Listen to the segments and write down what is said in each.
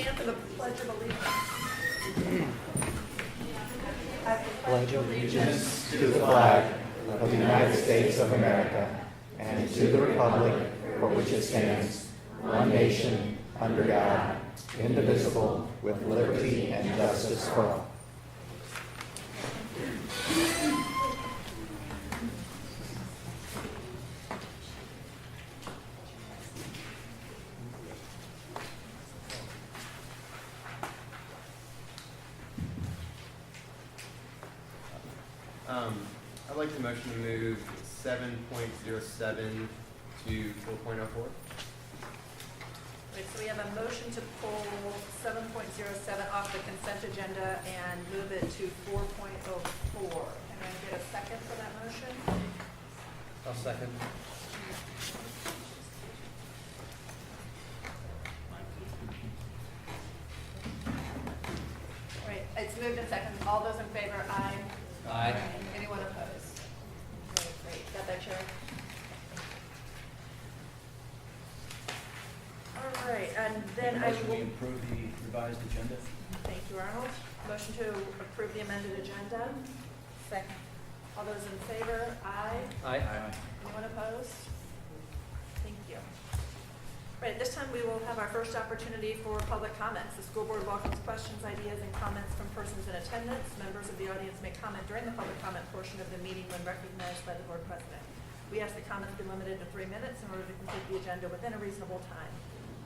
stand for the Pledge of Allegiance? Pledge allegiance to the flag of the United States of America and to the republic for which it stands, one nation, under God, indivisible, with liberty and justice for all. I'd like to motion to move 7.07 to 4.04. Right, so we have a motion to pull 7.07 off the consent agenda and move it to 4.04. Can I get a second for that motion? I'll second. Right, it's moved and seconded. All those in favor, aye. Aye. Anyone opposed? Great. Got that, Chair? All right, and then I Motion we will, approve the revised agenda. thank you, Arnold. Motion to approve the amended agenda. Second. All those in favor, aye. Aye. Anyone opposed? Thank you. Right, at this time, we will have our first opportunity for public comments. The school board welcomes questions, ideas, and comments from persons in attendance. Members of the audience may comment during the public comment portion of the meeting when recognized by the board president. We ask that comments be limited to 3 minutes in order to complete the agenda within a reasonable time.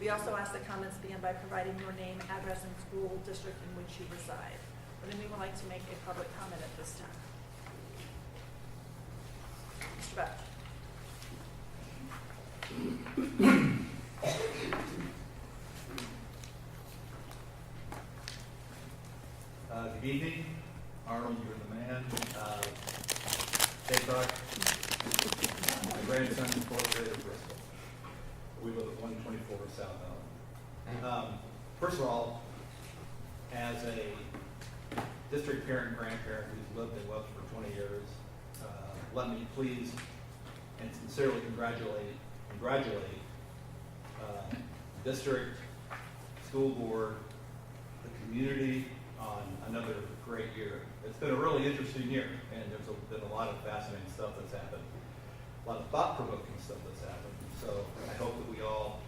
We also ask that comments begin by providing your name, address, and school district in which you reside. Would anyone like to make a public comment at this time? Mr. Beck. Good evening, Arnold, you're the man. Dave Buck, my grandson is 4th grade at Bristol. We live at 124 South Allen. First of all, as a district parent and grandparent who's lived in Webster for 20 years, let me please and sincerely congratulate district, school board, the community on another great year. It's been a really interesting year, and there's been a lot of fascinating stuff that's happened, a lot of thought-provoking stuff that's happened. So I hope that we all,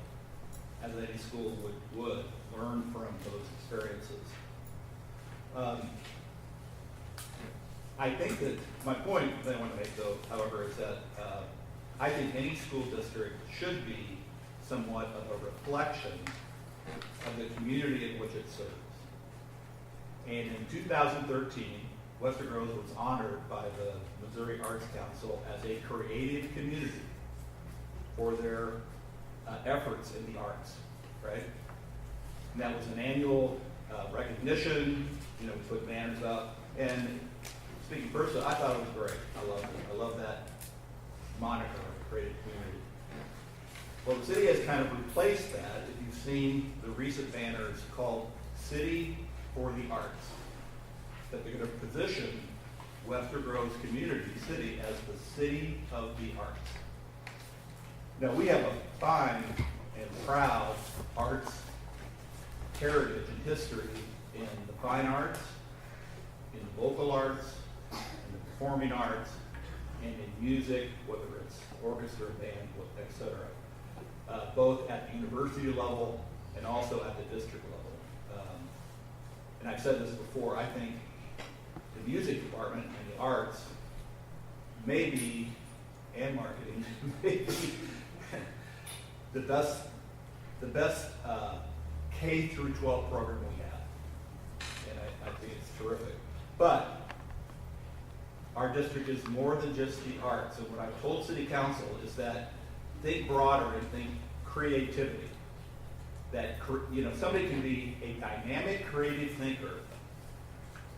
as any school would learn from those experiences. I think that my point that I want to make, though, however, is that I think any school district should be somewhat of a reflection of the community in which it serves. And in 2013, Webster Groves was honored by the Missouri Arts Council as a creative community for their efforts in the arts, right? And that was an annual recognition. You know, we put banners up. And speaking personally, I thought it was great. I loved it. I love that moniker, creative community. Well, the city has kind of replaced that. If you've seen the recent banners called City for the Arts, that they're going to position Webster Groves Community City as the city of the arts. Now, we have a fine and proud arts heritage and history in the fine arts, in the vocal arts, in the performing arts, and in music, whether it's orchestra, band, etc. Both at the university level and also at the district level. And I've said this before, I think the music department and the arts may be, and marketing, may be the best K through 12 program we have. And I think it's terrific. But our district is more than just the arts. And what I've told City Council is that think broader and think creativity. That, you know, somebody can be a dynamic, creative thinker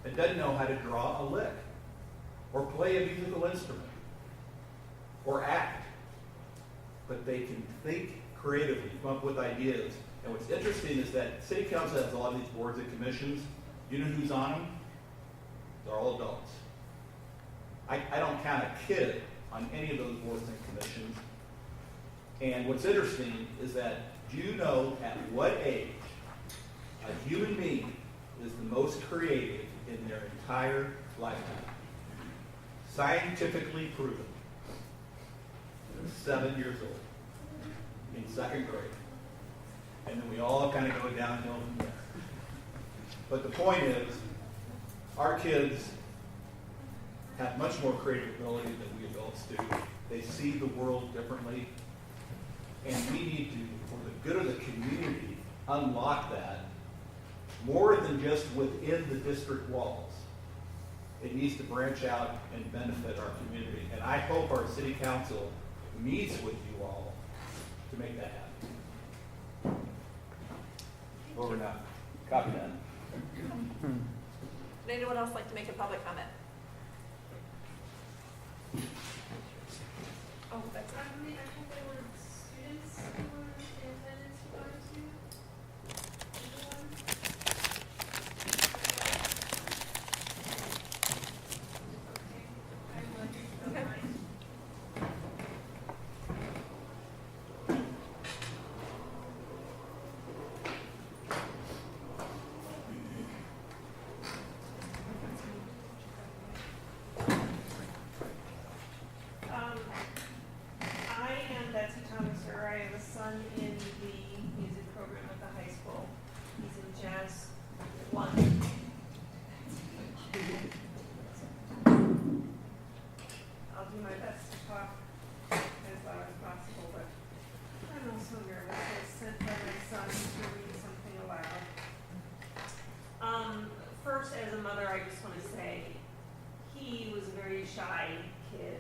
that doesn't know how to draw a lick or play a musical instrument or act, but they can think creatively, come up with ideas. And what's interesting is that City Council has a lot of these boards and commissions. You know who's on them? They're all adults. I don't count a kid on any of those boards and commissions. And what's interesting is that, do you know at what age a A human being is the most creative in their entire lifetime. Scientifically proven. 7 years old, in second grade. And then we all kind of go downhill from there. But the point is, our kids have much more creative ability than we adults do. They see the world differently. And we need to, for the good of the community, unlock that more than just within the district walls. It needs to branch out and benefit our community. And I hope our city council meets with you all to make that happen. Over now. Copy that. Would anyone else like to make a public comment? Oh, that's I think they were students who were in attendance who wanted to. okay. I am Betsy Thomaser. I have a son in the music program at the high school. He's in jazz one. I'll do my best to talk as loud as possible, but I'm also nervous. I was sent by my son to read something aloud. First, as a mother, I just want to say he was a very shy kid.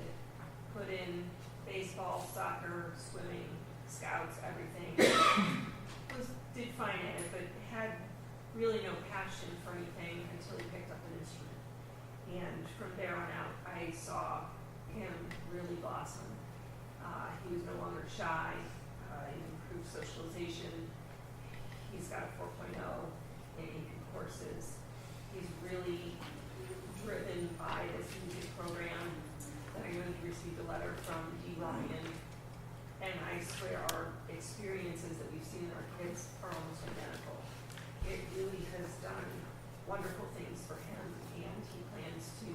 Put in baseball, soccer, swimming, scouts, everything. Did fine at it, but had really no passion for anything until he picked up an instrument. And from there on out, I saw him really blossom. He was no longer shy. He improved socialization. He's got a 4.0 in AP courses. He's really driven by this music program. I know he received a letter from D. Ryan, and I swear our experiences that we've seen in our kids are almost identical. It really has done wonderful things for him, and he plans to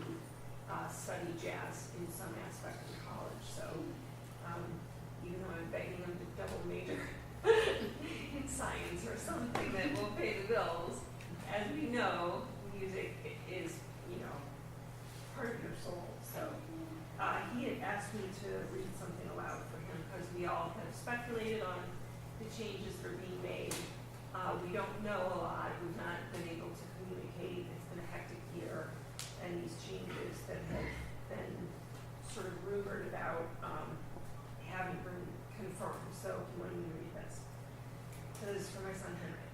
study jazz in some aspect of college. So even though I'm begging him to double major in science or something that will pay the bills, as we know, music is, part of your soul. So he had asked me to read something aloud for him because we all have speculated on the changes that are being made. We don't know a lot. We've not been able to communicate. It's been a hectic year, and these changes that have been sort of rumored about haven't been confirmed. So he wanted me to read this. So this is for my son Henry.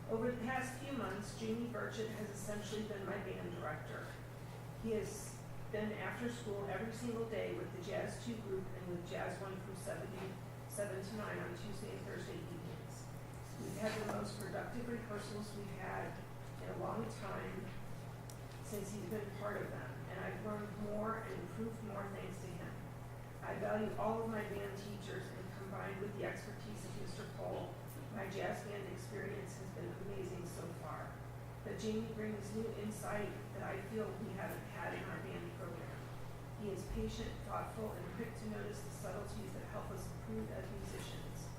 Over the past few months, Jamie Burchett has essentially been my band director. He has been after school every single day with the Jazz 2 group and with Jazz 1 from 7 to 9 on Tuesday and Thursday evenings. We've had the most productive rehearsals we've had in a long time since he's been part of them, and I've learned more and improved more thanks to him. I value all of my band teachers, and combined with the expertise of Mr. Cole, my jazz band experience has been amazing so far. But Jamie brings new insight that I feel we haven't had in our band program. He is patient, thoughtful, and quick to notice the subtleties that help us improve as musicians.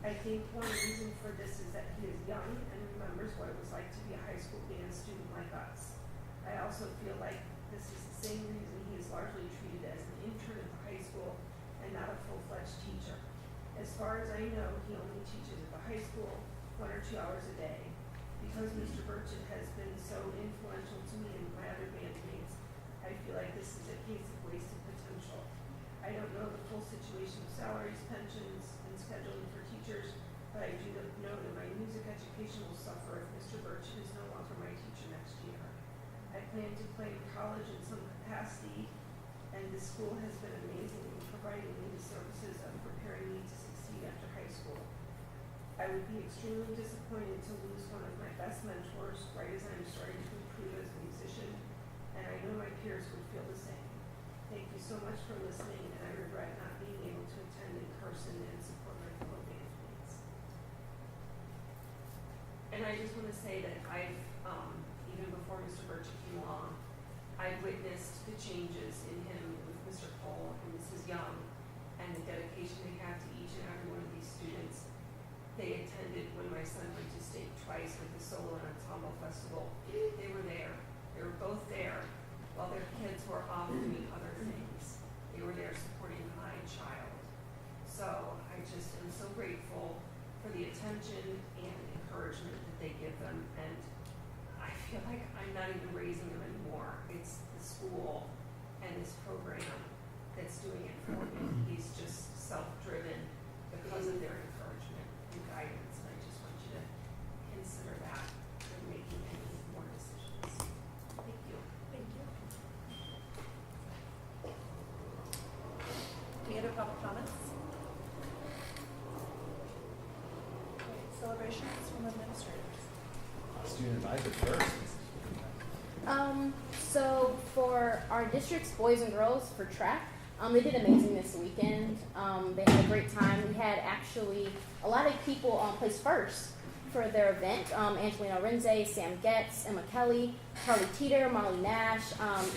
I think one reason for this is that he is young and remembers what it was like to be a high school band student like us. I also feel like this is the same reason he is largely treated as an intern at the high school and not a full-fledged teacher. As far as I know, he only teaches at the high school 1 or 2 hours a day. Because Mr. Burchett has been so influential to me and my other bandmates, I feel like this is a case of wasted potential. I don't know the full situation of salaries, pensions, and scheduling for teachers, but I do know that my music education will suffer if Mr. Burchett is no longer my teacher next year. I plan to play in college in some capacity, and the school has been amazing in providing me the services of preparing me to succeed after high school. I would be extremely disappointed to lose one of my best mentors right as I'm starting to improve as a musician, and I know my peers would feel the same. Thank you so much for listening, and I regret not being able to attend in person and support my fellow bandmates. And I just want to say that I've, even before Mr. Burchett came along, I've witnessed the changes in him with Mr. Cole and Mrs. Young and the dedication they have to each and every one of these students. They attended when my son went to state twice with the Solo and Ensemble Festival. They were there. They were both there while their kids were off doing other things. They were there supporting my child. So I just am so grateful for the attention and encouragement that they give them. And I feel like I'm not even raising them anymore. It's the school and this program that's doing it for him. He's just self-driven because of their encouragement and guidance. And I just want you to consider that when making any more decisions. Thank you. Thank you. Any other public comments? Great. Celebrations from administrators. Student advisor first. So for our district's boys and girls for track, they did amazing this weekend. They had a great time. We had actually a lot of people place first for their event. Angelina Renze, Sam Getz, Emma Kelly, Charlie Teeter, Molly Nash,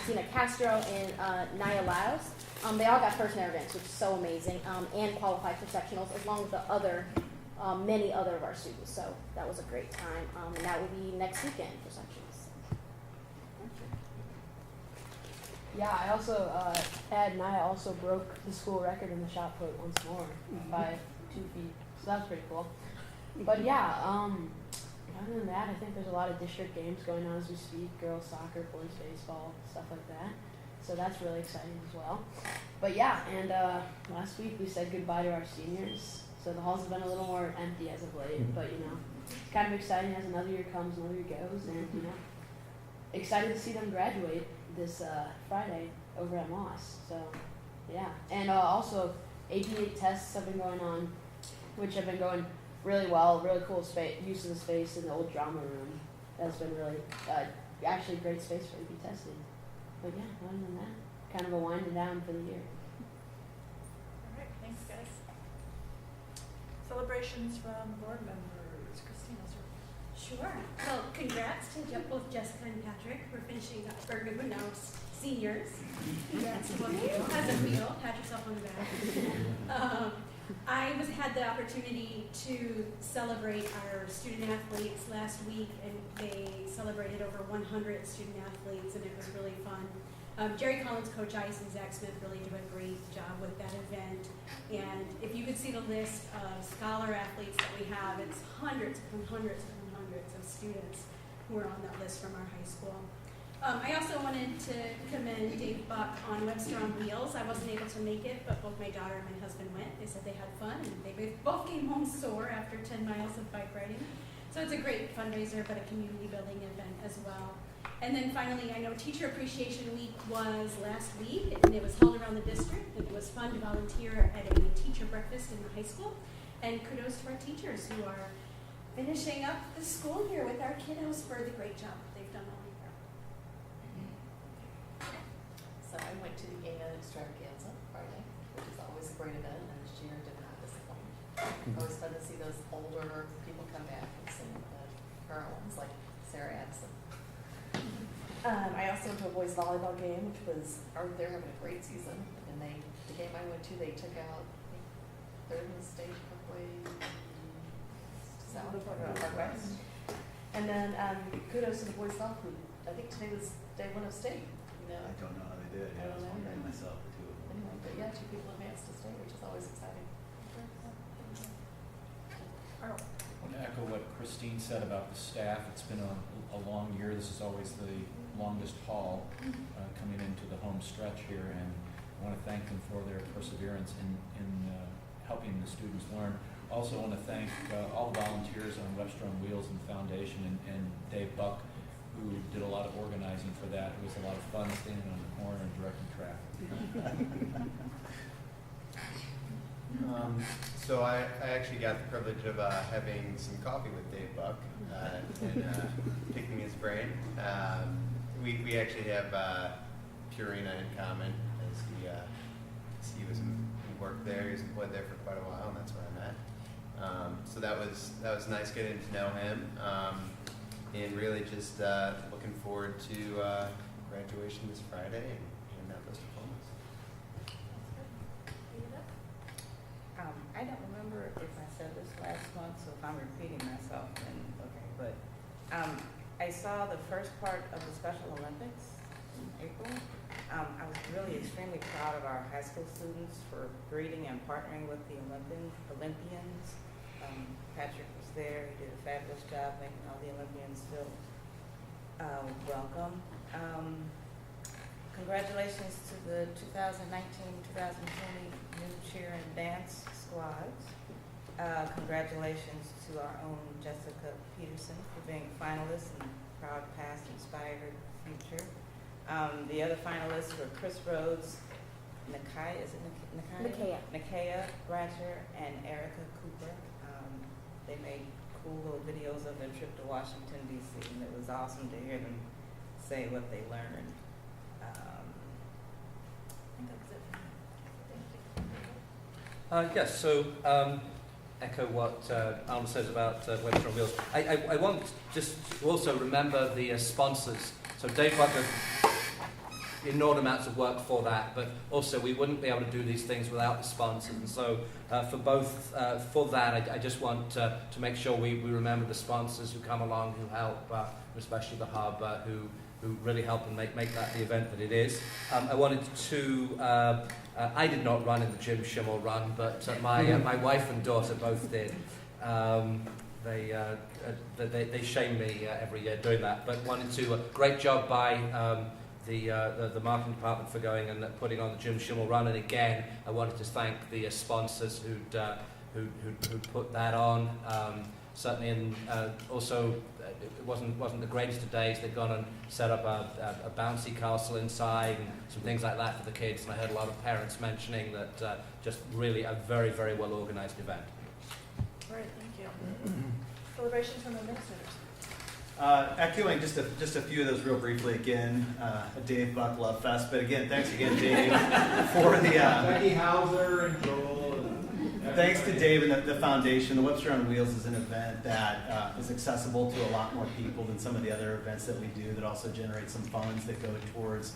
Tina Castro, and Nia Laus. They all got first in their events, which is so amazing, and qualified for sectionals, along with the other many other of our students. So that was a great time, and that will be next weekend for sectionals. Yeah, I also, Ed and I also broke the school record in the shot put once more by 2 feet, so that's pretty cool. But yeah, other than that, I think there's a lot of district games going on as we speak, girls soccer, boys baseball, stuff like that. So that's really exciting as well. But yeah, and last week we said goodbye to our seniors, so the halls have been a little more empty as of late, but you know, it's kind of exciting as another year comes, another year goes, and you know, excited to see them graduate this Friday over at Moss. So yeah, and also AP8 tests have been going on, which have been going really well. Really cool use of the space in the old drama room. That's been really actually great space for AP testing. But yeah, other than that, kind of a winding down for the year. All right, thanks, guys. Celebrations from board members. Christina, sir. Sure. Well, congrats to both Jessica and Patrick for finishing up for good now seniors. Congrats to both of you. As a wheel, pat yourself on the back. I had the opportunity to celebrate our student athletes last week, and they celebrated over 100 student athletes, and it was really fun. Jerry Collins, Coach Ice, and Zach Smith really do a great job with that event. And if you could see the list of scholar athletes that we have, it's hundreds and hundreds and hundreds of students who are on that list from our high school. I also wanted to commend Dave Buck on Webster on Wheels. I wasn't able to make it, but both my daughter and my husband went. They said they had fun, and they both came home sore after 10 miles of bike riding. So it's a great fundraiser, but a community building event as well. And then finally, I know Teacher Appreciation Week was last week, and it was held around the district, and it was fun to volunteer at a teacher breakfast in the high school. And kudos to our teachers who are finishing up the school year with our kiddos for the great job they've done all year. So I went to the Gala Extravaganza Friday, which is always a great event, and this year did not disappoint. Always fun to see those older people come back and sing the current ones like Sarah Addison. I also went to a boys volleyball game, which was they're having a great season, and the game I went to, they took out I think, third in the state Parkway South Parkway. And then kudos to the boys golf group. I think today was day one of state. You know? I don't know how they did. I Yeah, I was don't know. wondering myself the two of them. Anyway, but yeah, 2 people advanced to state, which is always exciting. Arnold. I want to echo what Christine said about the staff. It's been a long year. This is always the longest haul coming into the home stretch here, and I want to thank them for their perseverance in helping the students learn. Also want to thank all the volunteers on Webster on Wheels and the Foundation, and Dave Buck, who did a lot of organizing for that. It was a lot of fun standing on the corner and directing traffic. So I actually got the privilege of having some coffee with Dave Buck and picking his brain. We actually have Purina in common, as he worked there. He was employed there for quite a while, and that's where I met. So that was nice getting to know him, and really just looking forward to graduation this Friday and handing out those diplomas. I don't remember if I said this last month, so if I'm repeating myself, then okay. But I saw the first part of the Special Olympics in April. I was really extremely proud of our high school students for breeding and partnering with the Olympians. Patrick was there. He did a fabulous job making all the Olympians feel welcome. Congratulations to the 2019-2020 new cheer and dance squads. Congratulations to our own Jessica Peterson for being a finalist and proud past inspired future. The other finalists were Chris Rhodes, Nakia Bratcher, and Erica Cooper. They made cool little videos of their trip to Washington, D.C., and it was awesome to hear them say what they learned. I think that's it. Yes, so echo what Alma says about Weather on Wheels. I want just to also remember the sponsors. So Dave Butler, enormous amounts of work for that, but also we wouldn't be able to do these things without the sponsors. And so for that, I just want to make sure we remember the sponsors who come along, who help, especially the hub, who really help and make that the event that it is. I wanted to, I did not run in the Jim Schimmel run, but my wife and daughter both did. They shame me every year doing that, but wanted to, great job by the marketing department for going and putting on the Jim Schimmel run. And again, I wanted to thank the sponsors who'd put that on. Certainly, and also it wasn't the greatest of days. They'd gone and set up a bouncy castle inside and some things like that for the kids. And I heard a lot of parents mentioning that just really a very, very well organized event. Great, thank you. Celebrations from administrators. Echoing just a few of those real briefly again, a Dave Buck Love Fest, but again, thanks again, Dave, for the Becky Hauser and Joel. Thanks to Dave and the foundation. The Webster on Wheels is an event that is accessible to a lot more people than some of the other events that we do, that also generate some funds that go towards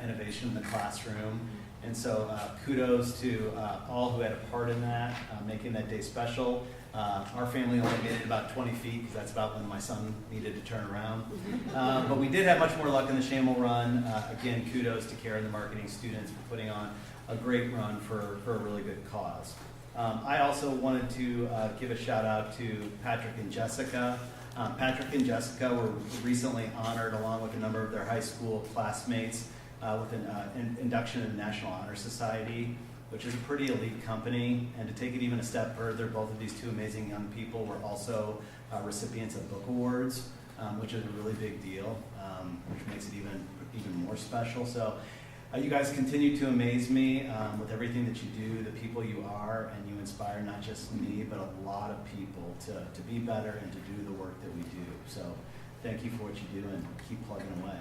innovation in the classroom. And so kudos to all who had a part in that, making that day special. Our family only made it about 20 feet because that's about when my son needed to turn around. But we did have much more luck in the Schimmel run. Again, kudos to Karen and the marketing students for putting on a great run for a really good cause. I also wanted to give a shout out to Patrick and Jessica. Patrick and Jessica were recently honored along with a number of their high school classmates with an induction in the National Honor Society, which is a pretty elite company. And to take it even a step further, both of these two amazing young people were also recipients of book awards, which is a really big deal, which makes it even more special. So you guys continue to amaze me with everything that you do, the people you are, and you inspire not just me, but a lot of people to be better and to do the work that we do. So thank you for what you do, and keep plugging away.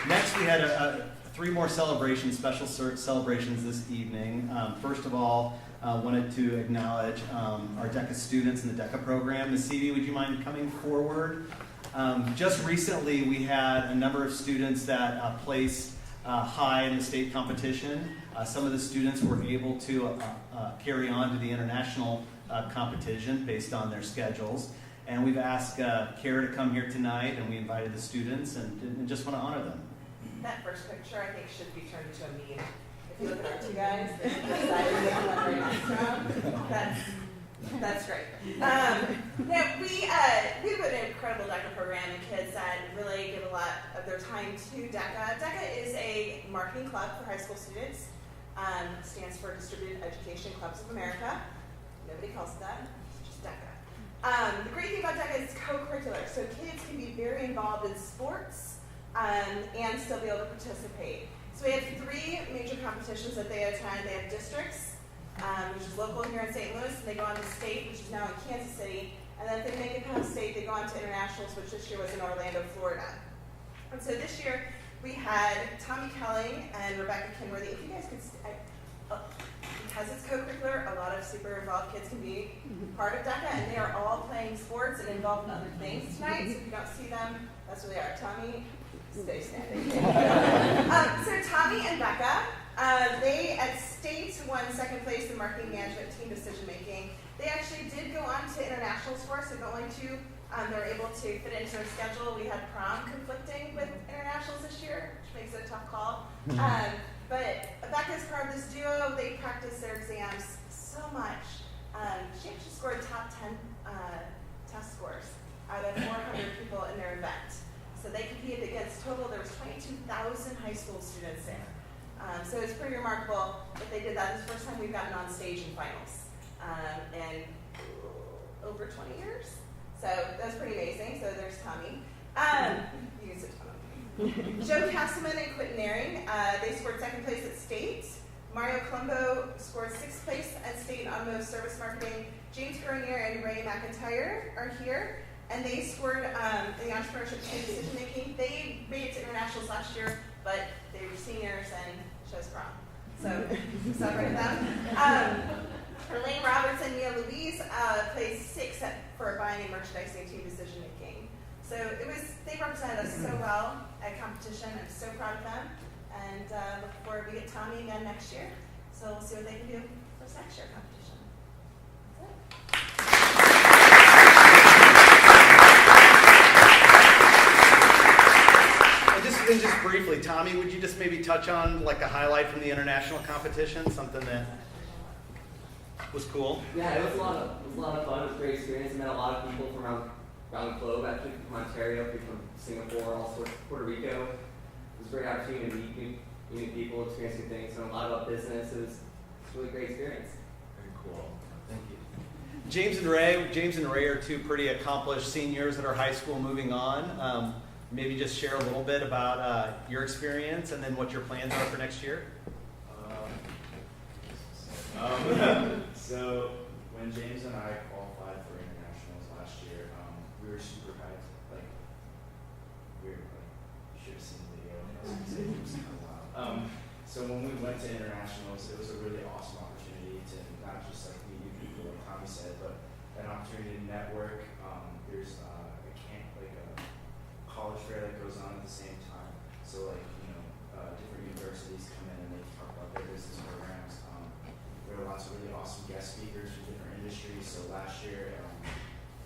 Next, we had three more celebrations, special celebrations this evening. First of all, wanted to acknowledge our DECA students in the DECA program. Ms. Seavey, would you mind coming forward? Just recently, we had a number of students that placed high in the state competition. Some of the students were able to carry on to the international competition based on their schedules. And we've asked Kara to come here tonight, and we invited the students and just want to honor them. That first picture, I think, should be turned into a meme. If you look at our two guys, that's great. We have an incredible DECA program, and kids that really give a lot of their time to DECA. DECA is a marketing club for high school students. Stands for Distributed Education Clubs of America. Nobody calls it that. It's just DECA. The great thing about DECA is co-curricular, so kids can be very involved in sports and still be able to participate. So we have three major competitions that they attend. They have districts, which is local here in St. Louis, and they go on to state, which is now in Kansas City. And then if they make it past state, they go on to internationals, which this year was in Orlando, Florida. And so this year, we had Tommy Kelling and Rebecca Kinworthy. If you guys could, because it's co-curricular, a lot of super involved kids can be part of DECA, and they are all playing sports and involved in other things tonight. So if you don't see them, that's where they are. Tommy, stay standing. So Tommy and Becca, they at state won second place in marketing management team decision making. They actually did go on to international sports, so the only two they were able to fit into their schedule. We had prom conflicting with internationals this year, which makes it a tough call. But Becca's part of this duo. They practice their exams so much. She actually scored top 10 test scores out of 400 people in their event. So they competed against total, there was 22,000 high school students there. So it's pretty remarkable that they did that. This is the first time we've gotten on stage in finals in over 20 years. So that's pretty amazing. So there's Tommy. You can sit Tommy. Joe Castleman and Quentin Naring, they scored second place at state. Mario Colombo scored sixth place at state in automotive service marketing. James Grenier and Ray McIntyre are here. And they scored in the entrepreneurship team decision making. They made it to internationals last year, but they were seniors and chose prom. So celebrate them. Elaine Roberts and Mia Louise placed sixth for buying and merchandising team decision making. So they represented us so well at competition. I'm so proud of them, and look forward to get Tommy again next year. So we'll see what they can do for this next year competition. That's it. And just briefly, Tommy, would you just maybe touch on like a highlight from the international competition, something that was cool? Yeah, it was a lot of fun. It was a great experience. I met a lot of people from around the globe, actually from Ontario, people from Singapore, all sorts of Puerto Rico. It was a great opportunity to meet new people, experience new things, learn a lot about business. It was a really great experience. Very cool. Thank you. James and Ray are two pretty accomplished seniors at our high school moving on. Maybe just share a little bit about your experience and then what your plans are for next year. So when James and I qualified for internationals last year, we were super hyped. Like you should have seen the video. I was gonna say it was kind of wild. So when we went to internationals, it was a really awesome opportunity to not just like meet new people, like Tommy said, but an opportunity to network. There's a college fair that goes on at the same time. So like different universities come in and they talk about their business programs. There were lots of really awesome guest speakers from different industries. So last year,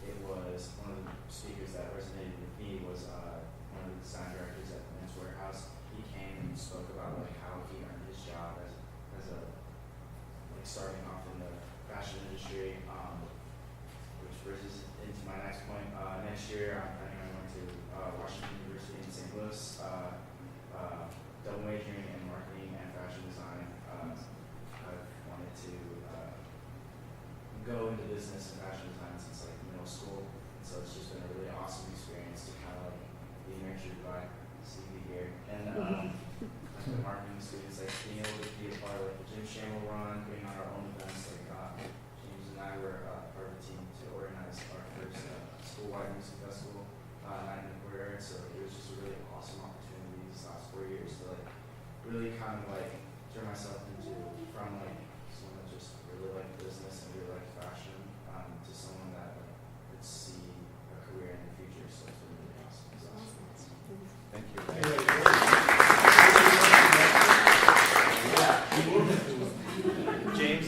it was one of the speakers that resonated with me was one of the design directors at the Men's Warehouse. He came and spoke about like how he earned his job as a starting off in the fashion industry, which bridges into my next point. Next year, I'm planning on going to Washington University in St. Louis, double majoring in marketing and fashion design. To go into business and fashion design since like middle school, and so it's just been a really awesome experience to kind of like be nurtured by CV here, and like the marketing students, like being able to be a part of like the Jim Shamel run, putting on our own events. Like James and I were part of the team to organize our first school-wide music festival night in the quarter, so it was just a really awesome opportunity these last 4 years to like really kind of like turn myself into from like someone that just really liked business and really liked fashion to someone that could see a career in the future. So it's been really awesome. So, thank you. James?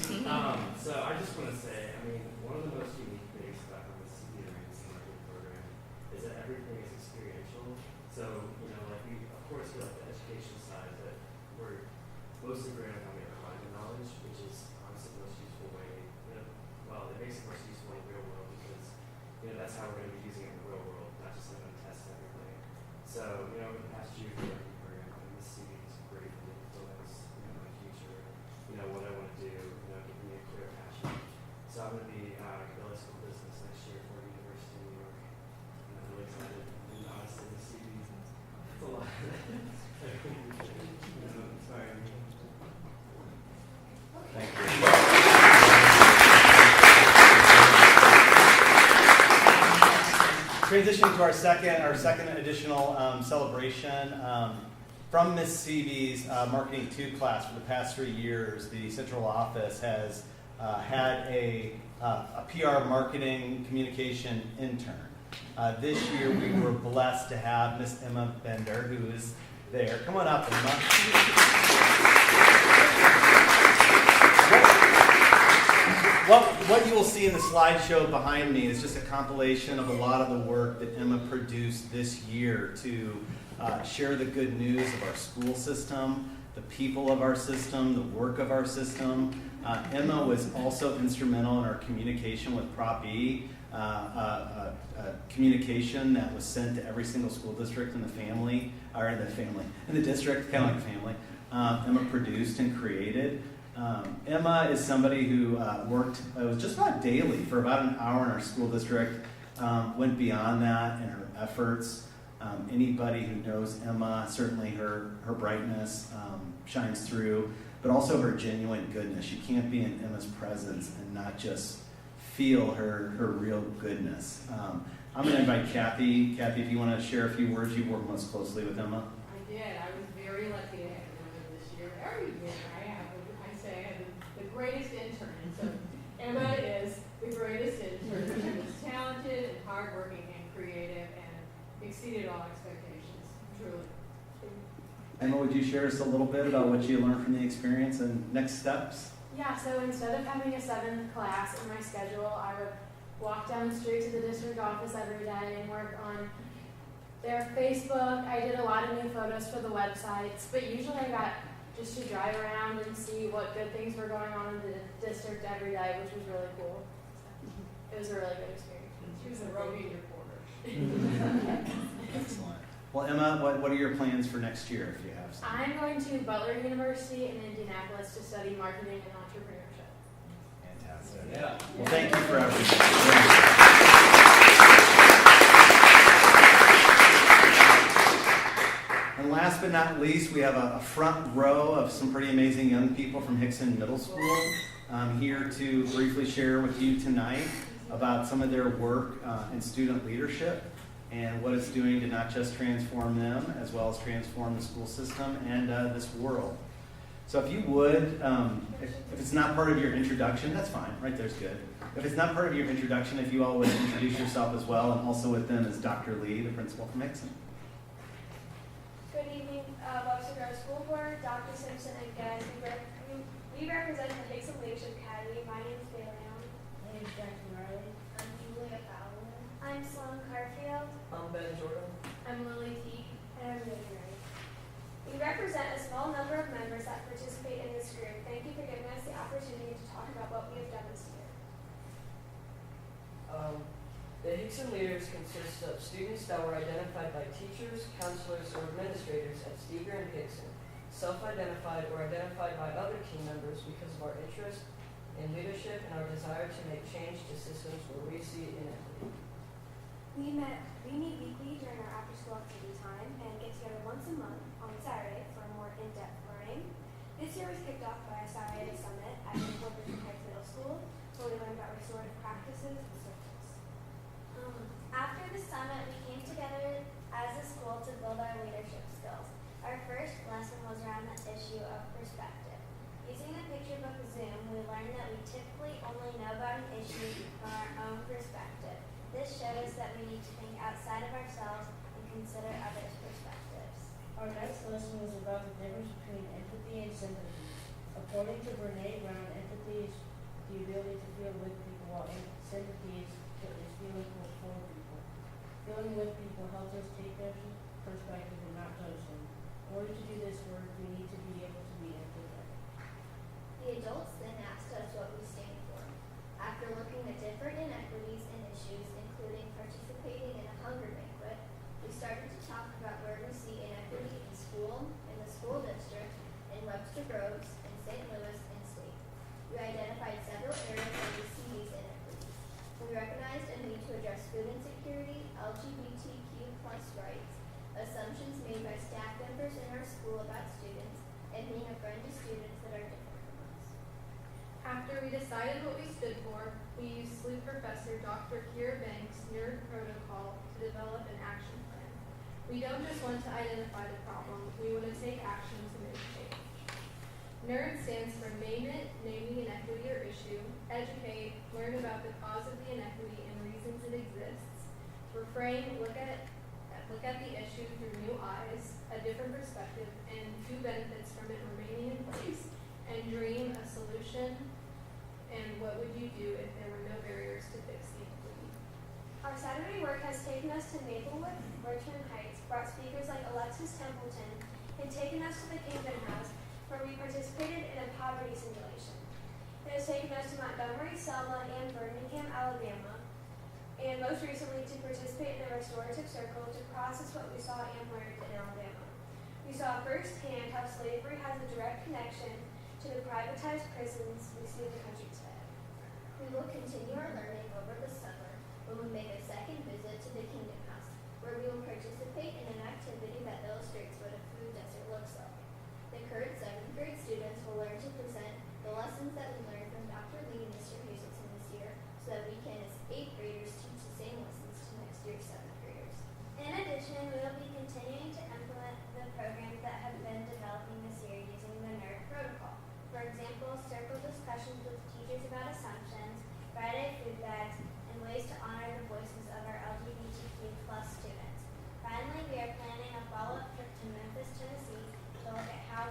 So I just want to say, I mean, one of the most unique things about the CB marketing program is that everything is experiential. So, like we, of course, feel like the education side, but we're mostly grounded on the applied knowledge, which is honestly the most useful way. Well, it makes it most useful in the real world because that's how we're going to be using it in the real world, not just like on tests and everything. So, over the past year, the marketing program, I mean, this CV is great for me to influence my future, what I want to do, give me a clear passion. So I'm going to be Bill School of Business next year for the University of New York. And I'm really excited. And honestly, the CV, it's a lot. Inspiring me. Thank you. Transitioning to our second additional celebration. from Miss Seavy's Marketing 2 class for the past 3 years, the central office has had a PR marketing communication intern. This year we were blessed to have Miss Emma Bender, who is there. Come on up, Emma. What you will see in the slideshow behind me is just a compilation of a lot of the work that Emma produced this year to share the good news of our school system, the people of our system, the work of our system. Emma was also instrumental in our communication with Prop E, communication that was sent to every single school district in the family, or in the district, kind of like family. Emma produced and created. Emma is somebody who worked, it was just about daily for about an hour in our school district, went beyond that in her efforts. Anybody who knows Emma, certainly her brightness shines through, but also her genuine goodness. You can't be in Emma's presence and not just feel her real goodness. I'm going to invite Kathy. Kathy, if you want to share a few words, you've worked most closely with Emma. I did. I was very lucky to have Emma this year. Every year I say I have the greatest intern. And so Emma is the greatest intern. She was talented and hardworking and creative and exceeded all expectations, truly. Emma, would you share us a little bit about what you learned from the experience and next steps? Yeah, so instead of having a 7th class in my schedule, I would walk down the street to the district office every day and work on their Facebook. I did a lot of new photos for the websites, but usually I got just to drive around and see what good things were going on in the district every day, which was really cool. It was a really good experience. She was a roving reporter. Excellent. Well, Emma, what are your plans for next year if you have some? I'm going to Butler University in Indianapolis to study marketing and entrepreneurship. Fantastic. Yeah. Well, thank you for everything. And last but not least, we have a front row of some pretty amazing young people from Hickson Middle School here to briefly share with you tonight about some of their work in student leadership and what it's doing to not just transform them, as well as transform the school system and this world. So if you would, if it's not part of your introduction, that's fine, right there's good. If it's not part of your introduction, if you all would introduce yourself as well, and also with them is Dr. Lee, the principal from Hickson. Good evening, Webster Grove School Board, Dr. Simpson, and guys. We represent the Hickson Leadership Academy. My name is Bailey. My name is Jackson Riley. I'm Julia Fowler. I'm Sloan Carfield. I'm Ben Jordan. I'm Lily Teague. And I'm Megan Wright. We represent a small number of members that participate in this group. Thank you for giving us the opportunity to talk about what we have done this year. The Hickson leaders consist of students that were identified by teachers, counselors, or administrators at Steger and Hickson, self-identified or identified by other team members because of our interest in leadership and our desire to make change to systems where we see inequity. We meet weekly during our after-school activity time and get together once a month on Saturday for more in-depth learning. This year was kicked off by a Saturday summit at Woodbridge Heights Middle School, where we learned about restorative practices and circles. After the summit, we came together as a school to build our leadership skills. Our first lesson was around the issue of perspective. Using the picture book Zoom, we learned that we typically only know about an issue from our own perspective. This showed us that we need to think outside of ourselves and consider others' perspectives. Our next lesson was about the difference between empathy and sympathy. According to Brene Brown, empathy is the ability to feel with people, while sympathy is feeling for people. Feeling with people helps us take their perspective and not judge them. In order to do this work, we need to be able to be empathetic. The adults then asked us what we stand for. After looking at different inequities and issues, including participating in a hunger banquet, we started to talk about where we see inequity in school, in the school district, in Webster Groves, in St. Louis, and state. We identified several areas where we see these inequities. We recognized a need to address food insecurity, LGBTQ+ rights, assumptions made by staff members in our school about students, and being a friend to students that are different from us. After we decided what we stood for, we used SLEUP professor Dr. Keira Banks' NERD protocol to develop an action plan. We don't just want to identify the problem, we want to take action to make change. NERD stands for Name It, Naming Inequity or Issue, Educate, Learn about the cause of the inequity and reasons it exists, Reframe, look at the issue through new eyes, a different perspective, and who benefits from it remaining in place, and dream a solution, and what would you do if there were no barriers to fix the inequity. Our Saturday work has taken us to Maplewood, Richmond Heights, brought speakers like Alexis Templeton, and taken us to the Kingdom House, where we participated in a poverty simulation. It has taken us to Montgomery, Selma, and Birmingham, Alabama, and most recently to participate in a restorative circle to process what we saw and learned in Alabama. We saw firsthand how slavery has a direct connection to the privatized prisons we see in the country today. We will continue our learning over the summer when we make a second visit to the Kingdom House, where we will participate in an activity that illustrates what a food desert looks like. The current 7th grade students will learn to present the lessons that we learned from Dr. Lee and Mr. Hazelton this year, so that we can, as 8th graders, teach the same lessons to next year's 7th graders. In addition, we will be continuing to implement the programs that have been developing this year using the NERD protocol. For example, circle discussions with teachers about assumptions, Friday food bags, and ways to honor the voices of our LGBTQ+ students. Finally, we are planning a follow-up trip to Memphis, Tennessee to look at how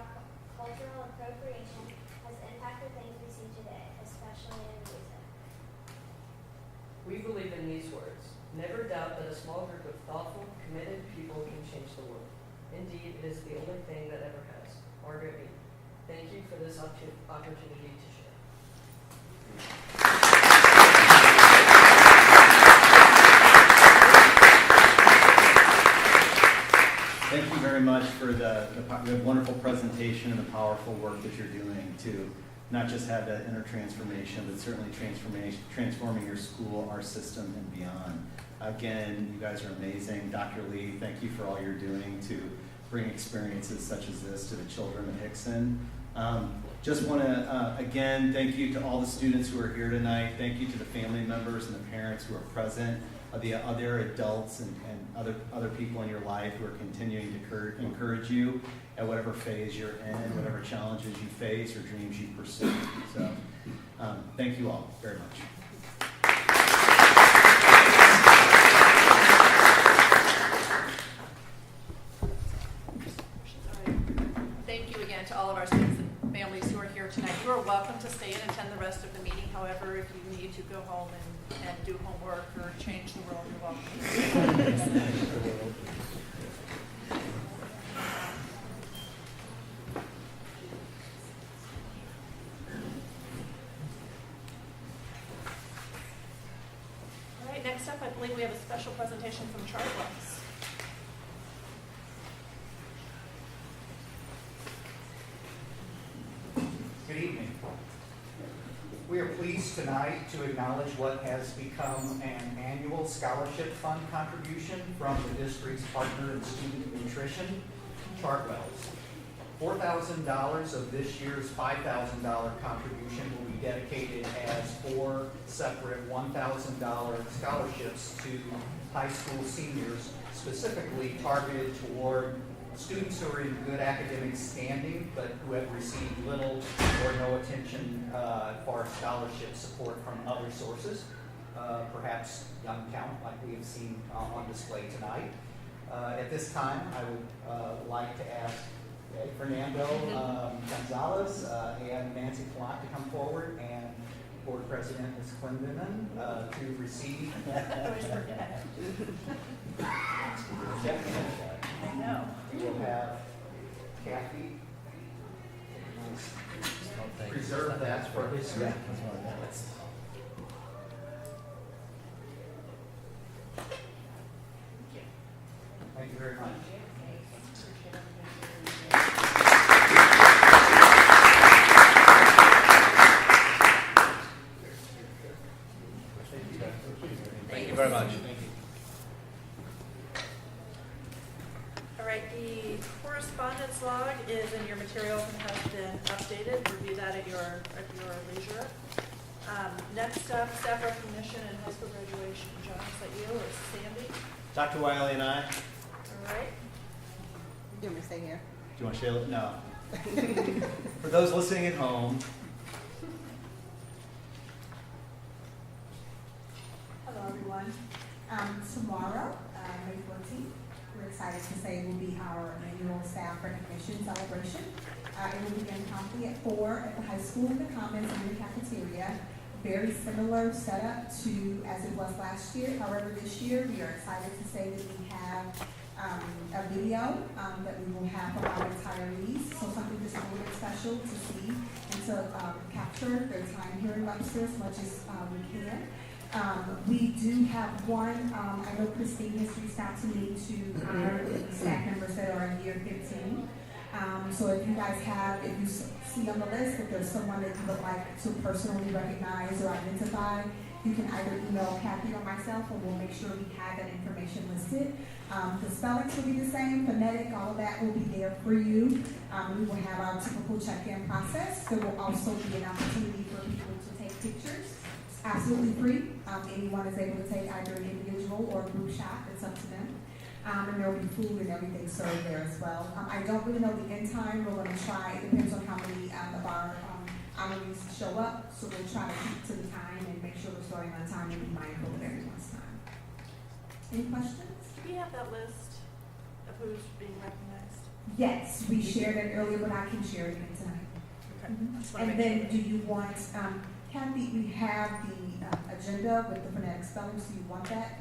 cultural appropriation has impacted things we see today, especially in music. We believe in these words. Never doubt that a small group of thoughtful, committed people can change the world. Indeed, it is the only thing that ever has. Margaret Mead. Thank you for this opportunity to share. Thank you very much for the wonderful presentation and the powerful work that you're doing to not just have that inner transformation, but certainly transforming your school, our system, and beyond. Again, you guys are amazing. Dr. Lee, thank you for all you're doing to bring experiences such as this to the children of Hickson. Just want to, again, thank you to all the students who are here tonight. Thank you to the family members and the parents who are present, the other adults and other people in your life who are continuing to encourage you at whatever phase you're in, whatever challenges you face or dreams you pursue. So thank you all very much. Thank you again to all of our students and families who are here tonight. You are welcome to stay and attend the rest of the meeting. However, if you need to go home and do homework or change the world, you're welcome. All right, next up, I believe we have a special presentation from Chartwells. Good evening. We are pleased tonight to acknowledge what has become an annual scholarship fund contribution from the district's partner in student nutrition, Chartwells. $4,000 of this year's $5,000 contribution will be dedicated as 4 separate $1,000 scholarships to high school seniors, specifically targeted toward students who are in good academic standing, but who have received little or no attention for scholarship support from other sources, perhaps Young Count, like we have seen on display tonight. At this time, I would like to ask Fernando Gonzalez and Nancy Plott to come forward, and Board President Ms. Clindeman to receive. I know. We will have Kathy preserve that for history. Thank you very much. Thank you very much. All right, the correspondence log is in your materials and has been updated. Review that at your leisure. Next up, staff recognition and high school graduation. John, is that you or Sandy? Dr. Wiley and I. All All right. Do you want me to stay here? Do you want Shayla? No. For those listening at home, Hello, everyone. Tomorrow, May 14th, we're excited to say will be our annual staff recognition celebration. It will begin promptly at 4 at the high school in the Commons in the cafeteria. Very similar setup to as it was last year. However, this year we are excited to say that we have a video that we will have for our retirees. So something just a little bit special to see and to capture their time here in Webster as much as we can. We do have one, I know Christine has reached out to me to honor the staff members that are in year 15. So if you guys have, if you see on the list, if there's someone that you would like to personally recognize or identify, you can either email Kathy or myself, and we'll make sure we have that information listed. The spellings will be the same, phonetic, all of that will be there for you. We will have our typical check-in process. There will also be an opportunity for people to take pictures. It's absolutely free. Anyone is able to take either an individual or a group shot. It's up to them. And there will be food and everything served there as well. I don't really know the end time. We're going to try, it depends on how many of our honorees show up. So we'll try to keep to the time and make sure we're starting on time and be mindful of everyone's time. Any questions? Do we have that list of who's being recognized? Yes, we shared it earlier, but I can share it again tonight. Okay. Just wanna And make then sure. do you want, Kathy, we have the agenda with the phonetic spelling, so you want that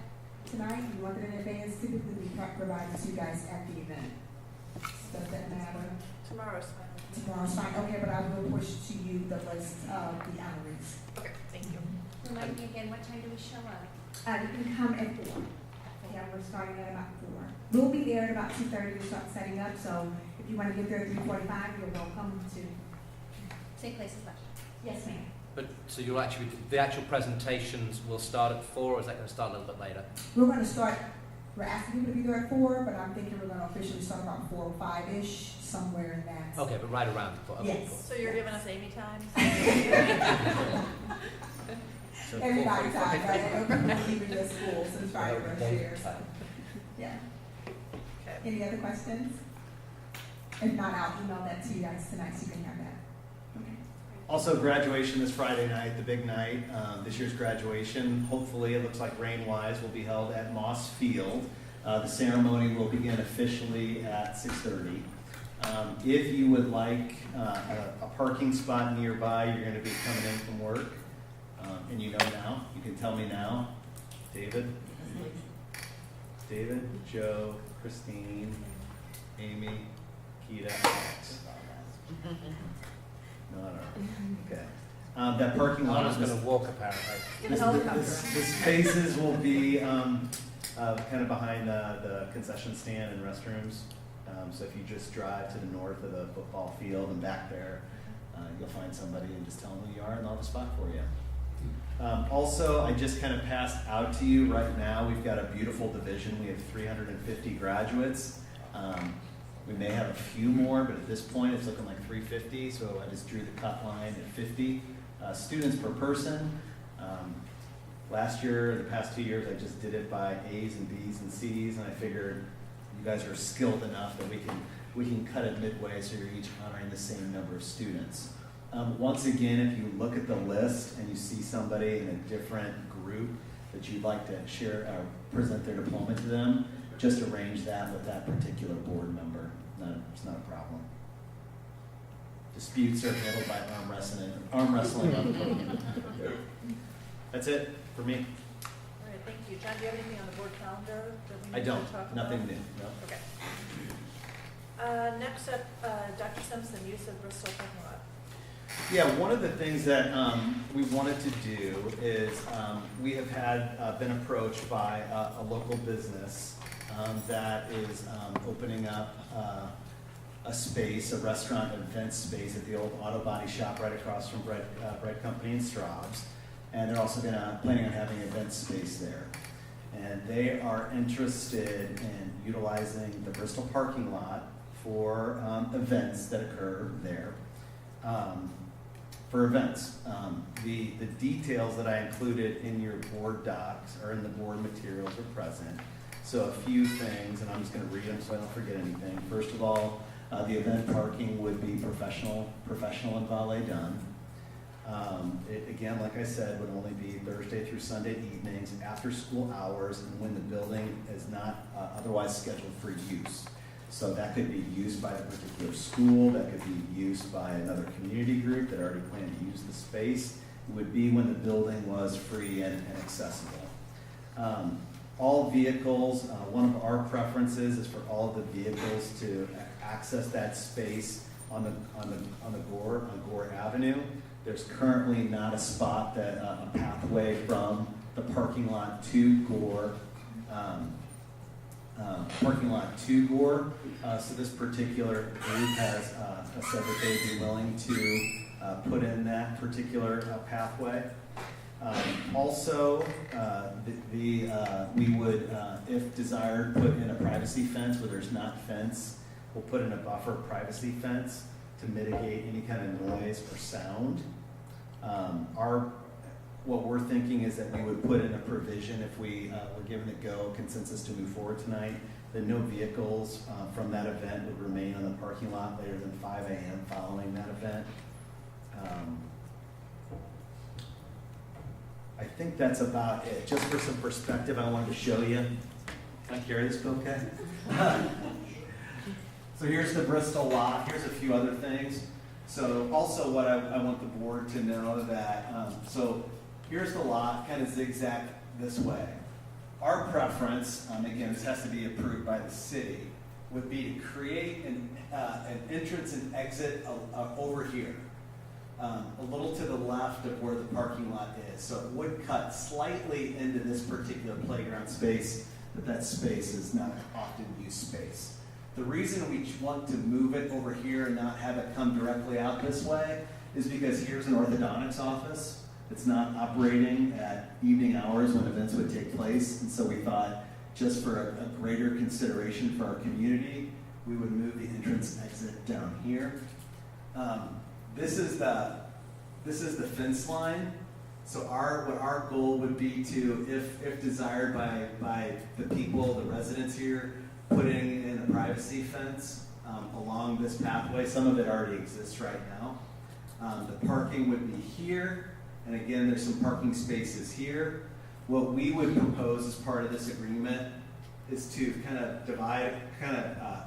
tonight? You want it in advance? Typically, we provide it to you guys at the event. Does that matter? Tomorrow's fine. Tomorrow's fine, okay, but I will push to you the list of the honorees. Okay, thank you. Remind me again, what time do we show up? You can come at 4. Yeah, we're starting at about 4. We'll be there at about 2:30 to start setting up, so if you want to get there at 3:45, you're welcome to. Same place as last year. Yes, ma'am. But so you'll actually, the actual presentations will start at 4, or is that going to start a little bit later? We're going to start, we're asking people to be there at 4, but I'm thinking we're going to officially start about 4 or 5-ish, somewhere in that. Okay, but right around 4. Okay, Yes. So you're giving us Amy time? So Everybody 4:45. time, right? Everyone's leaving their schools and trying to rush here, so, yeah. Okay. Any other questions? If not, I'll email that to you guys tonight so you can have that. Okay. also graduation this Friday night, the big night. This year's graduation, hopefully, it looks like rain-wise, will be held at Moss Field. The ceremony will begin officially at 6:30. If you would like a parking spot nearby, you're going to be coming in from work, and you know now, you can tell me now. David, Joe, Christine, Amy, Keita, Alex. No. Okay. That parking lot Anna's is going to walk apparently. the spaces will be kind of behind the concession stand and restrooms. So if you just drive to the north of the football field and back there, you'll find somebody and just tell them who you are and they'll have a spot for you. Also, I just kind of passed out to you right now. We've got a beautiful division. We have 350 graduates. We may have a few more, but at this point it's looking like 350. So I just drew the cut line at 50 students per person. Last year, the past 2 years, I just did it by A's and B's and C's, and I figured you guys are skilled enough that we can cut it midway so you're each honoring the same number of students. Once again, if you look at the list and you see somebody in a different group that you'd like to share or present their diploma to them, just arrange that with that particular board member. It's not a problem. Disputes are handled by arm wrestling on the podium. That's it for me. All right, thank you. John, do you have anything on the board calendar that we I need don't. to talk Nothing about? new. No. Okay. Next up, Dr. Simpson, use of Bristol parking lot. Yeah, one of the things that we wanted to do is we have been approached by a local business that is opening up a space, a restaurant event space at the old auto body shop right across from Bread Company and Straub's. And they're also planning on having an event space there. And they are interested in utilizing the Bristol parking lot for events that occur there. For events. The details that I included in your board docs or in the board materials are present. So a few things, and I'm just going to read them so I don't forget anything. First of all, the event parking would be professional and valet done. Again, like I said, would only be Thursday through Sunday evenings, after school hours, and when the building is not otherwise scheduled for use. So that could be used by a particular school, that could be used by another community group that already planned to use the space. It would be when the building was free and accessible. All vehicles, one of our preferences is for all of the vehicles to access that space on Gore Avenue. There's currently not a spot that a pathway from the parking lot to Gore. So this particular group has said that they'd be willing to put in that particular pathway. Also, we would, if desired, put in a privacy fence where there's not fence. We'll put in a buffer privacy fence to mitigate any kind of noise or sound. What we're thinking is that we would put in a provision if we were given the consensus to move forward tonight, that no vehicles from that event would remain on the parking lot later than 5 a.m. following that event. I think that's about it. Just for some perspective, I wanted to show you. Can I carry this, okay? So here's the Bristol lot. Here's a few other things. So also what I want the board to know that, so here's the lot, kind of zigzag this way. Our preference, again, this has to be approved by the city, would be to create an entrance and exit over here. A little to the left of where the parking lot is. So it would cut slightly into this particular playground space, but that space is not an often used space. The reason we want to move it over here and not have it come directly out this way is because here's an orthodontics office. It's not operating at evening hours when events would take place, and so we thought just for a greater consideration for our community, we would move the entrance and exit down here. This is the fence line. So what our goal would be to, if desired by the people, the residents here, putting in a privacy fence along this pathway. Some of it already exists right now. The parking would be here, and again, there's some parking spaces here. What we would propose as part of this agreement is to kind of divide,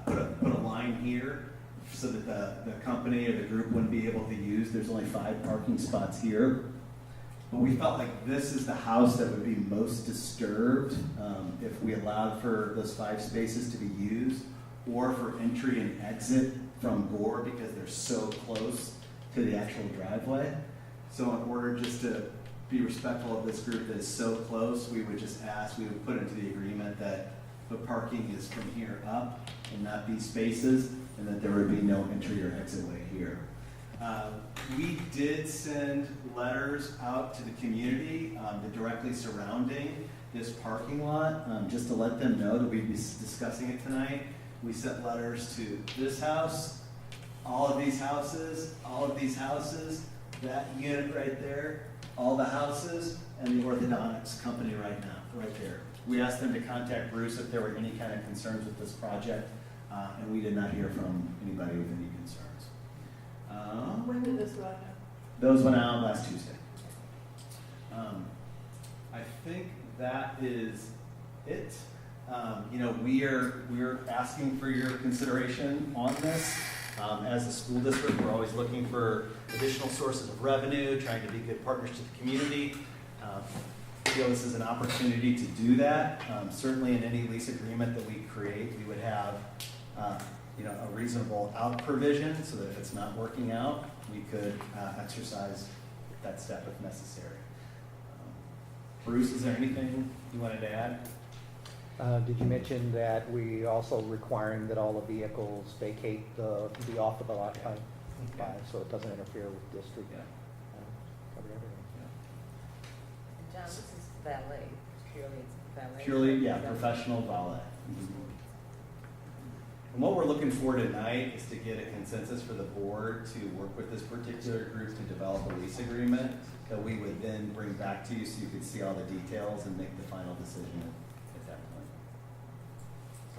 put a line here, so that the company or the group wouldn't be able to use. There's only 5 parking spots here. But we felt like this is the house that would be most disturbed if we allowed for those 5 spaces to be used, or for entry and exit from Gore, because they're so close to the actual driveway. So in order just to be respectful of this group that is so close, we would put into the agreement that the parking is from here up and not these spaces, and that there would be no entry or exit way here. We did send letters out to the community directly surrounding this parking lot, just to let them know that we'd be discussing it tonight. We sent letters to this house, all of these houses, that unit right there, all the houses, and the orthodontics company right there. We asked them to contact Bruce if there were any kind of concerns with this project, and we did not hear from anybody with any concerns. When did this go out? Those went out last Tuesday. I think that is it. We're asking for your consideration on this. As a school district, we're always looking for additional sources of revenue, trying to be good partners to the community. We feel this is an opportunity to do that. Certainly in any lease agreement that we create, we would have a reasonable out provision so that if it's not working out, we could exercise that step if necessary. Bruce, is there anything you wanted to add? Did you mention that we also requiring that all the vehicles vacate be off of the lot so it doesn't interfere with district? Yeah. Cover everything. John, this is valet. It's Purely, professional valet. And what we're looking for tonight is to get a consensus for the board to work with this particular group to develop a lease agreement that we would then bring back to you so you could see all the details and make the final decision at that point.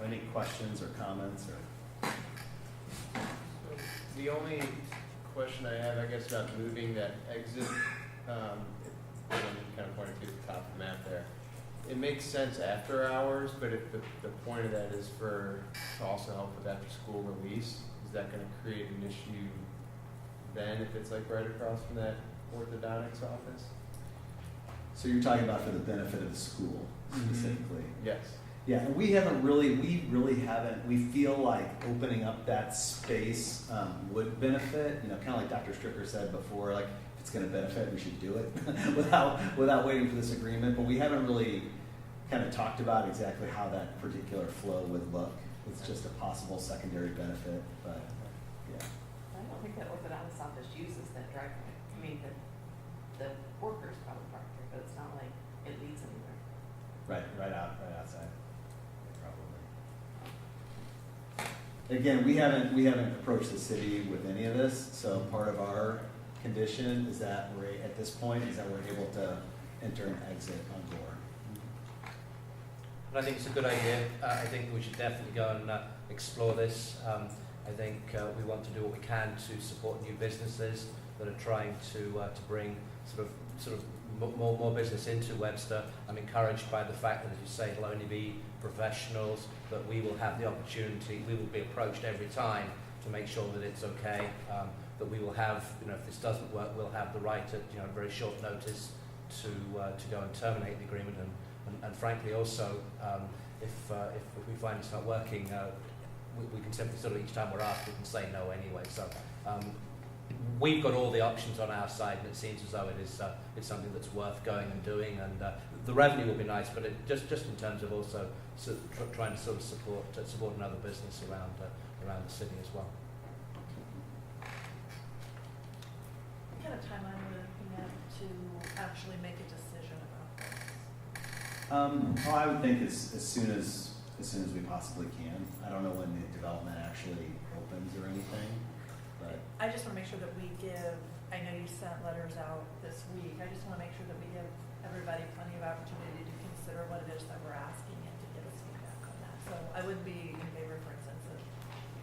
Any questions or comments or? The only question I have, I guess, about moving that exit, I'm kind of pointing to the top of the map there. It makes sense after hours, but if the point of that is to also help with after school release, is that going to create an issue then if it's like right across from that orthodontics office? So you're talking about for the benefit of the school specifically? Yes. Yeah, we really haven't, we feel like opening up that space would benefit, you know, kind of like Dr. Stricker said before, like if it's going to benefit, we should do it without waiting for this agreement. But we haven't really kind of talked about exactly how that particular flow would look. It's just a possible secondary benefit, but yeah. I don't think that orthodontist office uses that driveway. I mean, the workers probably park there, but it's not like it leads anywhere. Right outside, probably. Again, we haven't approached the city with any of this, so part of our condition is that we're, at this point, is that we're able to enter and exit on board. And I think it's a good idea. I think we should definitely go and explore this. I think we want to do what we can to support new businesses that are trying to bring sort of more business into Webster. I'm encouraged by the fact that, as you say, it'll only be professionals, that we will have the opportunity, we will be approached every time to make sure that it's okay, that we will have, you know, if this doesn't work, we'll have the right at, you know, very short notice to go and terminate the agreement, and frankly also, if we find it's not working, we can simply sort of, each time we're asked, we can say no anyway. So we've got all the options on our side, and it seems as though it's something that's worth going and doing, and the revenue will be nice, but it just in terms of also trying to sort of support another business around the city as well. What kind of timeline are we looking at to actually make a decision about this? Well, I would think as soon as we possibly can. I don't know when the development actually opens or anything, but I just want to make sure that we give, I know you sent letters out this week, I just want to make sure that we give everybody plenty of opportunity to consider what it is that we're asking and to give us feedback on that. So I would be in favor, for instance, of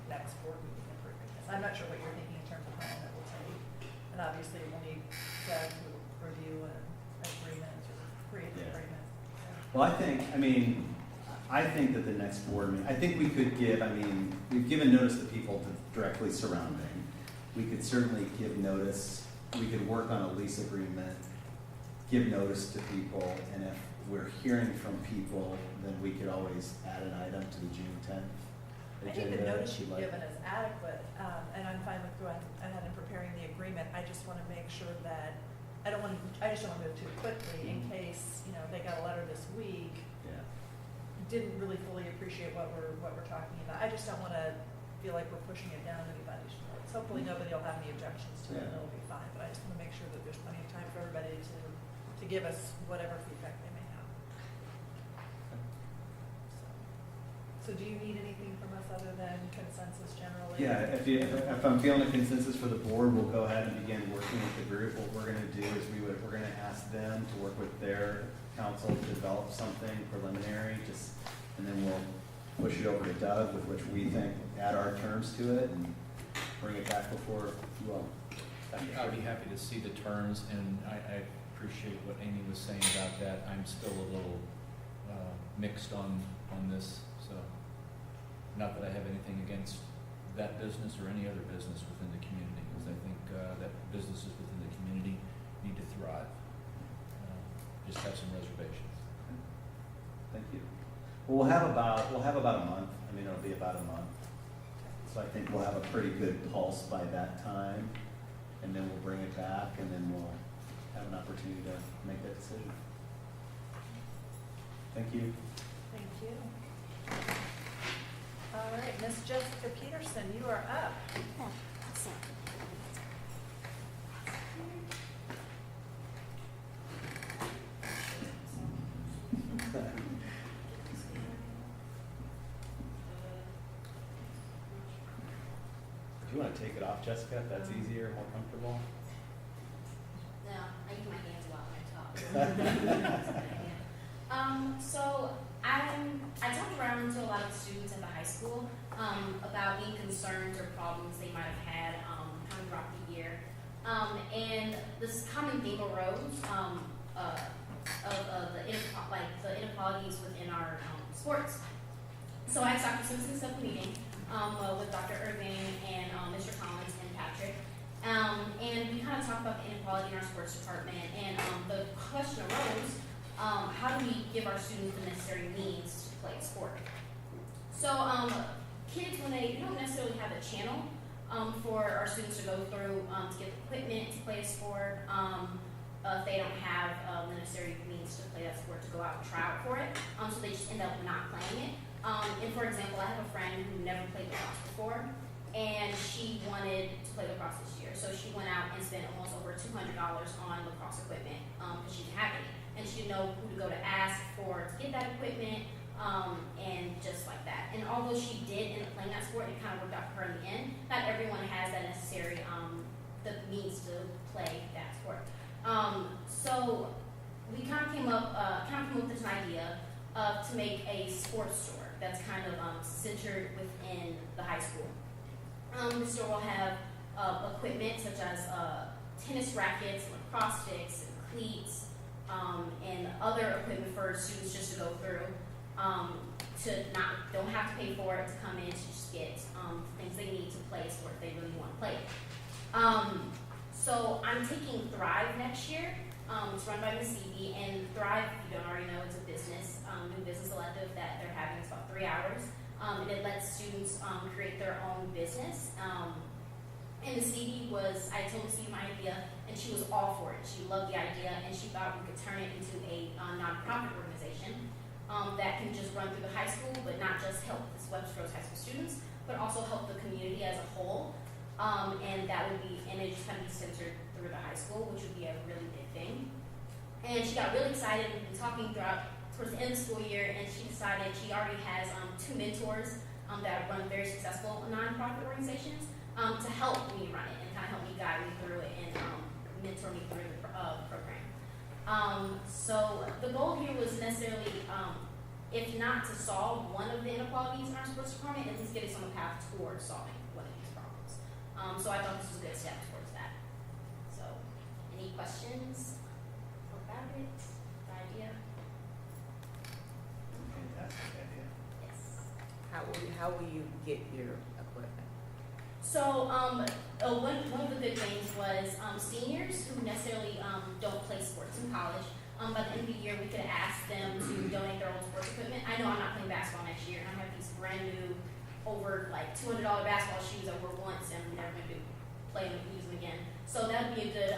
next board meeting approving this. I'm not sure what you're thinking in terms of how long it will take. And obviously we'll need Doug to review an agreement or create an agreement. well, I think that the next board meeting, I think we could give, we've given notice to people directly surrounding. We could certainly give notice, we could work on a lease agreement, give notice to people, and if we're hearing from people, then we could always add an item to the June 10th I agenda. think the notice if you'd you've like. given is adequate, and I'm fine with going ahead and preparing the agreement. I just want to make sure that, I just don't want to move too quickly in case, you know, they got a letter this week, Yeah. didn't really fully appreciate what we're talking about. I just don't want to feel like we're pushing it down anybody's throats. Hopefully nobody will have any objections to it, and it'll be fine, but I just want to make sure that there's plenty of time for everybody to give us whatever feedback they may have. So do you need anything from us other than consensus generally? Yeah, if I'm feeling a consensus for the board, we'll go ahead and begin working with the group. What we're gonna do is we're gonna ask them to work with their council to develop something preliminary, and then we'll push it over to Doug, with which we think add our terms to it and bring it back before you all. I'd be happy to see the terms, and I appreciate what Amy was saying about that. I'm still a little mixed on this, so not that I have anything against that business or any other business within the community, because I think that businesses within the community need to thrive. Just have some reservations. Thank you. Well, we'll have about a month. It'll be about a month. So I think we'll have a pretty good pulse by that time, and then we'll bring it back, and then we'll have an opportunity to make that decision. Thank you. Thank you. All right, Miss Jessica Peterson, you are up. Do you want to take it off, Jessica, if that's easier, more comfortable? No, I use my hands a lot when I talk. So I talked around to a lot of students at the high school about any concerns or problems they might have had kind of throughout the year. And this common theme arose of the inequalities within our sports. So I asked Dr. Simpson to set up a meeting with Dr. Irving and Mr. Collins and Patrick. And we kind of talked about the inequality in our sports department. And the question arose, how do we give our students the necessary means to play a sport? So kids, when they don't necessarily have a channel for our students to go through to get the equipment to play a sport, if they don't have the necessary means to play that sport, to go out and try out for it, so they just end up not playing it. And for example, I have a friend who never played lacrosse before, and she wanted to play lacrosse this year. So she went out and spent almost over $200 on lacrosse equipment because she didn't have any. And she didn't know who to go to ask for to get that equipment, and just like that. And although she did end up playing that sport, it kind of worked out for her in the end. Not everyone has that necessary the means to play that sport. So we kind of came up with this idea to make a sports store that's kind of centered within the high school. The store will have equipment such as tennis rackets, lacrosse sticks, and cleats, and other equipment for students just to go through, don't have to pay for it, to come in to just get things they need to play a sport if they really want to play it. So I'm taking Thrive next year. It's run by Ms. Evie, and Thrive, if you don't already know, it's a business, new business elective that they're having. It's about 3 hours, and it lets students create their own business. And Ms. Evie I told Ms. Evie my idea, and she was all for it. She loved the idea, and she thought we could turn it into a nonprofit organization that can just run through the high school, but not just help the Webster Groves High School students, but also help the community as a whole. And it just kind of be centered through the high school, which would be a really big thing. And she got really excited. We've been talking towards the end of the school year, and she decided she already has 2 mentors that run very successful nonprofit organizations to help me run it and kind of help me guide me through it and mentor me through the program. So the goal here was necessarily, if not to solve one of the inequalities in our sports department, at least get us on the path towards solving one of these problems. So I thought this was a good step towards that. So, any questions about it? The idea? Fantastic idea. Yes. How will you get your equipment? So, one of the good things was seniors who necessarily don't play sports in college. By the end of the year, we could ask them to donate their own sports equipment. I know I'm not playing basketball next year, and I have these brand new, over like $200 basketball shoes I wore once, and I'm never going to play them and use them again. So that would be a good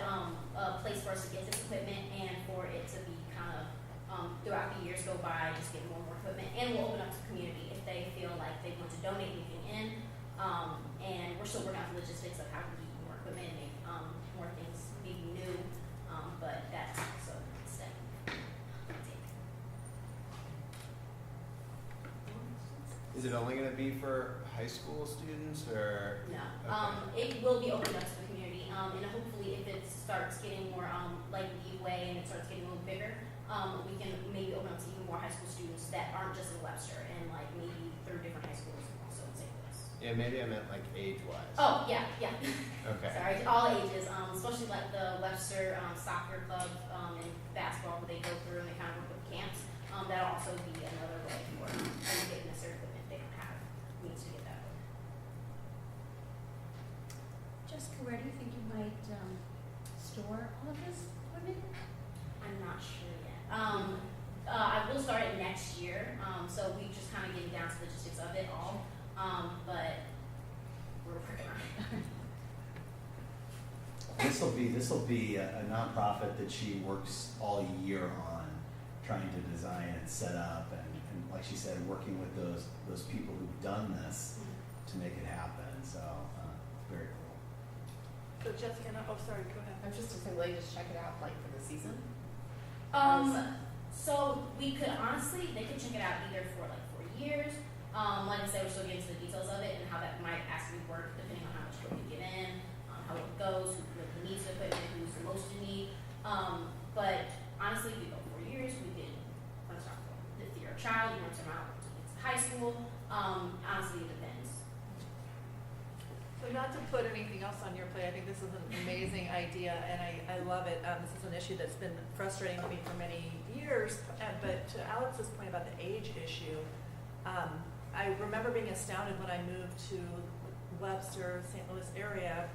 place for us to get this equipment, and for it to be kind of throughout the years go by, just get more and more equipment, and we'll open up to the community if they feel like they want to donate anything in. And we're still working out the logistics of how we get more equipment and make more things maybe new, but that's also a step. Is it only going to be for high school students, or? No, Okay. it will be opened up to the community, and hopefully if it starts getting more like the way and it starts getting a little bigger, we can maybe open up to even more high school students that aren't just in Webster, and like maybe through different high schools also in St. Louis. Yeah, maybe I meant like age-wise. Oh, yeah. Okay. Sorry, all ages, especially like the Webster soccer club and basketball, where they go through and they kind of work with camps. That'll also be another way for them to get necessary equipment if they don't have means to get that. Jessica, where do you think you might store all of this equipment? I'm not sure yet. I will start it next year, so we just kind of getting down to the logistics of it all. But we're working on it. This will be a nonprofit that she works all year on, trying to design and set up, and like she said, working with those people who've done this to make it happen. So very cool. So Jessica, sorry, go ahead. I was just going to say, will they just check it out like for the season? So we could honestly, they could check it out either for like 4 years. Like I said, we're still getting to the details of it and how that might actually work depending on how much equipment you get in, how it goes, who needs the equipment, who's the most in need. But honestly, if we go 4 years, we could child, you want to around it's high school. Honestly, it depends. So not to put anything else on your plate, I think this is an amazing idea, and I love it. This is an issue that's been frustrating to me for many years, but to Alex's point about the age issue, I remember being astounded when I moved to Webster, St. Louis area.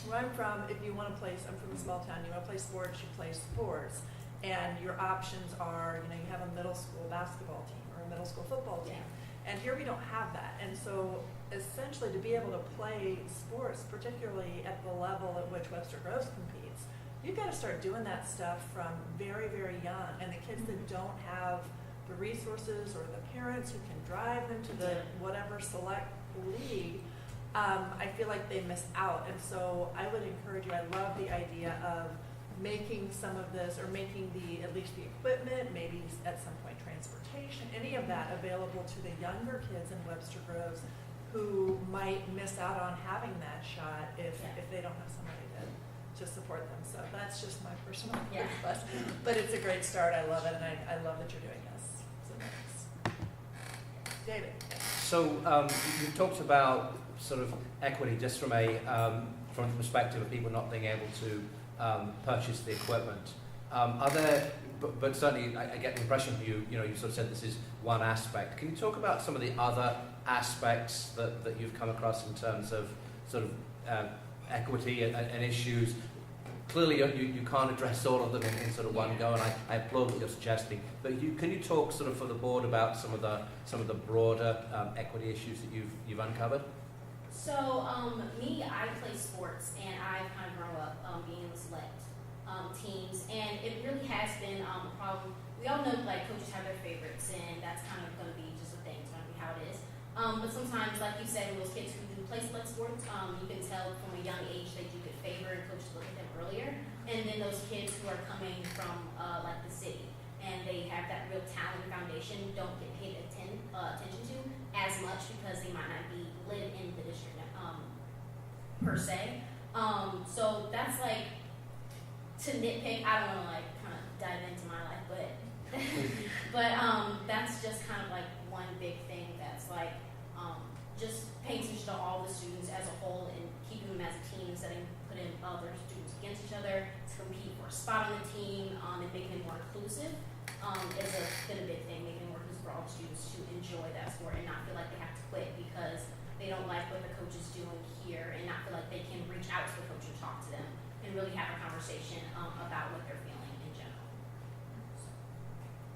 Where I'm from, if you want to play, I'm from a small town, you want to play sports, you play sports. And your options are, you know, you have a middle school basketball team or a middle school football team. And here we don't have that. And so essentially to be able to play sports, particularly at the level at which Webster Groves competes, you've got to start doing that stuff from very, very young. And the kids that don't have the resources or the parents who can drive them to the whatever select league, I feel like they miss out. And so I would encourage you, I love the idea of making some of this, or making at least the equipment, maybe at some point transportation, any of that available to the younger kids in Webster Groves who might miss out on having that shot if they don't have somebody to support them. So that's just my personal request. But it's a great start. I love it, and I love that you're doing this. So thanks. David. So you talked about sort of equity just from the perspective of people not being able to purchase the equipment. Are there, but certainly I get the impression you sort of said this is one aspect. Can you talk about some of the other aspects that you've come across in terms of sort of equity and issues? Clearly you can't address all of them in sort of one go, and I applaud what you're suggesting. But can you talk sort of for the board about some of the broader equity issues that you've uncovered? So, I play sports, and I've kind of grown up being in the select teams, and it really has been a problem. We all know, like, coaches have their favorites, and that's kind of going to be just a thing. It's going to be how it is. But sometimes, like you said, those kids who do play select sports, you can tell from a young age that you could favor, and coaches look at them earlier. And then those kids who are coming from, like, the city, and they have that real talent and foundation, don't get paid attention to as much because they might not live in the district per se. So that's like, to nitpick, I don't want to like kind of dive into my life, but that's just kind of like one big thing that's like just paying attention to all the students as a whole and keeping them as a team instead of putting other students against each other to compete for a spot on the team, and making it more inclusive been a big thing, making it more inclusive for all the students to enjoy that sport and not feel like they have to quit because they don't like what the coach is doing here, and not feel like they can reach out to the coach and talk to them and really have a conversation about what they're feeling in general.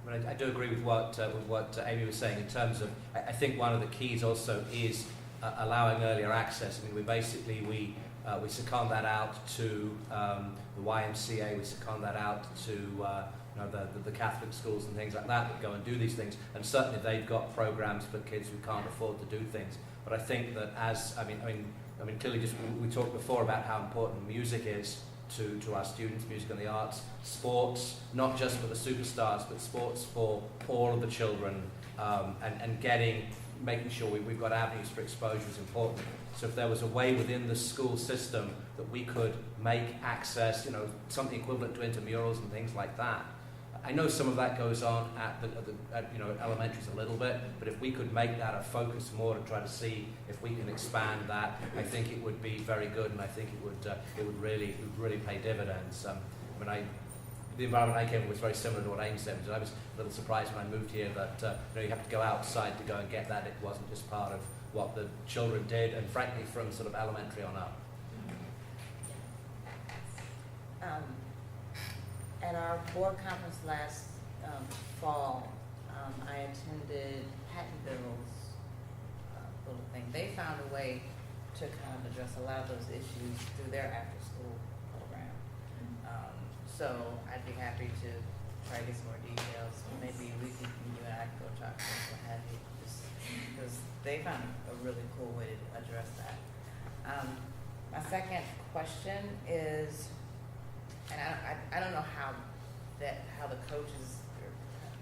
But I do agree with what Amy was saying in terms of, I think one of the keys also is allowing earlier access. I mean, we second that out to the YMCA, we second that out to the Catholic schools and things like that go and do these things, and certainly they've got programs for kids who can't afford to do things. But I think that clearly, just we talked before about how important music is to our students, music and the arts, sports, not just for the superstars, but sports for all of the children, and making sure we've got avenues for exposure is important. So if there was a way within the school system that we could make access, something equivalent to intramurals and things like that. I know some of that goes on at elementaries a little bit, but if we could make that a focus more to try to see if we can expand that, I think it would be very good, and I think it would really pay dividends. The environment I came in was very similar to what Amy said. I was a little surprised when I moved here that you have to go outside to go and get that. It wasn't just part of what the children did, and frankly, from sort of elementary on up. At our board conference last fall, I attended Pattonville's little thing. They found a way to kind of address a lot of those issues through their after-school program. So I'd be happy to try to get some more details. Maybe you and I can go talk to them, what have you, just because they found a really cool way to address that. My second question is, and I don't know how the coaches,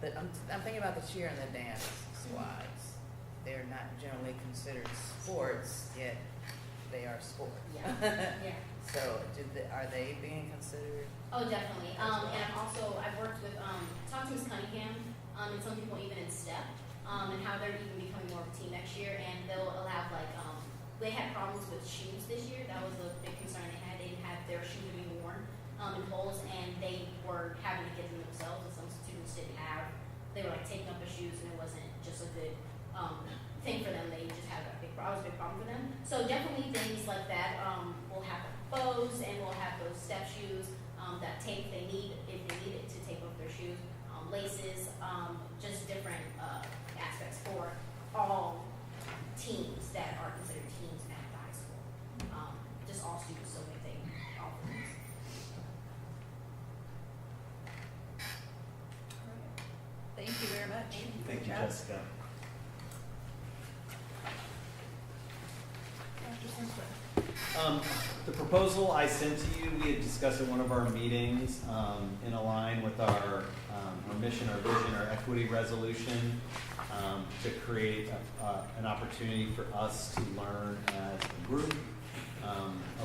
but I'm thinking about the cheer and the dance squads. They're not generally considered sports, yet they are sports. Yeah. So are they being considered? Oh, definitely. And I've worked with, talked to Ms. Cunningham and some people even in step, and how they're even becoming more of a team next year, and they'll allow like, they had problems with shoes this year. That was a big concern they had. They didn't have their shoes being worn in holes, and they were having to get them themselves, and some students didn't have. They were like taking up their shoes, and it wasn't just a good thing for them. They just had a big problem for them. So definitely things like that. We'll have bows, and we'll have those step shoes, that tape they need if they need it to tape up their shoes, laces, just different aspects for all teams that are considered teams at the high school. Just all students, so that they all things. Thank you very much. Thank you, Yeah. Jessica. Dr. Simpson. The proposal I sent to you, we had discussed at one of our meetings, in line with our mission, our vision, our equity resolution, to create an opportunity for us to learn as a group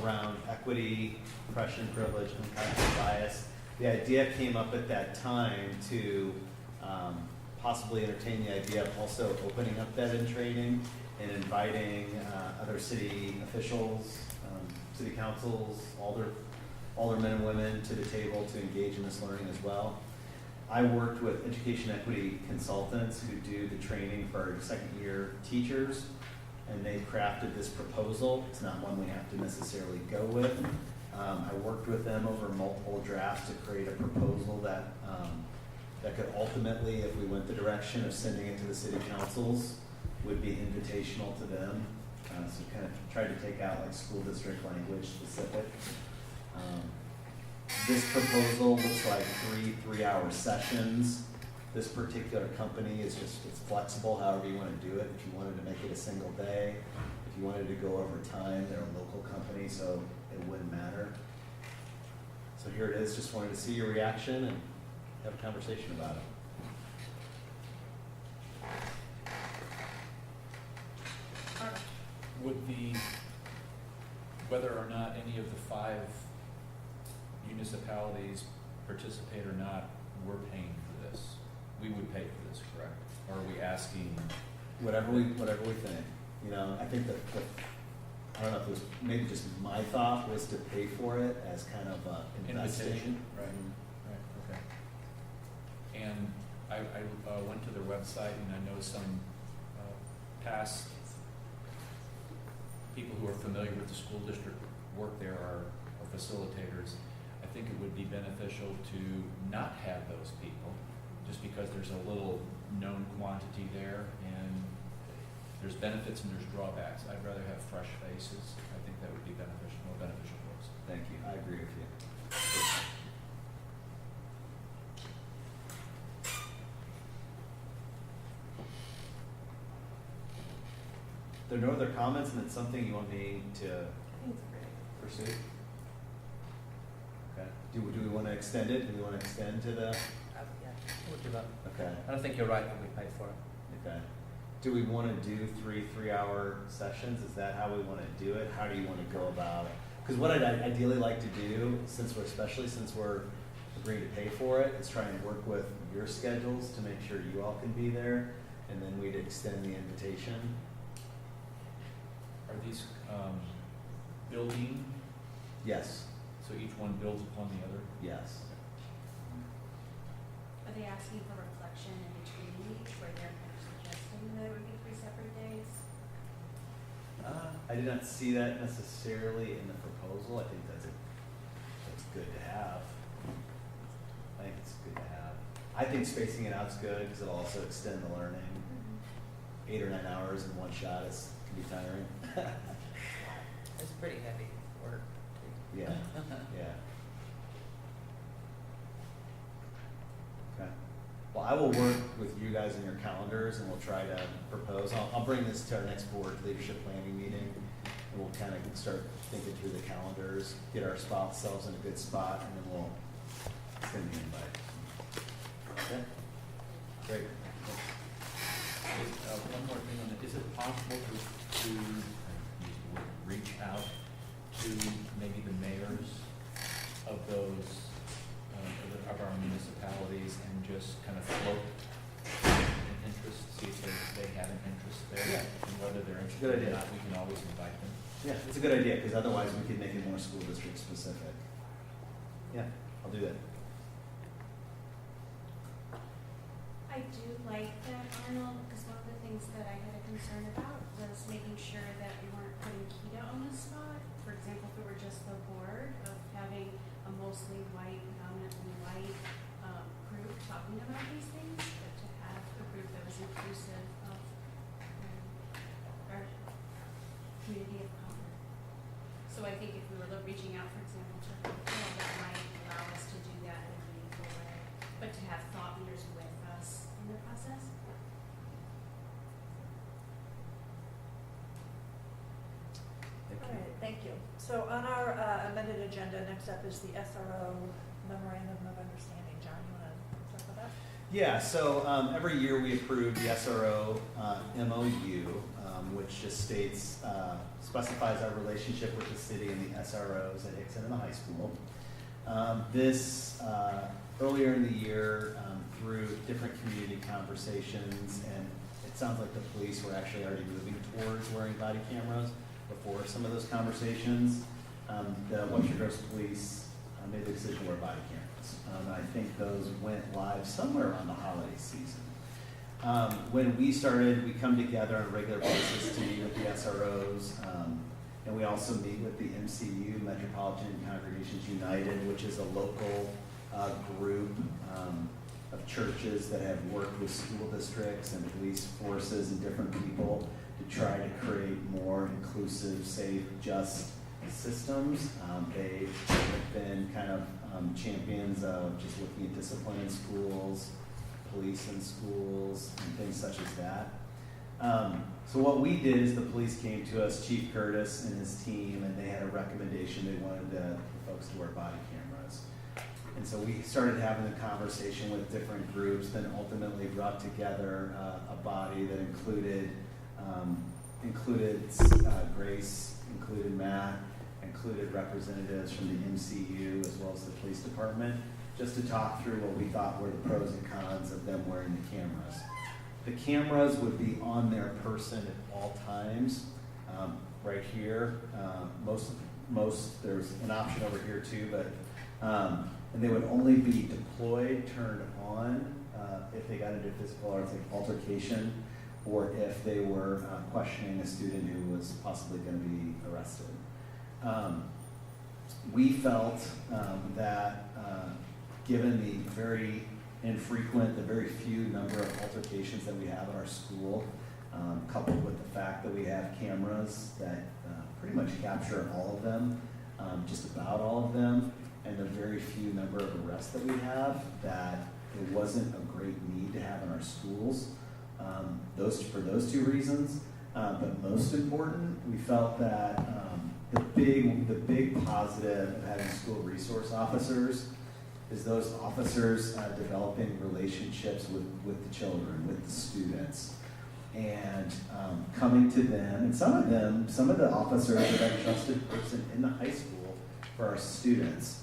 around equity, oppression, privilege, unconscious bias. The idea came up at that time to possibly entertain the idea of also opening up that in training and inviting other city officials, city councils, aldermen and women to the table to engage in this learning as well. I worked with education equity consultants who do the training for our second year teachers, and they crafted this proposal. It's not one we have to necessarily go with. I worked with them over multiple drafts to create a proposal that that could ultimately, if we went the direction of sending it to the city councils, would be invitational to them. So kind of tried to take out like school district language specific. This proposal looks like three-hour sessions. This particular company is it's flexible however you want to do it. If you wanted to make it a single day, if you wanted to go over time, they're a local company, so it wouldn't matter. So here it is, just wanted to see your reaction and have a conversation about it. Would whether or not any of the 5 municipalities participate or not, we're paying for this. We would pay for this, correct? Or are we asking? Whatever we think. You know, I think that I don't know if it was maybe just my thought was to pay for it as kind of an Invitation, right, okay. And I went to their website, and I know some past people who are familiar with the school district work there are facilitators. I think it would be beneficial to not have those people, just because there's a little known quantity there, and there's benefits and there's drawbacks. I'd rather have fresh faces. I think that would be more beneficial for us. Thank you. I agree with you. There are no other comments, and it's something you want me to pursue? Okay. Do we want to extend it? Do we want to extend to the? Yeah, we'll do that. Okay. I don't think you're right that we pay for it. Okay. Do we want to do three-hour sessions? Is that how we want to do it? How do you want to go about it? Because what I'd ideally like to do, since we're agreeing to pay for it, is try and work with your schedules to make sure you all can be there, and then we'd extend the invitation. Are these building? Yes. So each one builds upon the other? Yes. Are they asking for reflection in between each, where they're kind of suggesting that it would be 3 separate days? I did not see that necessarily in the proposal. I think that's good to have. I think it's good to have. I think spacing it out is good because it'll also extend the learning. 8 or 9 hours in one shot can be tiring. It's pretty heavy work, too. Yeah, yeah. Okay. Well, I will work with you guys in your calendars, and we'll try to propose. I'll bring this to our next board leadership planning meeting, and we'll kind of start thinking through the calendars, get ourselves in a good spot, and then we'll send the invite. Okay? Great. One more thing on that. Is it possible to reach out to maybe the mayors of those of our municipalities and just kind of float interest, see if they have an interest there. Yeah. And whether they're Good interested or idea. not, we can always invite them. Yeah, it's a good idea, because otherwise we could make it more school district specific. Yeah, I'll do that. I do like that, Arnold, because one of the things that I had a concern about was making sure that we weren't putting Keto on the spot. For example, if it were just the board of having a mostly white, predominantly white group talking about these things, but to have a group that was inclusive of our community of color. So I think if we were reaching out, for example, to Phil, that might allow us to do that in a meaningful way, but to have thought leaders with us in the process. All right, thank you. So on our amended agenda, next up is the SRO Memorandum of Understanding. John, you want to talk about that? Yeah, so every year we approve the SRO MOU, which just states, specifies our relationship with the city and the SROs at Hickson and the high school. This, earlier in the year, through different community conversations, and it sounds like the police were actually already moving towards wearing body cameras before some of those conversations. The Western Coast Police made the decision to wear body cameras. I think those went live somewhere around the holiday season. When we started, we come together on a regular basis to meet with the SROs, and we also meet with the MCU, Metropolitan Congregations United, which is a local group of churches that have worked with school districts and police forces and different people to try to create more inclusive, safe, just systems. They have been kind of champions of just looking at discipline in schools, police in schools, and things such as that. So what we did is the police came to us, Chief Curtis and his team, and they had a recommendation. They wanted the folks to wear body cameras. And so we started having a conversation with different groups, then ultimately brought together a body that included Grace, included Matt, included representatives from the MCU as well as the police department, just to talk through what we thought were the pros and cons of them wearing the cameras. The cameras would be on their person at all times, right here. Most there's an option over here too, but and they would only be deployed, turned on if they got into physical altercation, or if they were questioning a student who was possibly going to be arrested. We felt that given the very infrequent, the very few number of altercations that we have in our school, coupled with the fact that we have cameras that pretty much capture all of them, just about all of them, and the very few number of arrests that we have, that it wasn't a great need to have in our schools. For those two reasons, but most important, we felt that the big positive of having school resource officers is those officers developing relationships with the children, with the students, and coming to them. And some of the officers are that trusted person in the high school for our students.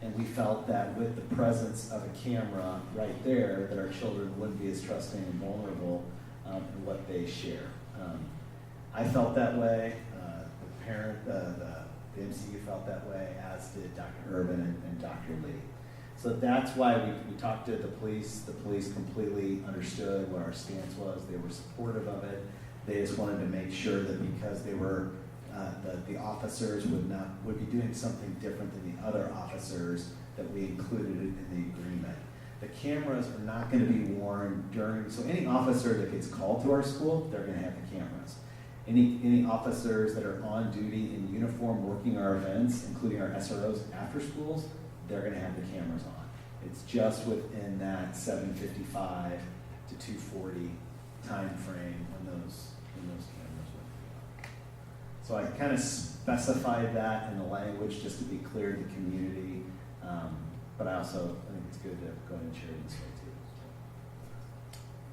And we felt that with the presence of a camera right there, that our children wouldn't be as trusting and vulnerable in what they share. I felt that way. The MCU felt that way, as did Dr. Urban and Dr. Lee. So that's why we talked to the police. The police completely understood what our stance was. They were supportive of it. They just wanted to make sure that because they were the officers would be doing something different than the other officers, that we included it in the agreement. The cameras are not going to be worn during, so any officer that gets called to our school, they're going to have the cameras. Any officers that are on duty in uniform working our events, including our SROs after schools, they're going to have the cameras on. It's just within that 7:55 to 2:40 time frame when those cameras would be on. So I kind of specified that in the language just to be clear to the community, but I think it's good to go ahead and share it this way too.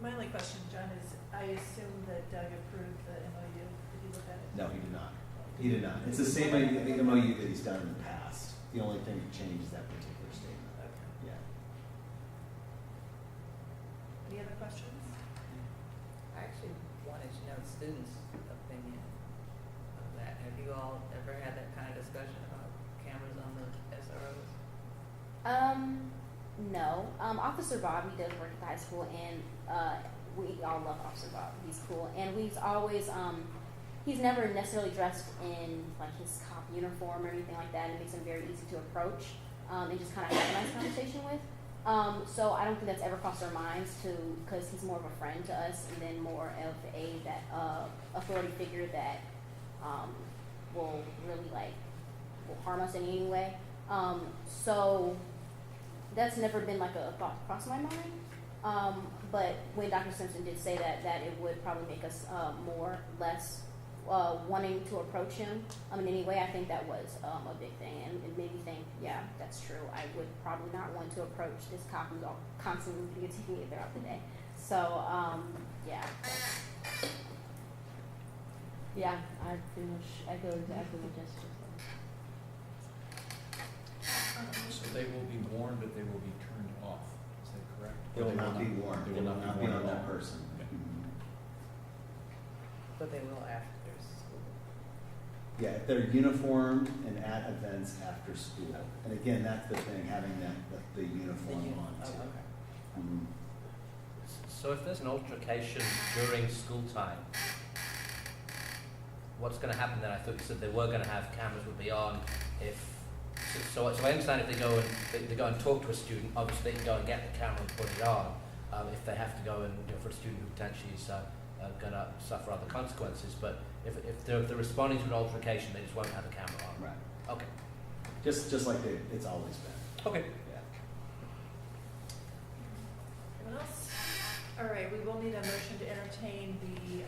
My only question, John, is I assume that Doug approved the MOU. Did you look at it? No, he did not. He did not. It's the same MOU that he's done in the past. The only thing that changed is that particular statement. Okay. Yeah. Any other questions? I actually wanted to know the students' opinion of that. Have you all ever had that kind of discussion about cameras on the SROs? No. Officer Bob, he does work at the high school, and we all love Officer Bob. He's cool, and we've always he's never necessarily dressed in like his cop uniform or anything like that. It makes him very easy to approach and just kind of have a nice conversation with. So I don't think that's ever crossed our minds because he's more of a friend to us, and then more of that authority figure that will really will harm us in any way. So that's never been like a thought across my mind. But when Dr. Simpson did say that it would probably make us less wanting to approach him in any way, I think that was a big thing, and it made me think, yeah, that's true. I would probably not want to approach this cop who's all constantly taking me throughout the day. So yeah. Yeah, I pretty much echo exactly what Jessica said. So they will be warned, but they will be turned off. Is that correct? They will not be warned. They will not be on warned at that all. person. Okay. But they will after school. Yeah, if they're uniformed and at events after school. And again, that's the thing, having the uniform on Oh, too. okay. Mhm. So if there's an altercation during school time, what's going to happen then? I thought you said they were going to have cameras would be on. So I understand if they go and talk to a student, obviously they can go and get the camera and put it on. If they have to go and for a student who potentially is going to suffer other consequences, but if they're responding to an altercation, they just won't have a camera on. Right. Okay. Just like it's always been. Okay. Yeah. Anyone else? All right, we will need a motion to entertain the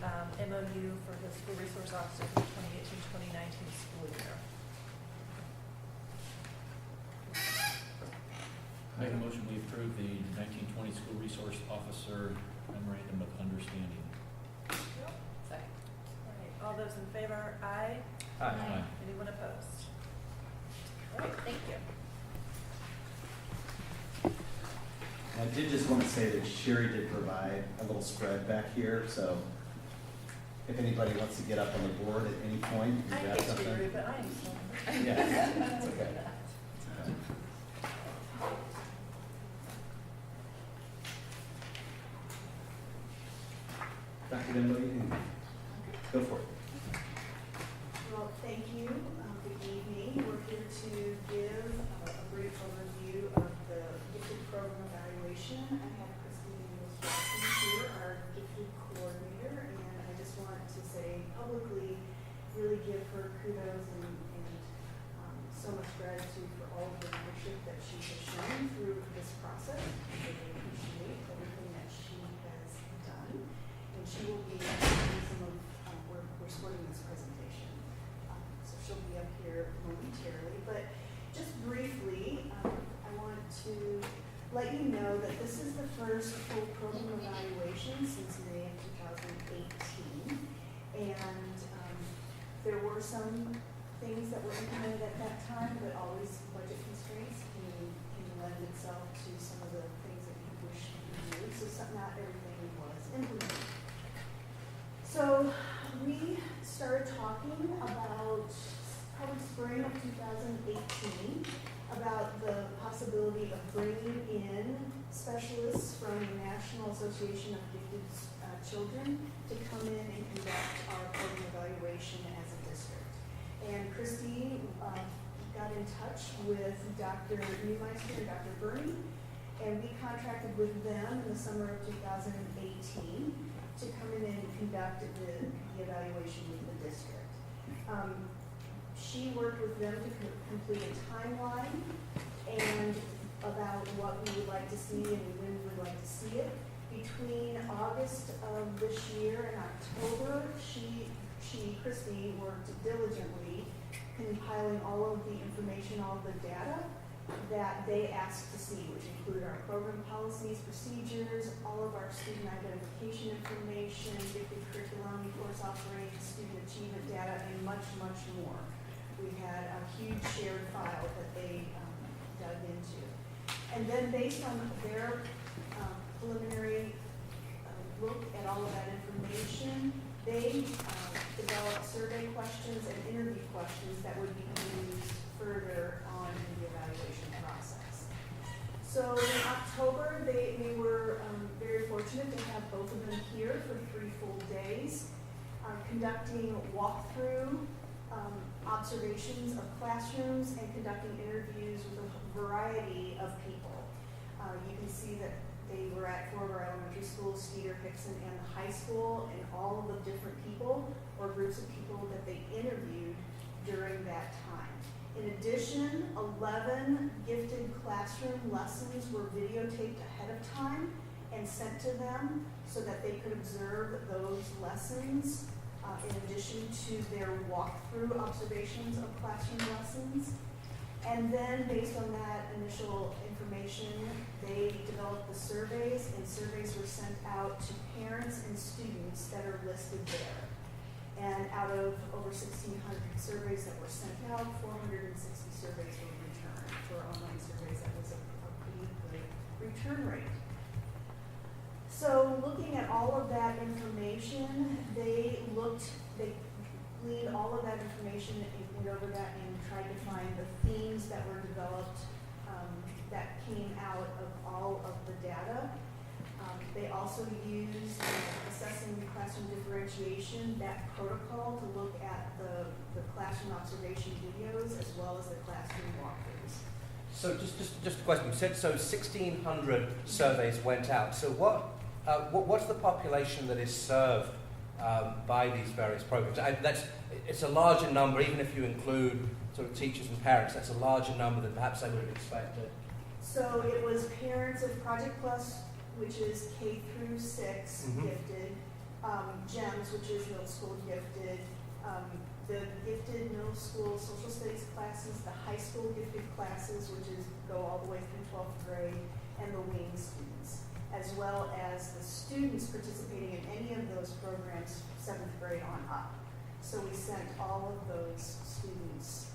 MOU for the school resource officer for the 2018-2019 school year. Make a motion, we approve the 1920 school resource officer memorandum of understanding. Second. All right, all those in favor, aye. Aye. Anyone opposed? All right, thank you. I did just want to say that Sherry did provide a little spread back here, so if anybody wants to get up on the board at any point, I and grab hate to be something. rude, but I am so. Yeah, it's okay. Dr. Denbo, you can go for it. Well, thank you. Good evening. We're here to give a brief overview of the gifted program evaluation. I have Christine Jackson here, our gifted coordinator, and I just want to say publicly, really give her kudos and so much gratitude for all of the leadership that she has shown through this process. I really appreciate everything that she has done. And she will be doing some of, we're supporting this presentation. So she'll be up here momentarily. But just briefly, I want to let you know that this is the first full program evaluation since May of 2018. And there were some things that were implemented at that time, but always budget constraints can lend itself to some of the things that you wish you could do. So not everything was implemented. So we started talking about probably spring of 2018 about the possibility of bringing in specialists from the National Association of Gifted Children to come in and conduct our program evaluation as a district. And Christy got in touch with Dr. Neumeister and Dr. Burney, and we contracted with them in the summer of 2018 to come in and conduct the evaluation with the district. She worked with them to complete a timeline and about what we would like to see and when we would like to see it. Between August of this year and October, Christy worked diligently compiling all of the information, all of the data that they asked to see, which include our program policies, procedures, all of our student identification information, gifted curriculum, course offerings, student achievement data, and much, much more. We had a huge shared file that they dug into. And then based on their preliminary look at all of that information, questions that would be used further on in the evaluation process. So in October, we were very fortunate to have both of them here for 3 full days, conducting walkthrough observations of classrooms and conducting interviews with a variety of people. You can see that they were at 4 of our elementary schools, Cedar, Hickson, and the high school, and all of the different people or groups of people that they interviewed during that time. In addition, 11 gifted classroom lessons were videotaped ahead of time and sent to them so that they could observe those lessons in addition to their walkthrough observations of classroom lessons. And then, based on that initial information, they developed the surveys, and surveys were sent out to parents and students that are listed there. And out of over 1,600 surveys that were sent out, 460 surveys were returned. For online surveys, that was a pretty good return rate. So looking at all of that information, they gleaned all of that information and went over that and tried to find the themes that were developed that came out of all of the data. They also used, assessing classroom differentiation, that protocol to look at the classroom observation videos as well as the classroom walkthroughs. So just a question. You said so 1,600 surveys went out. So what's the population that is served by these various programs? It's a larger number, even if you include sort of teachers and parents. That's a larger number than perhaps I would have expected. So it was parents of Project Plus, which is K through 6 gifted, GEMS, which is middle school gifted, the gifted middle school social studies classes, the high school gifted classes, which go all the way through 12th grade, and the wing students, as well as the students participating in any of those programs 7th grade on up. So we sent all of those students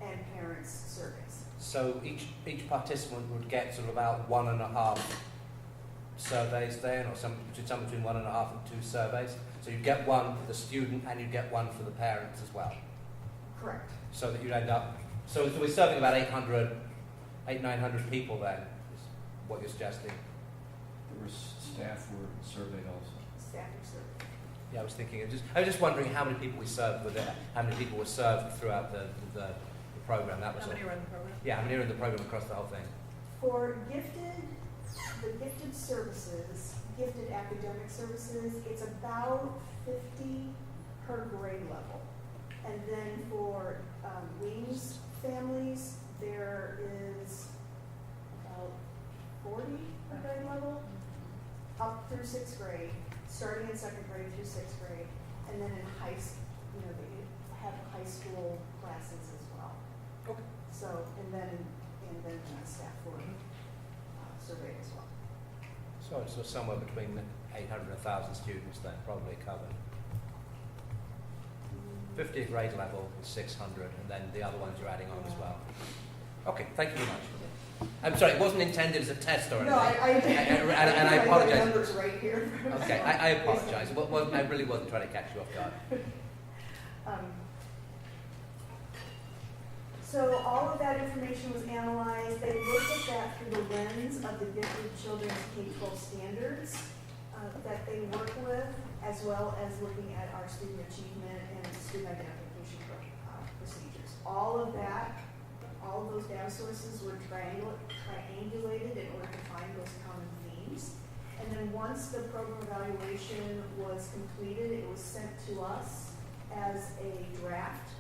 and parents surveys. So each participant would get sort of about 1.5 surveys then, or something between 1.5 and 2 surveys. So you get one for the student and you get one for the parents as well. Correct. So that you'd end up, so we're serving about 900 people then, is what you're suggesting. There were staff were surveyed also. Staff were surveyed. Yeah, I was thinking, I was just wondering how many people we served with it, how many people were served throughout the program. That was How many were in the program? Yeah, how many are in the program across the whole thing? For the gifted services, gifted academic services, it's about 50 per grade level. And then for wings families, there is about 40 per grade level, up through 6th grade, starting in 2nd grade through 6th grade, and then in they have high school classes as well. Okay. So, and then staff were surveyed as well. So somewhere between 800 and 1,000 students then, probably covered. 50 at grade level is 600, and then the other ones you're adding on as well. Okay, thank you very much. I'm sorry, it wasn't intended as a test or anything. No, I did. And I apologize. The numbers right here. Okay, I apologize. I really wasn't trying to catch you off guard. So all of that information was analyzed. They looked at that through the lens of the gifted children's K-12 standards that they work with, as well as looking at our student achievement and student identification procedures. All of those data sources were triangulated in order to find those common themes. And then once the program evaluation was completed, it was sent to us as a draft.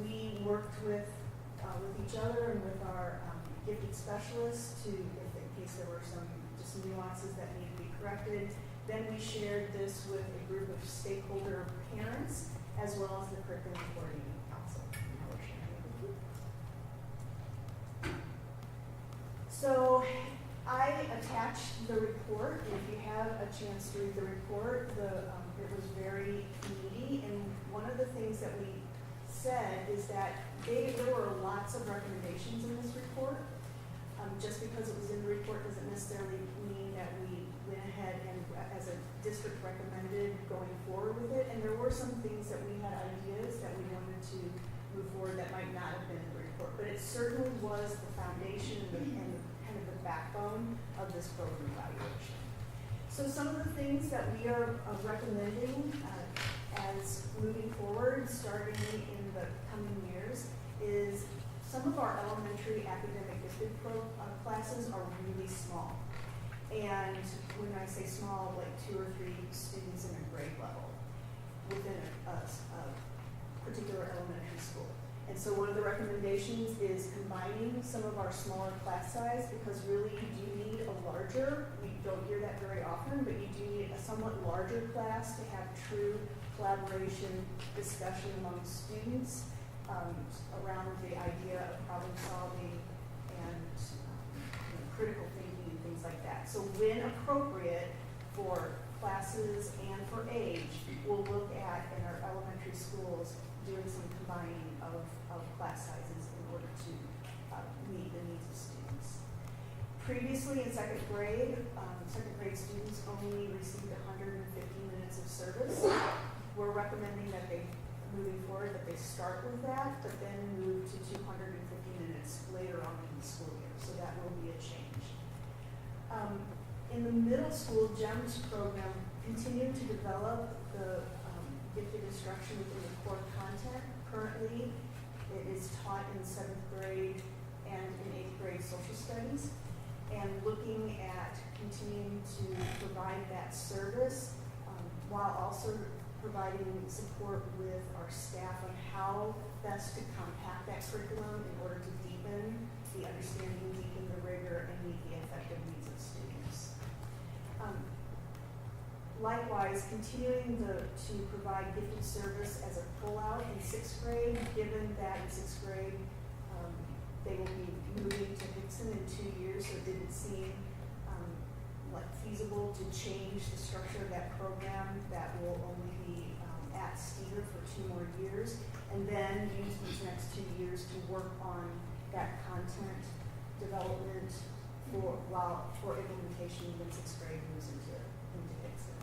We worked with each other and with our gifted specialists in case there were some nuances that needed to be corrected. Then we shared this with a group of stakeholder parents as well as the curriculum coordinating council. So I attached the report. If you have a chance to read the report, it was very meaty, and one of the things that we said is that there were lots of recommendations in this report. Just because it was in the report doesn't necessarily mean that we went ahead and, as a district recommended going forward with it, and there were some things that we had ideas that we wanted to move forward that might not have been in the report, but it certainly was the foundation and kind of the backbone of this program evaluation. So some of the things that we are recommending as moving forward, starting in the coming years, is some of our elementary academic gifted classes are really small. And when I say small, like 2 or 3 students in a grade level within a particular elementary school. And so one of the recommendations is combining some of our smaller class size, because really you do need a larger, we don't hear that very often, but you do need a somewhat larger class to have true collaboration, discussion among students around the idea of problem solving and critical thinking and things like that. So when appropriate for classes and for age, we'll look at in our elementary schools doing some combining of class sizes in order to meet the needs of students. Previously in second grade students only received 150 minutes of service. We're recommending that moving forward, that they start with that, but then move to 250 minutes later on in the school year. So that will be a change. In the middle school, GEMS program continued to develop the gifted instruction within the core content. Currently, it is taught in 7th grade and in 8th grade social studies, and looking at continuing to provide that service while also providing support with our staff on how best to compact that curriculum in order to deepen the understanding, deepen the rigor, and meet the effective needs of students. Likewise, continuing to provide gifted service as a pull-out in 6th grade, given that in 6th grade they will be moving to Hickson in 2 years, so it didn't seem like feasible to change the structure of that program that will only be at Steger for 2 more years, and then use these next 2 years to work on that content development for implementation when 6th grade moves into Hickson.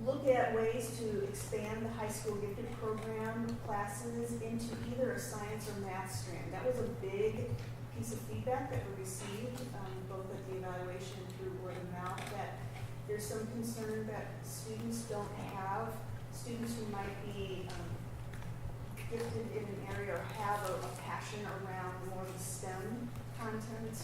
Look at ways to expand the high school gifted program classes into either a science or math strand. That was a big piece of feedback that we received both at the evaluation and through word of mouth, that there's some concern that students who might be gifted in an area or have a passion around more of the STEM content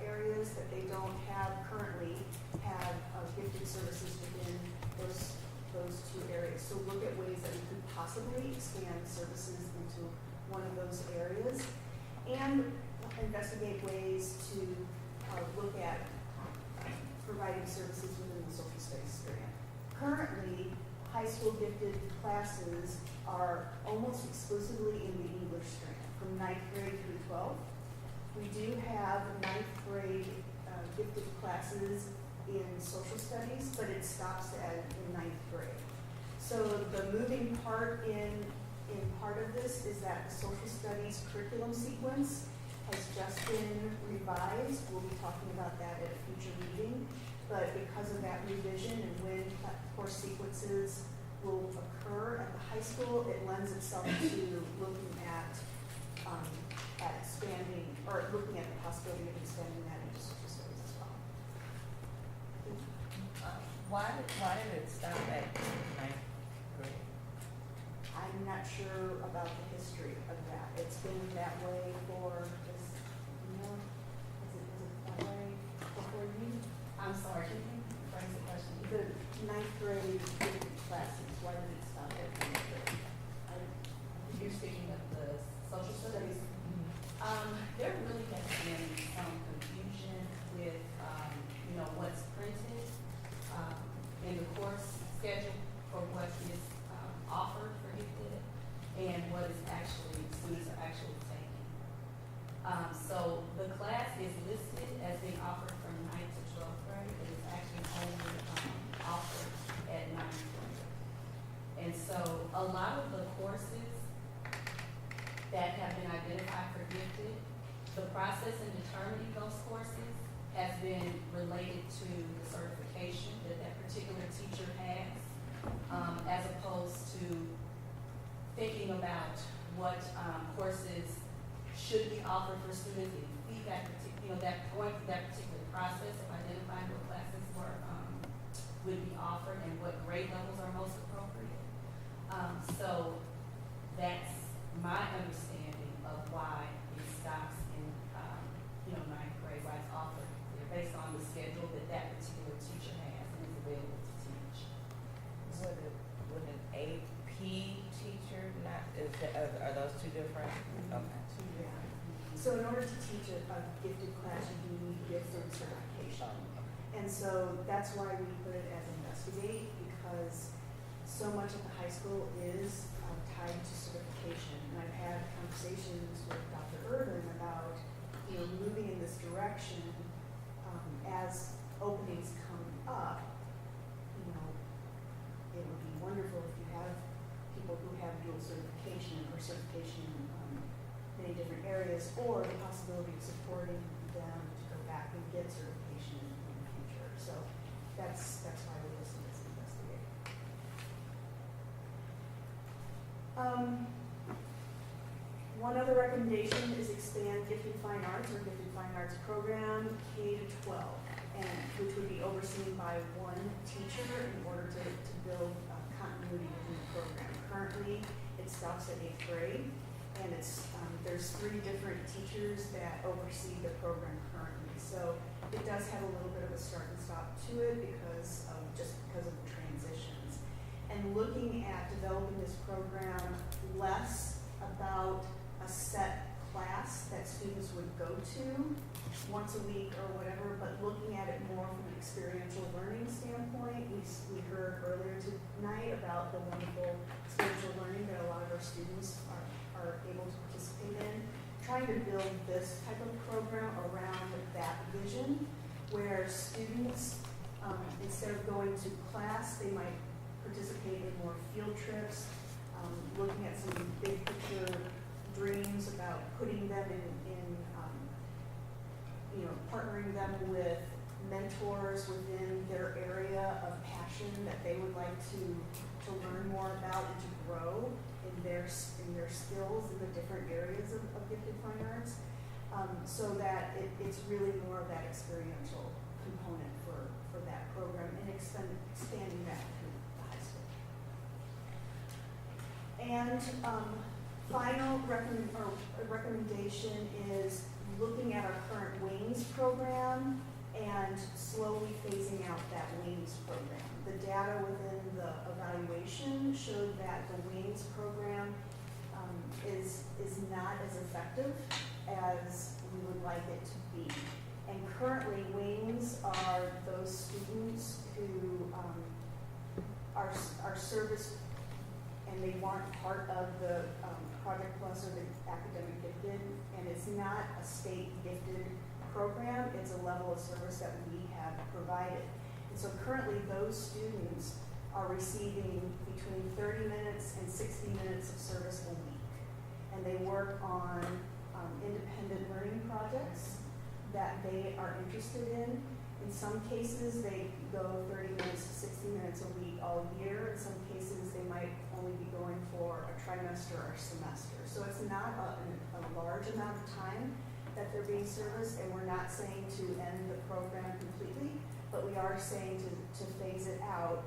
areas, that they don't have currently have gifted services within those 2 areas. So look at ways that we could possibly expand services into one of those areas, and investigate ways to look at providing services within the social studies strand. Currently, high school gifted classes are almost exclusively in the English strand, from 9th grade through 12th. We do have 9th grade gifted classes in social studies, but it stops in 9th grade. So the moving part in part of this is that the social studies curriculum sequence has just been revised. We'll be talking about that at a future meeting, but because of that revision and when course sequences will occur at the high school, it lends itself to looking at expanding, or looking at the possibility of expanding that into social studies as well. Why did it stop at 9th grade? I'm not sure about the history of that. It's been that way for this, was it that way before you? I'm sorry, can you rephrase the question? The 9th grade classes, why did it stop at 9th grade? You're speaking of the social studies? There really has been some confusion with, what's printed in the course schedule for what is offered for gifted and what is actually, students are actually taking. So the class is listed as being offered from 9th to 12th grade. It is actually only offered at 9th grade. And so a lot of the courses that have been identified for gifted, the been related to the certification that that particular teacher has, as opposed to thinking about what courses should be offered for students and feedback, that going through that particular process of identifying what classes would be offered and what grade levels are most appropriate. So that's my understanding of why it stops in, ninth grade, why it's offered. They're based on the schedule that that particular teacher has and is available to teach. Would an AP teacher not, are those two different? Okay. Two different. So in order to teach a gifted class, you do need gifted certification. And so that's why we put it as investigate, because so much of the high school is tied to certification. And I've had conversations with Dr. Irvin about, moving in this direction as openings come up. It would be wonderful if you have people who have dual certification or certification in many different areas, or the possibility of supporting them to go back and get certification in the future. So that's why we listen to this investigate. One other recommendation is expand Gifted Fine Arts or Gifted Fine Arts program K to 12, and which would be overseen by one teacher in order to build continuity within the program. Currently, it stops at 8th grade, and there's 3 different teachers that oversee the program currently. So it does have a little bit of a start and stop to it because of the transitions. And looking at developing this program less about a set class that students would go to once a week or whatever, but looking at it more from an experiential learning standpoint. We heard earlier tonight about the wonderful experiential learning that a lot of our students are able to participate in. Trying to build this type of program around that vision, where students, instead of going to class, they might participate in more field trips, looking at some big picture dreams about putting them in partnering them with mentors within their area of passion that they would like to learn more about and to grow in their skills in the different areas of gifted fine arts, so that it's really more of that experiential component for that program and expanding that to the high school. And final recommendation is looking at our current WINGS program and slowly phasing out that WINGS program. The data within the evaluation showed that the WINGS program is not as effective as we would like it to be. And currently, WINGS are those students who are serviced and they weren't part of the Project Plus or the academic gifted, and it's not a state gifted program, it's a level of service that we have provided. And so currently those students are receiving between 30 minutes and 60 minutes of service a week. And they work on independent learning projects that they are interested in. In some cases, they go 30 minutes to 60 minutes a week all year. In some cases, they might only be going for a trimester or semester. So it's not a large amount of time that they're being serviced, and we're not saying to end the program completely, but we are saying to phase it out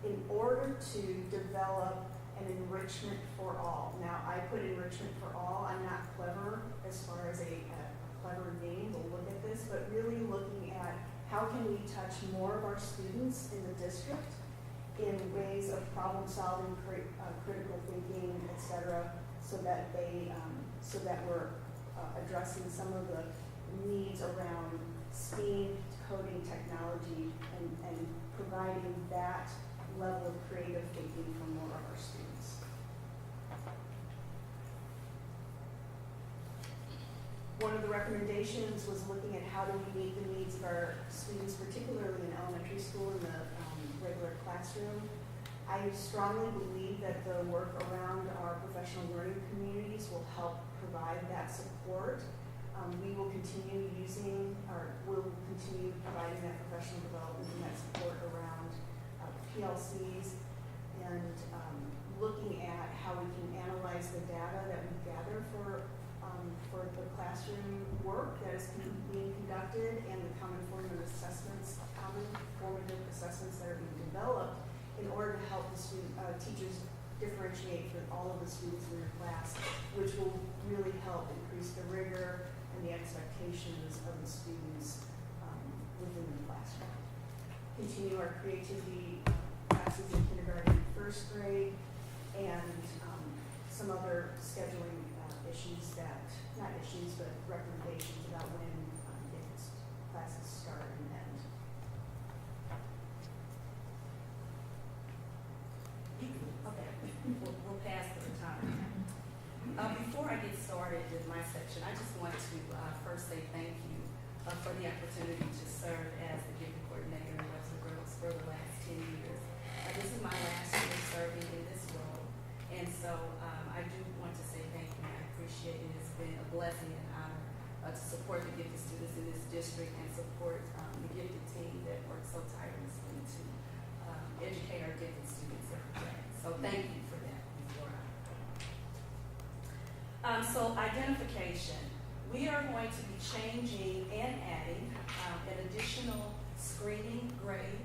in order to develop an enrichment for all. Now, I put enrichment for all. I'm not clever as far as a clever name. We'll look at this, but really looking at how can we touch more of our students in the district in ways of problem solving, critical thinking, etc., so that we're addressing some of the needs around STEAM, coding, technology, and providing that level of creative thinking for more of our students. One of the recommendations was looking at how do we meet the needs of our students, particularly in elementary school in the regular classroom. I strongly believe that the work around our professional learning communities will help provide that support We will continue providing that professional development and that support around PLCs and looking at how we can analyze the data that we gather for the classroom work that is being conducted and the common formative assessments that are being developed in order to help the teachers differentiate for all of the students in their class, which will really help increase the rigor and the expectations of the students within the classroom. Continue our creativity classes in kindergarten and first grade, and some other scheduling but recommendations about when classes start and end. Okay, we'll pass the baton. Before I get started with my section, I just want to first say thank you for the opportunity to serve as the gifted coordinator in Webster Girls for the last 10 years. This is my last year serving in this role, and so I do want to say thank you. I appreciate it. It's been a blessing and honor to support the gifted students in this district and support the gifted team that works so tirelessly to educate our gifted students every day. So thank you for that. So identification. We are going to be changing and adding an additional screening grade.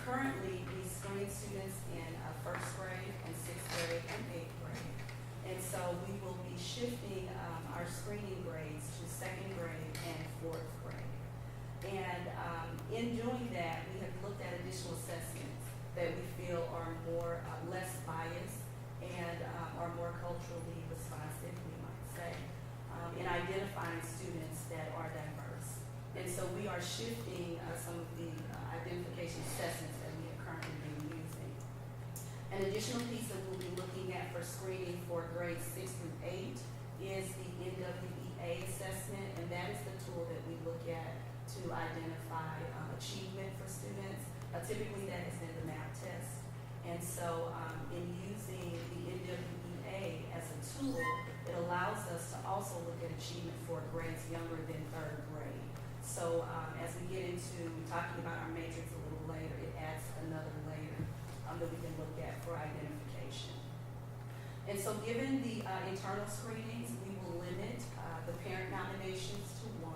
Currently, we screen students in first grade and sixth grade and eighth grade. And so we will be shifting our screening grades to second grade and fourth grade. And in doing that, we have looked at additional assessments that we feel are less biased and are more culturally responsive, we might say, in identifying students that are diverse. And so we are shifting some of the identification assessments that we have currently been using. An additional piece that we'll be looking at for screening for grades 6 through 8 is the NWEA assessment, and that is the tool that we look at to identify achievement for students. Typically that has been the MAP test. And so in using the NWEA as a tool, it allows us to also look at achievement for grades younger than third grade. So as we get into talking about our matrix a little later, it adds another layer that we can look at for identification. And so given the internal screenings, we will limit the parent nominations to 1.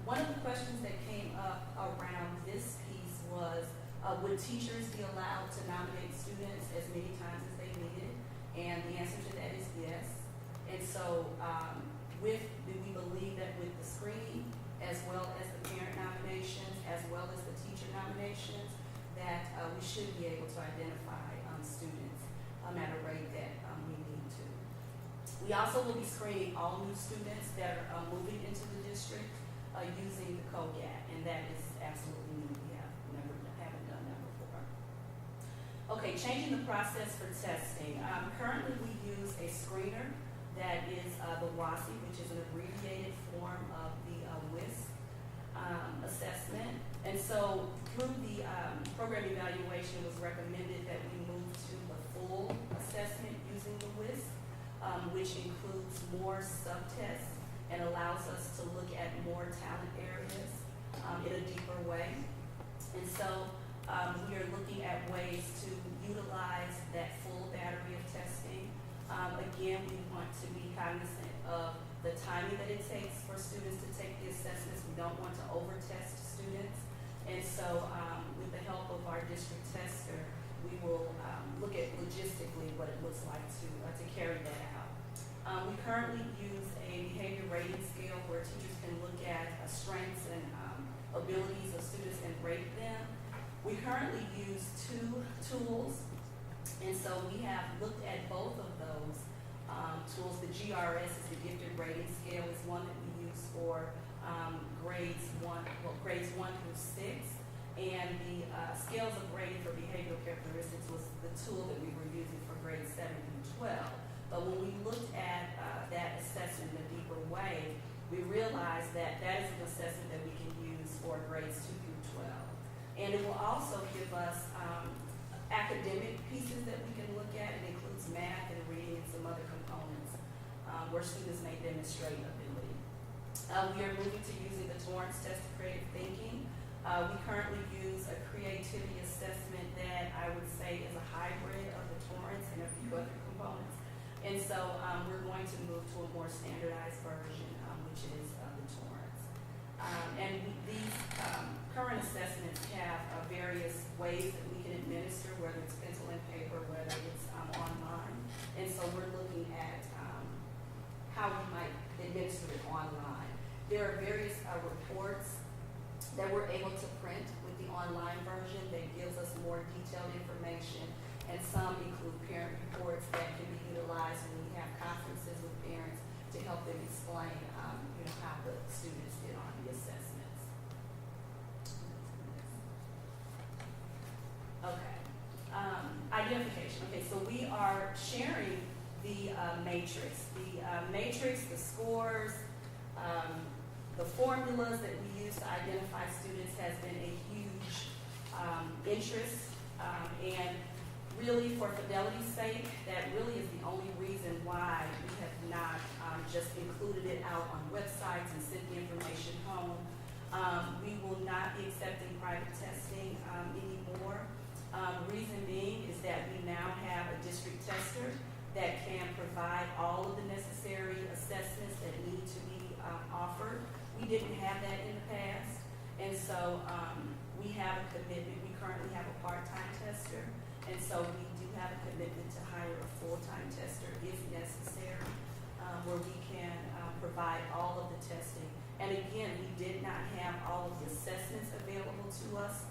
One of the questions that came up around this piece was, would teachers be allowed to nominate students as many times as they needed? And the answer to that is yes. And so we believe that with the screening, as well as the parent nominations, as well as the teacher nominations, that we should be able to identify students at a rate that we need to. We also will be screening all new students that are moving into the district using the COGAT, and that is absolutely new. We haven't done that before. Okay, changing the process for testing. Currently we use a screener that is the WASI, which is an abbreviated form of the WISC assessment. And so through the program evaluation, it was recommended that we move to the full assessment using the WISC, which includes more subtests and allows us to look at more talent areas in a deeper way. And so we are looking at ways to utilize that full battery of testing. Again, we want to be cognizant of the timing that it takes for students to take the assessments. We don't want to over-test students. And so with the help of our district tester, we will look at logistically what it looks like to carry that out. We currently use a behavior rating scale where teachers can look at strengths and abilities of students and rate them. We currently use 2 tools, and so we have looked at both of those tools. The GRS is the gifted rating scale, is one that we use for grades 1 through 6, and the scales of rating for behavioral characteristics was the tool that we were using for grades 7 through 12. But when we looked at that assessment in a deeper way, we realized that that is an assessment that we can use for grades 2 through 12. And it will also give us academic pieces that we can look at. It includes math and reading and some other components where students may demonstrate ability. We are moving to using the Torrance test of creative thinking. We currently use a creativity assessment that I would say is a hybrid of the Torrance and a few other components. And so we're going to move to a more standardized version, which is the Torrance. These current assessments have various ways that we can administer, whether it's pencil and paper, whether it's online. And so we're looking at how we might administer it online. There are various reports that we're able to print with the online version that gives us more detailed information, and some include parent reports that can be utilized when we have conferences with parents to help them explain how the students did on the assessments. Okay. Identification. Okay, so we are sharing the matrix. The matrix, the scores, the formulas that we use to identify students has been a huge interest. And really, for fidelity's sake, that really is the only reason why we have not just included it out on websites and sent the information home. We will not be accepting private testing anymore. Reason being is that we now have a district tester that can provide all of the necessary assessments that need to be offered. We didn't have that in the past, and so we have a commitment. We currently have a part-time tester, and so we do have a commitment to hire a full-time tester if necessary, where we can provide all of the testing. And again, we did not have all of the assessments available to us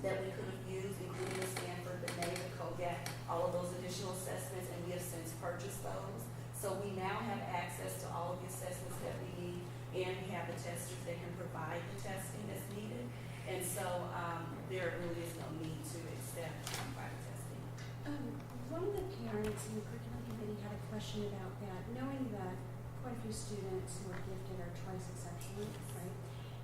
that we could have used, including the Stanford, the NAE, the COGAT, all of those additional assessments, and we have since purchased those. So we now have access to all of the assessments that we need, and we have the testers that can provide the testing that's needed. And so there really is no need to accept private testing. One of the parents in the curriculum committee had a question about that, knowing that quite a few students who are gifted are twice exceptional, right?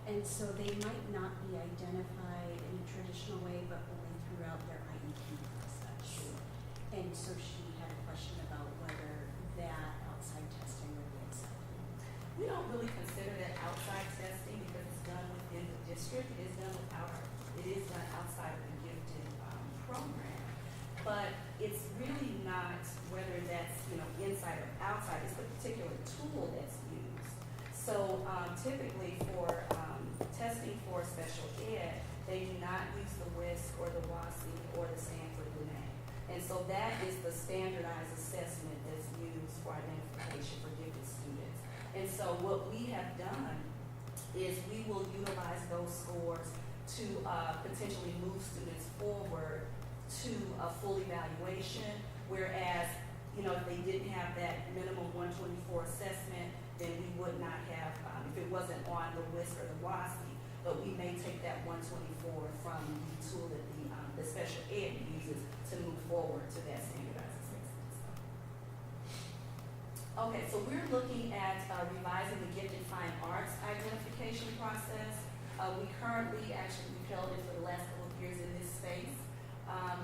And so they might not be identified in a traditional way, but only throughout their IEP process. Sure. And so she had a question about whether that outside testing would be accepted. We don't really consider that outside testing because it's done within the district. It is done outside of the gifted program. But it's really not whether that's inside or outside. It's the particular tool that's used. So typically for testing for special ed, they do not use the WISC or the WASI or the Stanford NAE. And so that is the standardized assessment that's used for identification for gifted students. And so what we have done is we will utilize those scores to potentially move students forward to a full evaluation, whereas if they didn't have that minimum 124 assessment, then we would not have, if it wasn't on the WISC or the WASI, but we may take that 124 from the tool that the special ed uses to move forward to that standardized assessment. Okay, so we're looking at revising the gifted fine arts identification process. We currently, we've held it for the last couple of years in this space.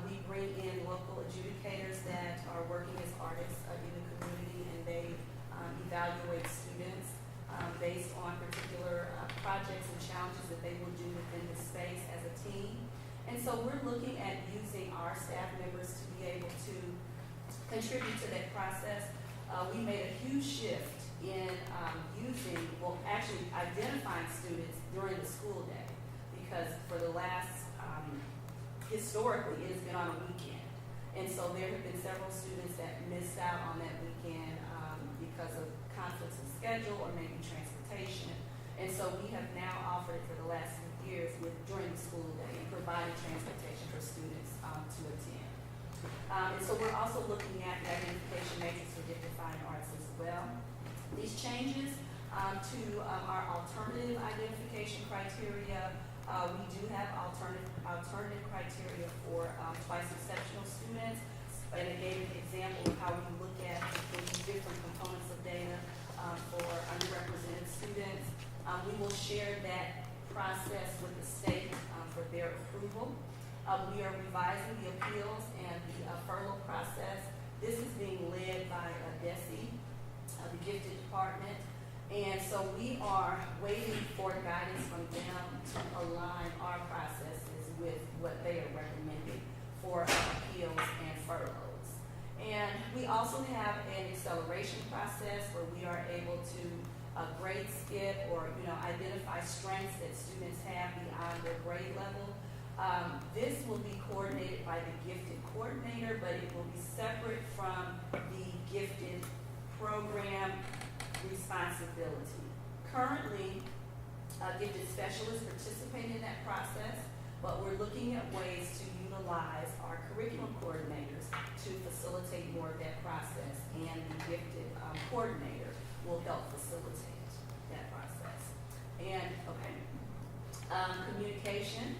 We bring in local adjudicators that are working as artists in the community, and they evaluate students based on particular projects and challenges that they will do within the space as a team. And so we're looking at using our staff members to be able to contribute to that process. We made a huge shift in identifying students during the school day, because for the last, historically, it has been on a weekend. And so there have been several students that missed out on that weekend because of conflicts in schedule or maybe transportation. And so we have now offered it for the last few years during the school day and provided transportation for students to attend. And so we're also looking at the identification matrix for gifted fine arts as well. These changes to our alternative identification criteria, we do have alternative criteria for twice exceptional students. And I gave an example of how we look at the different components of data for underrepresented students. We will share that process with the state for their approval. We are revising the appeals and the furlough process. This is being led by DESE. the gifted department. And so we are waiting for guidance from them to align our processes with what they are recommending for appeals and furloughs. And we also have an acceleration process where we are able to grade skip or identify strengths that students have beyond their grade level. This will be coordinated by the gifted coordinator, but it will be separate from the gifted program responsibility. Currently, gifted specialists participate in that process, but we're looking at ways to utilize our curriculum coordinators to facilitate more of that process, and the gifted coordinator will help facilitate that process. And, communication.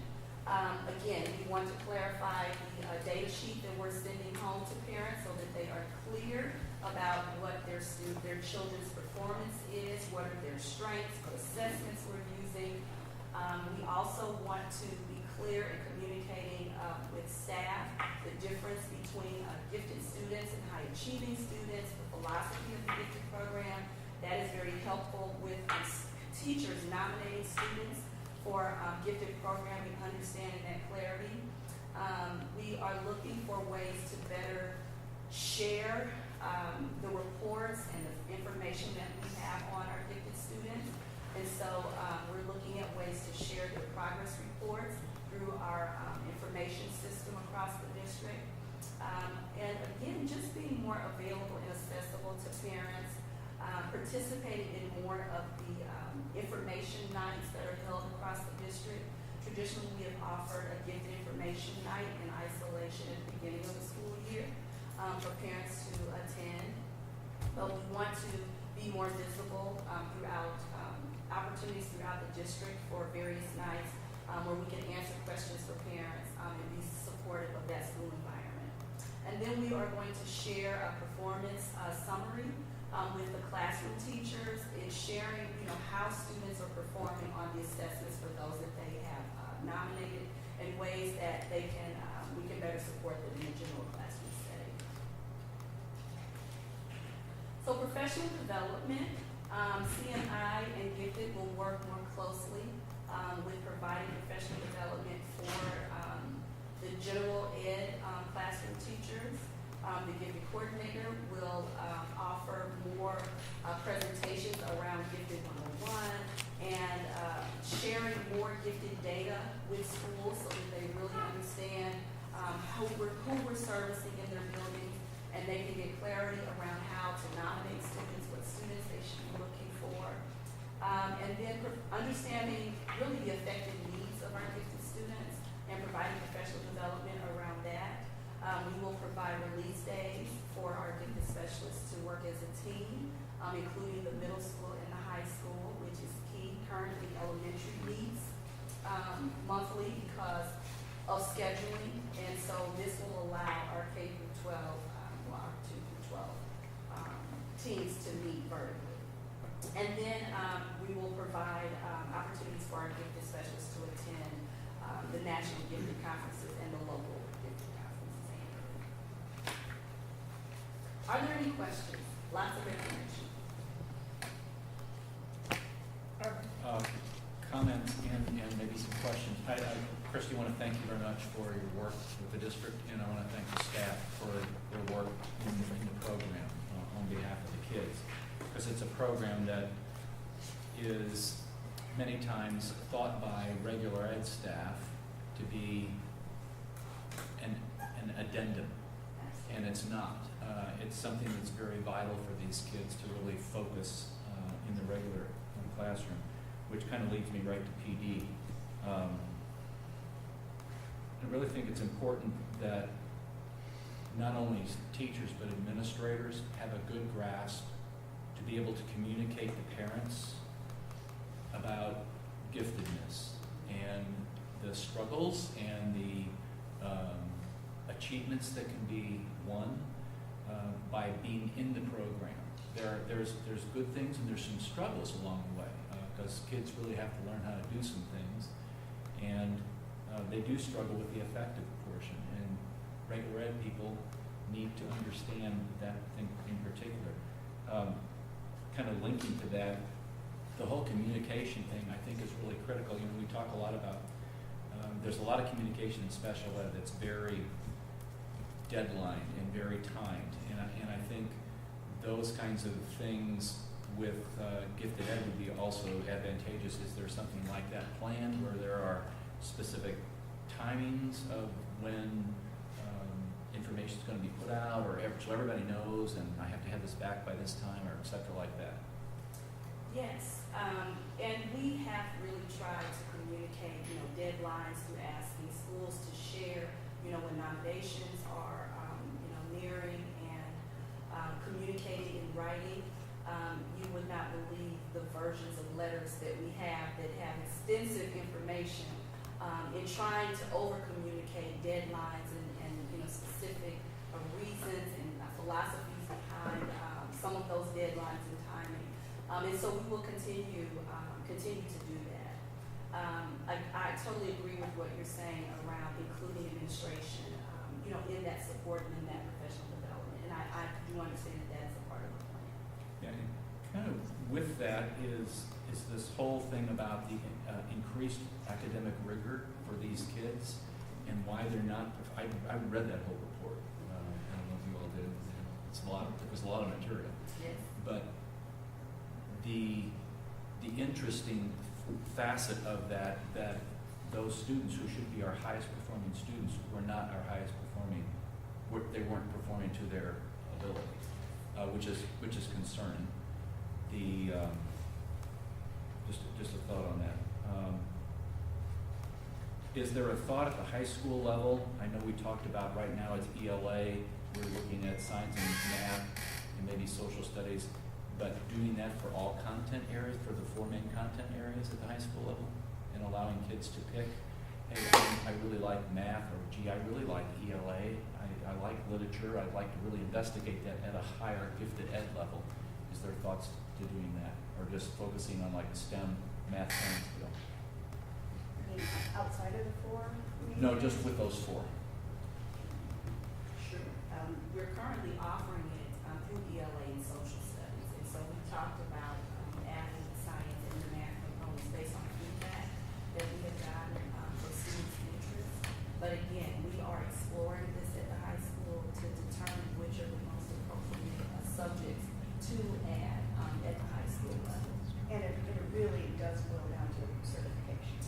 Again, we want to clarify the data sheet that we're sending home to parents so that they are clear about what their children's performance is, what are their strengths, what assessments we're using. We also want to be clear in communicating with staff the difference between gifted students and high achieving students, the philosophy of the gifted program. That is very helpful with teachers nominating students for gifted programming, understanding that clarity. We are looking for ways to better share the reports and the information that we have on our gifted students. And so we're looking at ways to share their progress reports through our information system across the district. And again, just being more available and accessible to parents, participating in more of the information nights that are held across the district. Traditionally, we have offered a gifted information night in isolation at the beginning of the school year for parents to attend. But we want to be more visible throughout opportunities throughout the district for various nights where we can answer questions for parents and be supportive of that school environment. And then we are going to share a performance summary with the classroom teachers in sharing, how students are performing on the assessments for those that they have nominated, and ways that we can better support them in the general classroom setting. So professional development, CNI and Gifted will work more closely with providing professional development for the general ed classroom teachers. The Gifted coordinator will offer more presentations around Gifted 101 and sharing more gifted data with schools so that they really understand who we're servicing in their buildings, and they can get clarity around how to nominate students, what students they should be looking for, and then understanding really the effective needs of our gifted students and providing professional development around that. We will provide release days for our gifted specialists to work as a team, including the middle school and the high school, which is key. Currently, elementary meets monthly because of scheduling, and so this will allow our K through 12, our 2 through 12 teams to meet virtually. And then we will provide opportunities for our gifted specialists to attend the national gifted conferences and the local gifted conferences annually. Are there any questions? Lots of information. Comments and maybe some questions. Christy, I want to thank you very much for your work with the district, and I want to thank the staff for their work in the program on behalf of the kids, because it's a program that is many times thought by regular ed staff to be an addendum, and it's not. It's something that's very vital for these kids to really focus in the regular classroom, which kind of leads me right to PD. I really think it's important that not only teachers but administrators have a good grasp to be able to communicate to parents about giftedness and the struggles and the achievements that can be won by being in the program. There's good things and there's some struggles along the way because kids really have to learn how to do some things, and they do struggle with the affective portion, and regular ed people need to understand that thing in particular. kind of linking to that, the whole communication thing I think is really critical. You know, we talk a lot about, there's a lot of communication in special ed that's very deadline and very timed. And I think those kinds of things with gifted ed would be also advantageous. Is there something like that planned where there are specific timings of when information is going to be put out, or so everybody knows, and I have to have this back by this time, or et cetera like that? Yes, and we have really tried to communicate, deadlines through asking schools to share, when nominations are, nearing, and communicating in writing. You would not believe the versions of letters that we have that have extensive information in trying to over-communicate deadlines and specific reasons and philosophies behind some of those deadlines and timing. And so we will continue to do that. I totally agree with what you're saying around including administration, in that support and in that professional development. And I do understand that that's a part of the plan. Yeah, and kind of with that is this whole thing about the increased academic rigor for these kids and why they're not. I read that whole report. I don't know if you all did. It was a lot of material. Yes. But the interesting facet of that those students who should be our highest performing students were not our highest performing. They weren't performing to their ability, which is concerning. Just a thought on that. Is there a thought at the high school level? I know we talked about right now it's ELA. We're looking at science and math and maybe social studies, but doing that for all content areas, for the 4 main content areas at the high school level, and allowing kids to pick, hey, I really like math, or gee, I really like ELA. I like literature. I'd like to really investigate that at a higher gifted ed level. Is there thoughts to doing that, or just focusing on like STEM, math, science deal? Outside of the 4? No, just with those 4. Sure. We're currently offering it through ELA and social studies. And so we talked about adding science and the math components based on feedback that we have gotten for students' interest. But again, we are exploring this at the high school to determine which are the most appropriate subjects to add at the high school level. And it really does boil down to certification.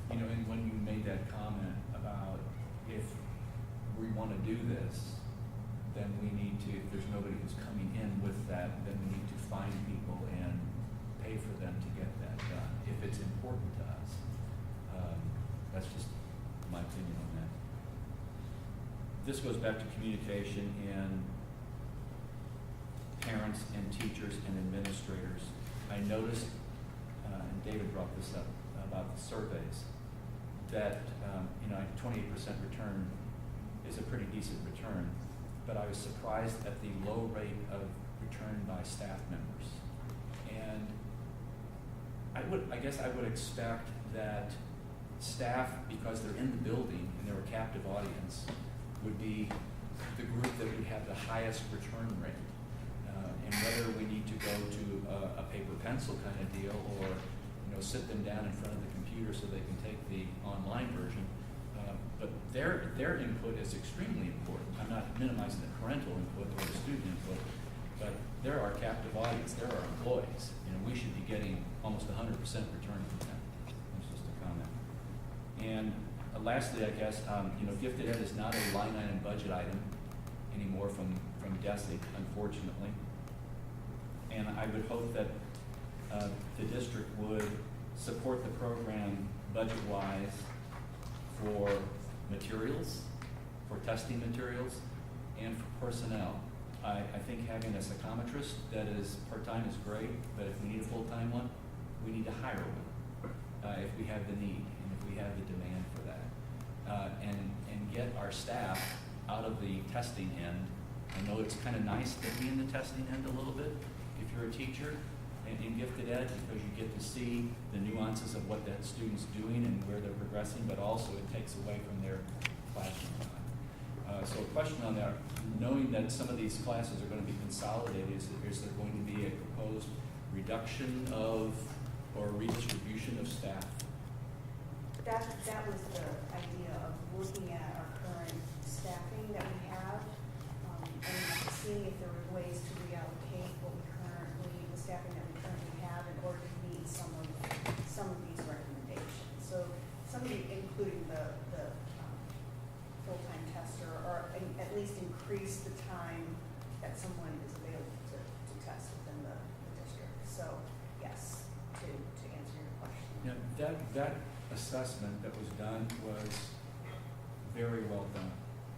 You know, and when you made that comment about if we want to do this, then we need to, if there's nobody who's coming in with that, then we need to find people and pay for them to get that done, if it's important to us. That's just my opinion on that. This goes back to communication and parents and teachers and administrators. I noticed, and David brought this up about the surveys, that 28% return is a pretty decent return, but I was surprised at the low rate of return by staff members. And I guess I would expect that staff, because they're in the building and they're a captive audience, would be the group that would have the highest return rate. And whether we need to go to a paper pencil kind of deal, or sit them down in front of the computer so they can take the online version. But their input is extremely important. I'm not minimizing the parental input or the student input, but they're our captive audience. They're our employees. We should be getting almost 100% return from them. That's just a comment. And lastly, I guess, gifted ed is not a line item budget item anymore from DESIC, unfortunately. And I would hope that the district would support the program budget-wise for materials, for testing materials, and for personnel. I think having a psychometrist that is part-time is great, but if we need a full-time one, we need to hire one if we have the need and if we have the demand for that. And get our staff out of the testing end. I know it's kind of nice to be in the testing end a little bit if you're a teacher in gifted ed, because you get to see the nuances of what that student's doing and where they're progressing, but also it takes away from their classroom time. So a question on that, knowing that some of these classes are going to be consolidated, is there going to be a proposed reduction of or redistribution of staff? That was the idea of looking at our current staffing that we have, and seeing if there were ways to reallocate the staffing that we currently have in order to meet some of these recommendations. So some of the, including the full-time tester, or at least increase the time that someone is available to test within the district. So yes, to answer your question. Yeah, that assessment that was done was very well done.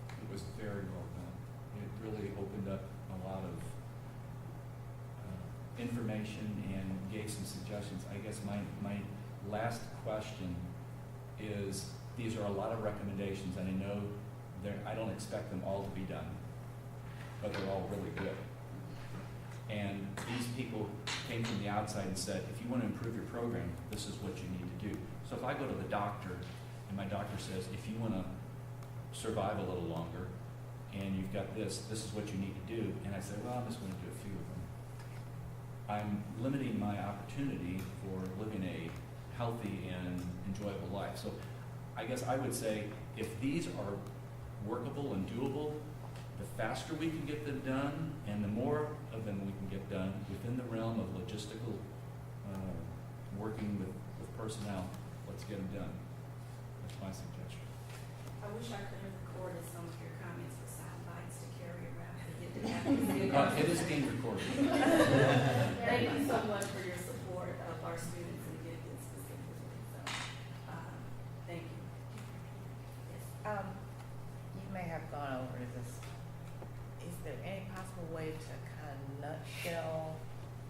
It was very well done. It really opened up a lot of information and gave some suggestions. I guess my last question is, these are a lot of recommendations, and I know I don't expect them all to be done, but they're all really good. And these people came from the outside and said, if you want to improve your program, this is what you need to do. So if I go to the doctor and my doctor says, if you want to survive a little longer and you've got this is what you need to do, and I say, well, I'm just going to do a few of them, I'm limiting my opportunity for living a healthy and enjoyable life. So I guess I would say, if these are workable and doable, the faster we can get them done, and the more of them we can get done within the realm of logistical working with personnel, let's get them done. That's my suggestion. I wish I could have recorded some of your comments for sound bites to carry around and get to It is being recorded. Thank you so much for your support of our students and gifted specifically. So, thank you. Yes. You may have gone over this. Is there any possible way to kind of nutshell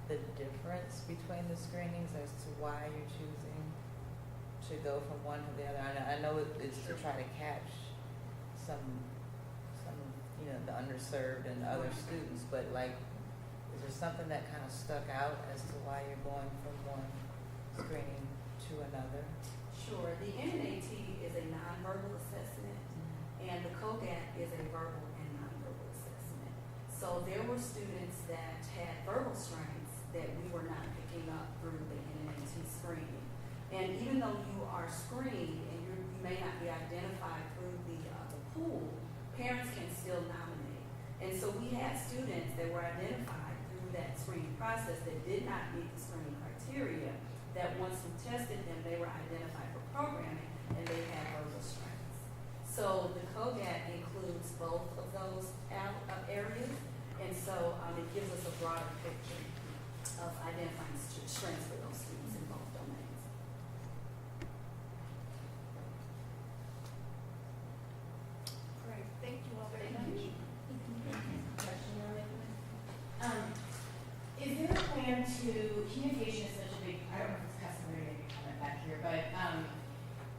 the difference between the screenings as to why you're choosing to go from one to the other? I know it's to try to catch some the underserved and other students, but like, is there something that kind of stuck out as to why you're going from one screening to another? Sure. The NNAT is a nonverbal assessment, and the COGAT is a verbal and nonverbal assessment. So there were students that had verbal strengths that we were not picking up through the NNAT screening. And even though you are screened and you may not be identified through the pool, parents can still nominate. And so we had students that were identified through that screening process that did not meet the screening criteria, that once we tested them, they were identified for programming and they had verbal strengths. So the COGAT includes both of those areas, and so it gives us a broader picture of identifying strengths for those students in both domains. Great, thank you all very much. Is there a plan to, communication is such a big, I don't know if it's customary to make a comment back here, but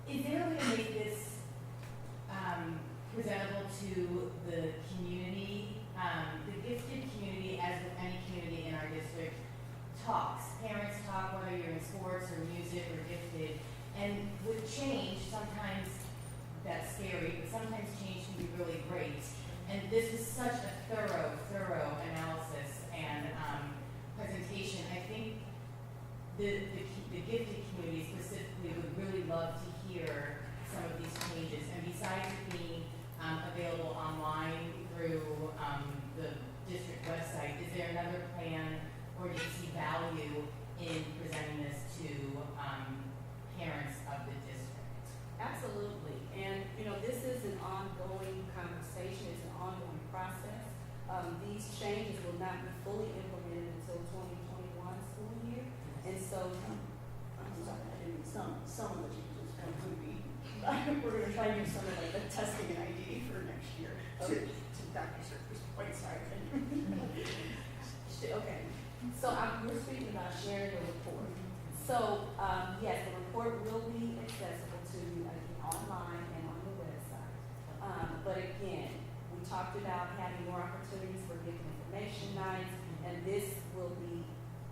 is there a way to make this presentable to the community, the gifted community, as with any community in our district, talks. Parents talk, whether you're in sports or music or gifted, and with change, sometimes that's scary, but sometimes change can be really great. And this is such a thorough analysis and presentation. I think the gifted community specifically would really love to hear some of these changes. And besides it being available online through the district website, is there another plan, or do you see value in presenting this to parents of the district? Absolutely. And, this is an ongoing conversation. It's an ongoing process. These changes will not be fully implemented until 2021 school year. And so, I'm sorry, I didn't mean some of the changes completely. We're going to try to do some of the testing and ID for next year to Dr. Surfer's point. Sorry. Okay. So we're speaking about sharing the report. So, yes, the report will be accessible to you online and on the website. But again, we talked about having more opportunities for giving information nights, and this will be,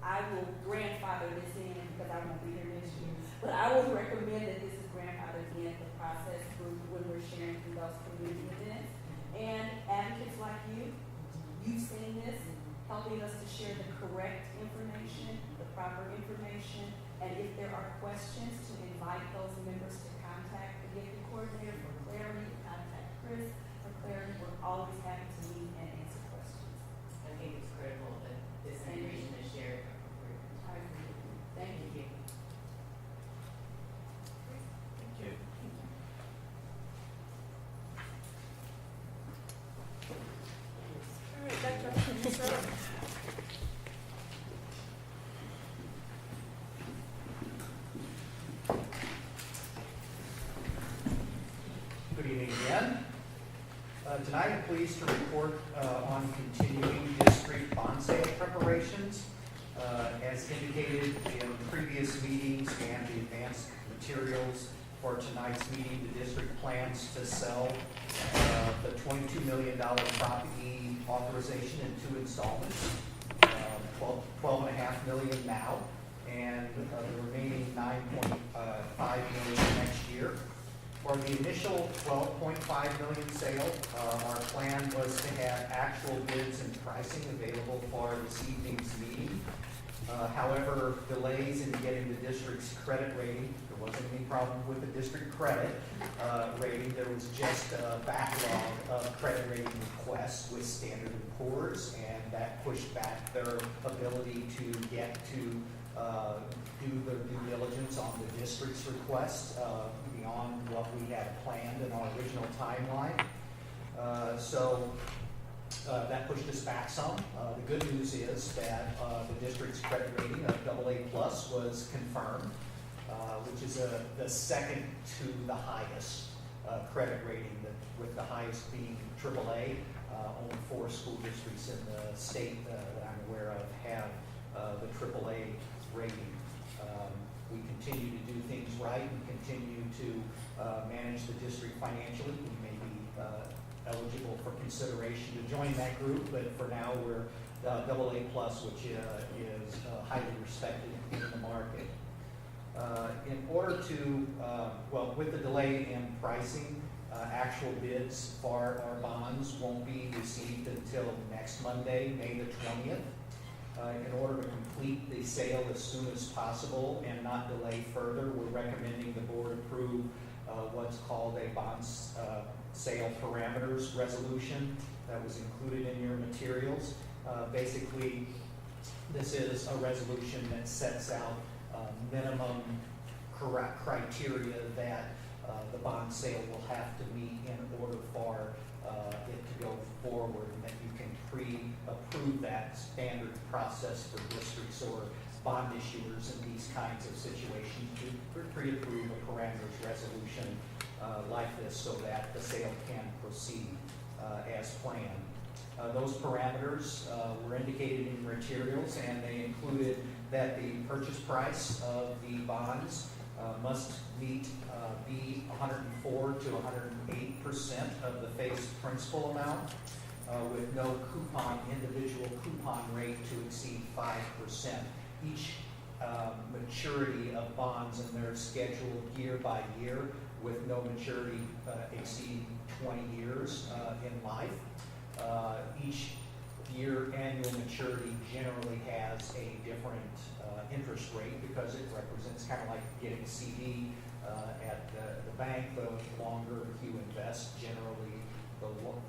I will grandfather this in because I won't be here next year, but I will recommend that this is grandfathered in the process when we're sharing through those community events. tonight I'm pleased to report on continuing district bond sale preparations. As indicated in previous meetings and the advanced materials for tonight's meeting, the district plans to sell the $22 million property authorization in 2 installments, $12.5 million now, and the remaining $9.5 million next year. For the initial $12.5 million sale, our plan was to have actual bids and pricing available for this evening's meeting. However, delays in getting the district's credit rating, there wasn't any problem with the district credit rating, there was just a backlog of credit rating requests with Standard & Poor's, and that pushed back their ability to get to do the due diligence on the district's request beyond what we had planned in our original timeline. That pushed us back some. The good news is that the district's credit rating of AA+ was confirmed, which is the second to the highest credit rating, with the highest being AAA. Only 4 school districts in the state that I'm aware of have the AAA rating. We continue to do things right and continue to manage the district financially. We may be eligible for consideration to join that group, but for now we're AA+, which is highly respected in the market. In order to, with the delay in pricing, actual bids for our bonds won't be received until next Monday, May the 20th. In order to complete the sale as soon as possible and not delay further, we're recommending the board approve what's called a bond sale parameters resolution that was included in your materials. Basically, this is a resolution that sets out minimum criteria that the bond sale will have to meet in order for it to go forward, and that you can pre-approve that standard process for districts or bond issuers in these kinds of situations to pre-approve a parameters resolution like this so that the sale can proceed as planned. Those parameters were indicated in your materials, and they included that the purchase price of the bonds must be 104 to 108% of the face principal amount, with no individual coupon rate to exceed 5%. Each maturity of bonds, and they're scheduled year by year with no maturity exceeding 20 years in life. Each year annual maturity generally has a different interest rate because it represents kind of like getting a CD at the bank. The longer you invest, generally the little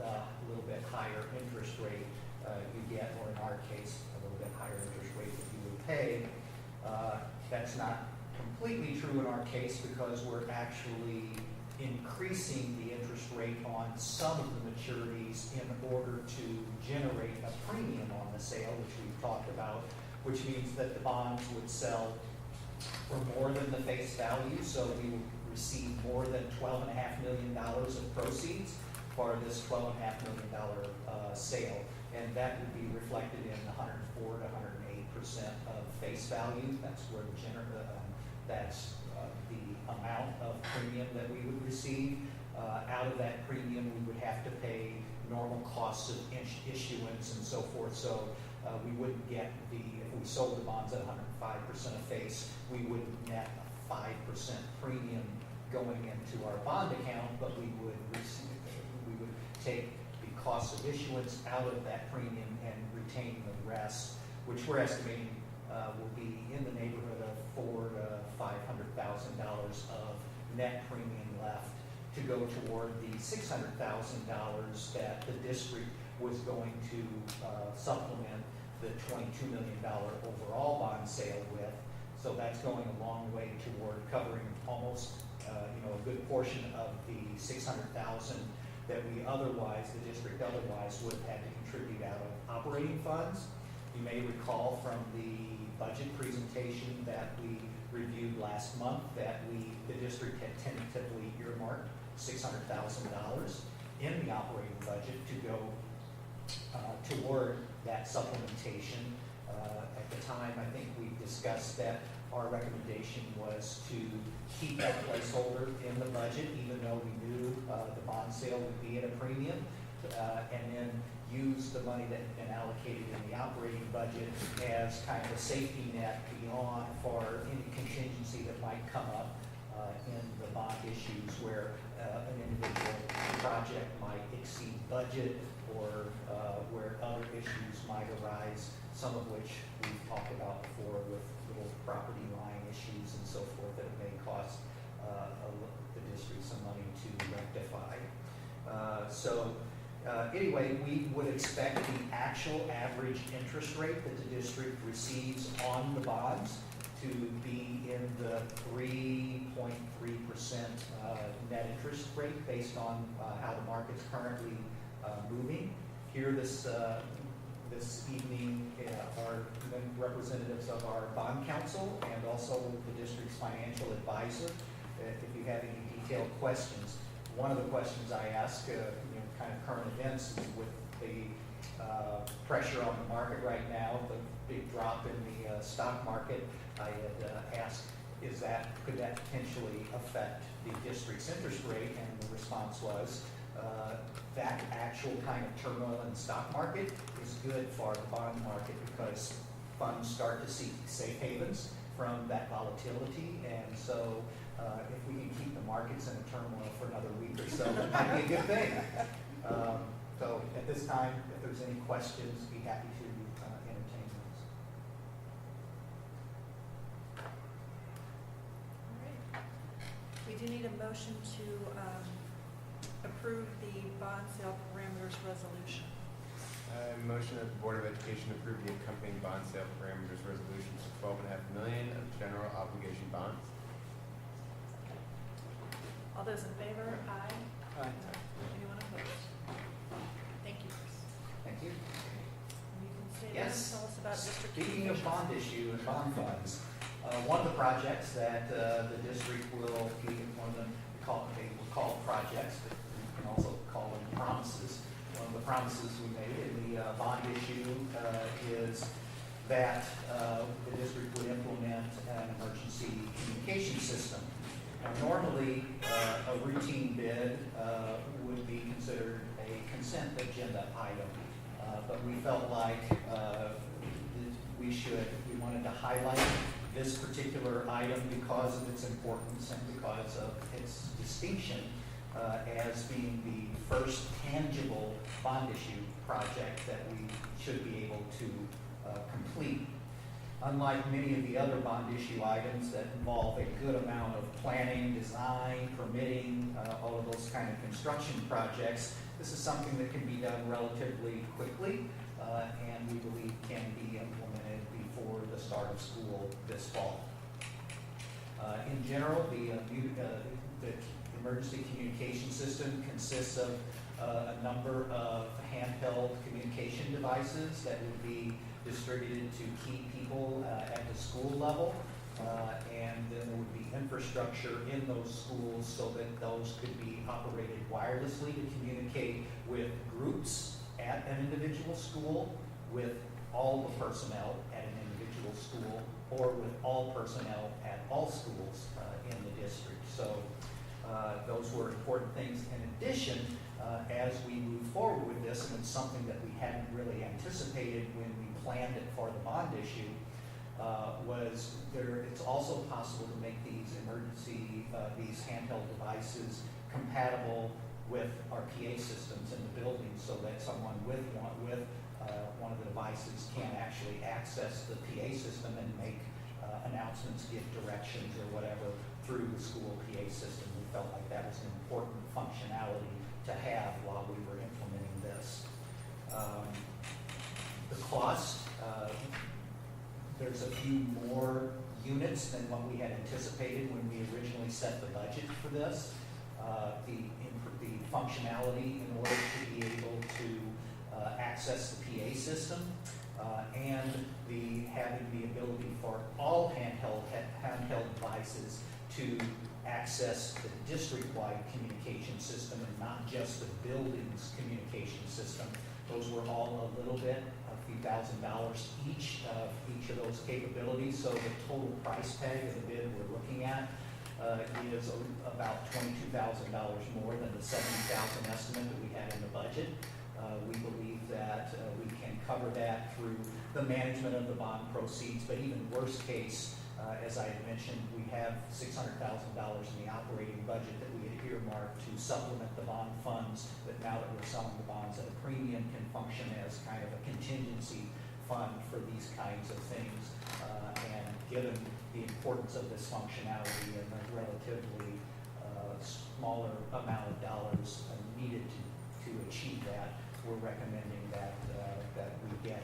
bit higher interest rate you get, or in our case, a little bit higher interest rate that you would pay. That's not completely true in our case because we're actually increasing the interest rate on some of the maturities in order to generate a premium on the sale, which we've talked about, which means that the bonds would sell for more than the face value, so we will receive more than $12.5 million of proceeds for this $12.5 million sale, and that would be reflected in 104 to 108% of face value. That's where that's the amount of premium that we would receive. Out of that premium, we would have to pay normal costs of issuance and so forth. So we wouldn't get if we sold the bonds at 105% of face, we wouldn't net a 5% premium going into our bond account, but we would take the cost of issuance out of that premium and retain the rest, which we're estimating will be in the neighborhood of $400,000 to $500,000 of net premium left to go toward the $600,000 that the district was going to supplement the $22 million overall bond sale with. So that's going a long way toward covering almost a good portion of the $600,000 that the district otherwise would have had to contribute out of operating funds. You may recall from the budget presentation that we reviewed last month that the district had tentatively earmarked $600,000, in the operating budget to go toward that supplementation. At the time, I think we discussed that our recommendation was to keep that placeholder in the budget, even though we knew the bond sale would be at a premium, and then use the money that had been allocated in the operating budget as kind of a safety net beyond for any contingency that might come up in the bond issues where an individual project might exceed budget or where other issues might arise, some of which we've talked about before with little property line issues and so forth that may cost the district some money to rectify. Anyway, we would expect the actual average interest rate that the district receives on the bonds to be in the 3.3% net interest rate based on how the market's currently moving. Here this evening are representatives of our bond council and also the district's financial advisor. If you have any detailed questions, one of the questions I ask, kind of current events, is with the pressure on the market right now, the big drop in the stock market. I had asked, could that potentially affect the district's interest rate? And the response was that actual kind of turmoil in the stock market is good for the bond market because funds start to seek safe havens from that volatility, and so if we can keep the markets in a turmoil for another week or so, it might be a good thing. So at this time, if there's any questions, be happy to entertain those. All right. We do need a motion to approve the bond sale parameters resolution. Motion that the Board of Education approve the accompanying bond sale parameters resolution for $12.5 million of general obligation bonds. All those in favor? Aye. Aye. Anyone opposed? Thank you, Chris. Thank you. You can stay down and Yes. tell us about district. Speaking of bond issue and bond funds, one of the projects that the district will be one of them, they will call projects, but you can also call them promises. One of the promises we made in the bond issue is that the district would implement an emergency communication system. Now, normally, a routine bid would be considered a consent agenda item, but we felt like we wanted to highlight this particular item because of its importance and because of its distinction as being the first tangible bond issue project that we should be able to complete. Unlike many of the other bond issue items that involve a good amount of planning, design, permitting, all of those kind of construction projects, this is something that can be done relatively quickly and we believe can be implemented before the start of school this fall. In general, the emergency communication system consists of a number of handheld communication devices that would be distributed to key people at the school level, and then there would be infrastructure in those schools so that those could be operated wirelessly to communicate with groups at an individual school, with all the personnel at an individual school, or with all personnel at all schools in the district. So those were important things. In addition, as we move forward with this, and it's something that we hadn't really anticipated when we planned it for the bond issue, it's also possible to make these these handheld devices compatible with our PA systems in the building so that someone with one of the devices can actually access the PA system and make announcements, give directions or whatever through the school PA system. We felt like that was an important functionality to have while we were implementing this. The cost, there's a few more units than what we had anticipated when we originally set the budget for this. The functionality in order to be able to access the PA system and having the ability for all handheld devices to access the district-wide communication system and not just the building's communication system. Those were all a little bit, a few $1,000s each of those capabilities. So the total price tag of the bid we're looking at is about $22,000 more than the $70,000 estimate that we had in the budget. We believe that we can cover that through the management of the bond proceeds, but even worst case, as I had mentioned, we have $600,000 in the operating budget that we had earmarked to supplement the bond funds, that now that we're selling the bonds at a premium can function as kind of a contingency fund for these kinds of things. And given the importance of this functionality and the relatively smaller amount of dollars needed to achieve that, we're recommending that we get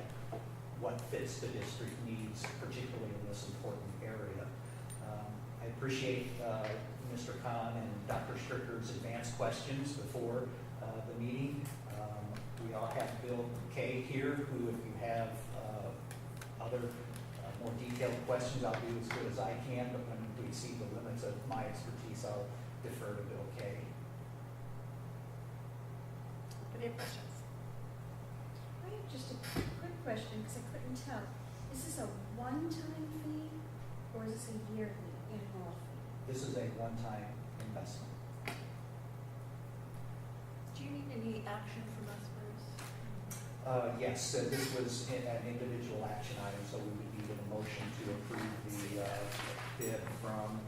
what fits the district needs, particularly in this important area. I appreciate Mr. Khan and Dr. Stricker's advanced questions before the meeting. We all have Bill Kay here, who, if you have other more detailed questions, I'll do as good as I can, but when we exceed the limits of my expertise, I'll defer to Bill Kay. Any questions? I have just a quick question, because I couldn't tell. Is this a one-time fee, or is this a yearly annual fee? This is a one-time investment. Do you need any action from us, Bruce? Yes, this was an individual action item, so we would need a motion to approve the bid from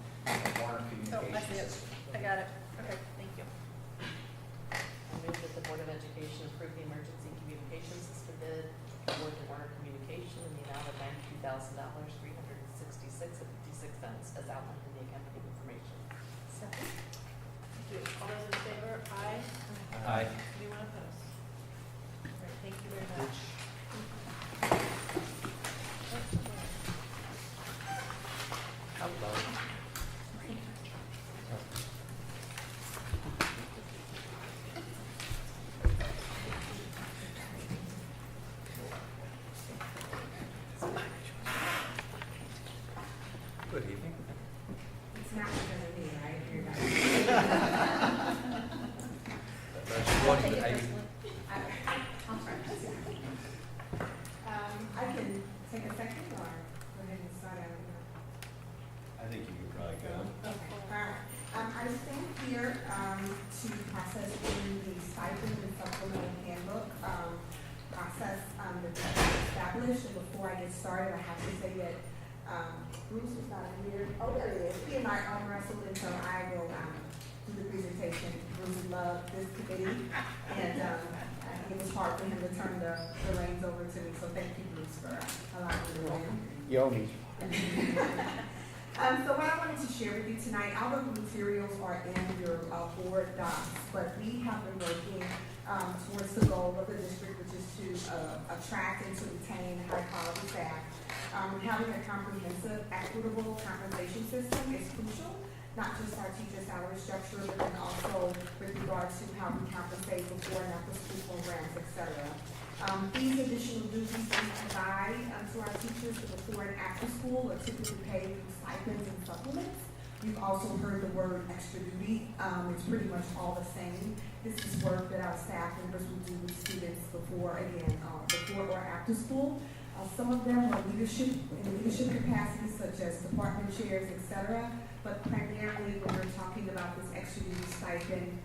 Warner Oh, I see it. Communications. I got it. Okay, thank you. I move that the Board of Education approve the emergency communications system bid award to Warner Communication in the amount of $92,366.56 as outlined in the accompanying information. Second. Thank you. All those in favor? Aye. Aye. Anyone opposed? All right, thank you very much. Hello. Good evening. It's not because of me, right? You're not. One, I'll try. I can take a second or go ahead and start out. I think you could probably go. Okay, all right. I stand here to process in the stipend and supplemental handbook process that we established. And before I get started, I have to say that Bruce is not here. Oh, there he is. He and I arm wrestled, and so I will do the presentation. Bruce loved this committee, and it was hard for him to turn the reins over to me. So thank you, Bruce, for allowing me to win. You owe me. So what I wanted to share with you tonight, all of the materials are in your board docs, but we have been working towards the goal of the district, which is to attract and to retain high-quality staff. Having a comprehensive, equitable compensation system is crucial, not just our teacher salary structure, but then also with regard to how we compensate before and after school programs, et cetera. These additional duties we provide to our teachers before and after school are typically paid through stipends and supplements. You've also heard the word extra duty. It's pretty much all the same. This is work that our staff members will do with students before or after school. Some of them are in leadership capacities, such as department chairs, etc. But primarily, when we're talking about this extra duty stipend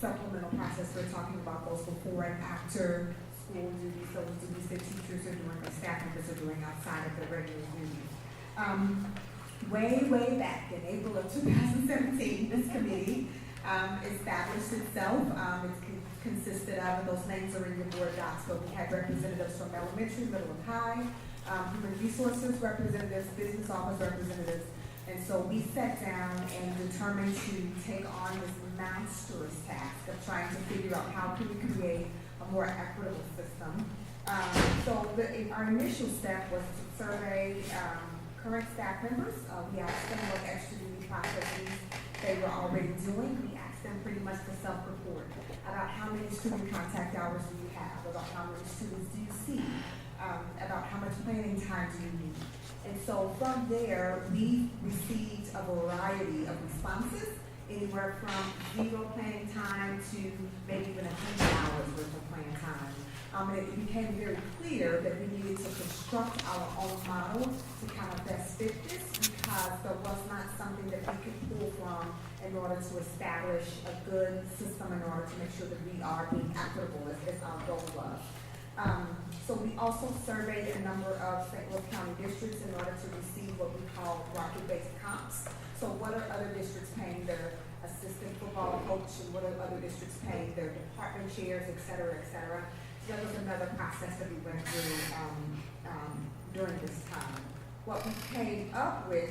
supplemental process, we're talking about those before and after school duties, those duties that teachers are doing or staff members are doing outside of their regular duties. Way back in April of 2017, this committee established itself. It's consisted of, and those names are in your board docs, but we had representatives from elementary, middle, and high, human resources representatives, business office representatives, and so we sat down and determined to take on this monstrous task of trying to figure out how can we create a more equitable system. Our initial step was to survey current staff members. We asked them what extra duty processes they were already doing. We asked them pretty much to self-report about how many student contact hours do you have, about how many students do you see, about how much planning time do you need. And so from there, we received a variety of responses, anywhere from 0 planning time to maybe even 100 hours worth of planning time. And it became very clear that we needed to construct our own model to kind of best fit this, because there was not something that we could pull from in order to establish a good system, in order to make sure that we are being equitable as our goal was. So we also surveyed a number of St. Louis County districts in order to receive what we call market-based comps. So what are other districts paying their assistant football coach, and what are other districts paying their department chairs, et cetera, et cetera. So that was another process that we went through during this time. What we came up with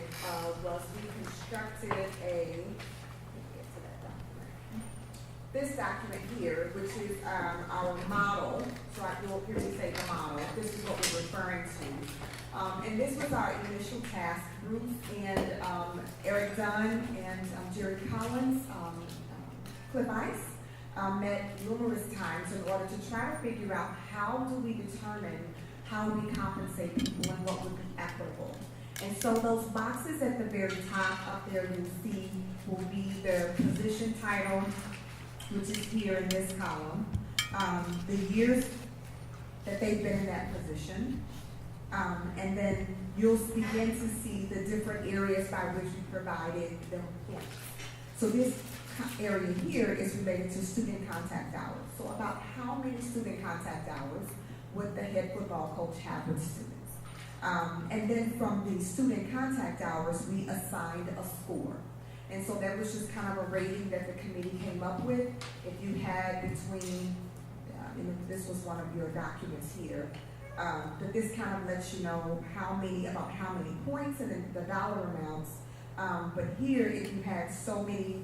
was we constructed this document here, which is our model. So you'll hear me say the model. This is what we're referring to. And this was our initial task. Ruth and Eric Dunn and Jerry Collins, Cliff Ice, met numerous times in order to try to figure out how do we determine how we compensate people and what would be equitable. And so those boxes at the very top up there you'll see will be their position title, which is here in this column, the years that they've been in that position, and then you'll begin to see the different areas by which we provided them points. So this area here is related to student contact hours. So about how many student contact hours would the head football coach have with students? And then from the student contact hours, we assigned a score. And so that was just kind of a rating that the committee came up with. If you had between, this was one of your documents here, but this kind of lets you know about how many points and then the dollar amounts. But here, if you had so many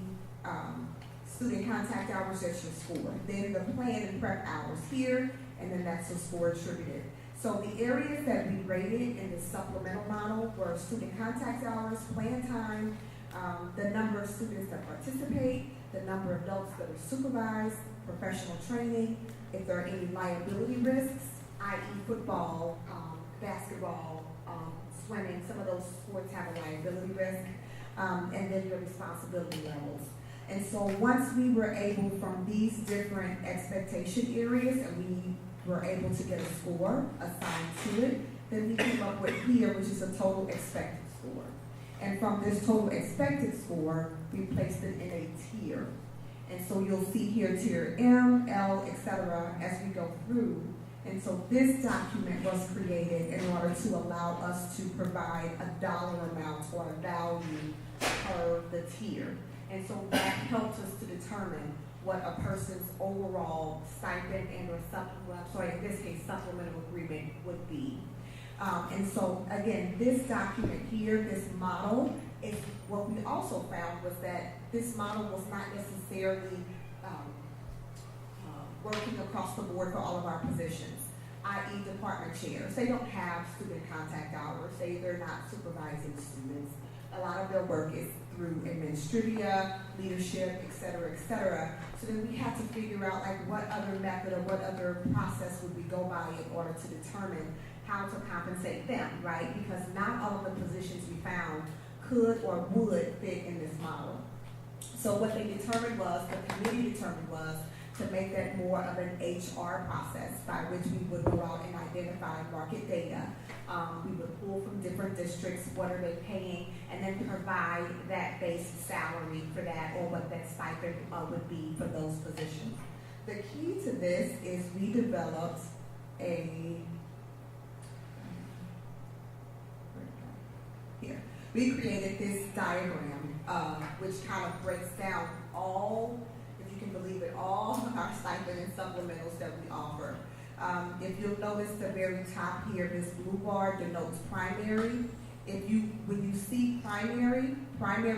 student contact hours, that's your score. Then the plan and prep hours here, and then that's the score attributed. So the areas that we rated in the supplemental model were student contact hours, plan time, the number of students that participate, the number of adults that are supervised, professional training, if there are any liability risks, i.e. football, basketball, swimming, some of those sports have a liability risk, and then your responsibility levels. And so once we were able, from these different expectation areas, and we were able to get a score assigned to it, then we came up with here, which is a total expected score. And from this total expected score, we placed it in a tier. And so you'll see here tier M, L, etc. as we go through. And so this document was created in order to allow us to provide a dollar amount or a value per the tier. And so that helps us to determine what a person's overall stipend and or in this case, supplemental agreement would be. And so again, this document here, this model, is what we also found was that this model was not necessarily working across the board for all of our positions, i.e. department chairs. They don't have student contact hours. They're not supervising students. A lot of their work is through administrivia, leadership, et cetera, so then we had to figure out what other method or what other process would we go by in order to determine how to compensate them, right? Because not all of the positions we found could or would fit in this model. So what they determined was, the committee determined was, to make that more of an HR process by which we would go out and identify market data. We would pull from different districts, what are they paying, and then provide that base salary for that or what that stipend would be for those positions. The key to this is we developed we created this diagram which kind of breaks down all, if you can believe it, all of our stipend and supplementals that we offer. If you'll notice the very top here, this blue bar denotes primary. When you see primary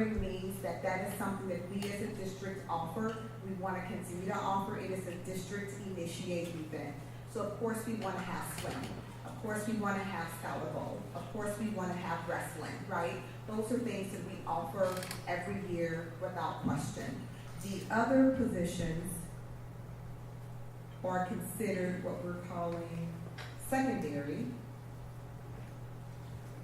means that is something that we as a district offer. We want to continue to offer. It is a district initiated event. So of course we want to have swimming. Of course we want to have volleyball. Of course we want to have wrestling, right? Those are things that we offer every year without question. The other positions are considered what we're calling secondary.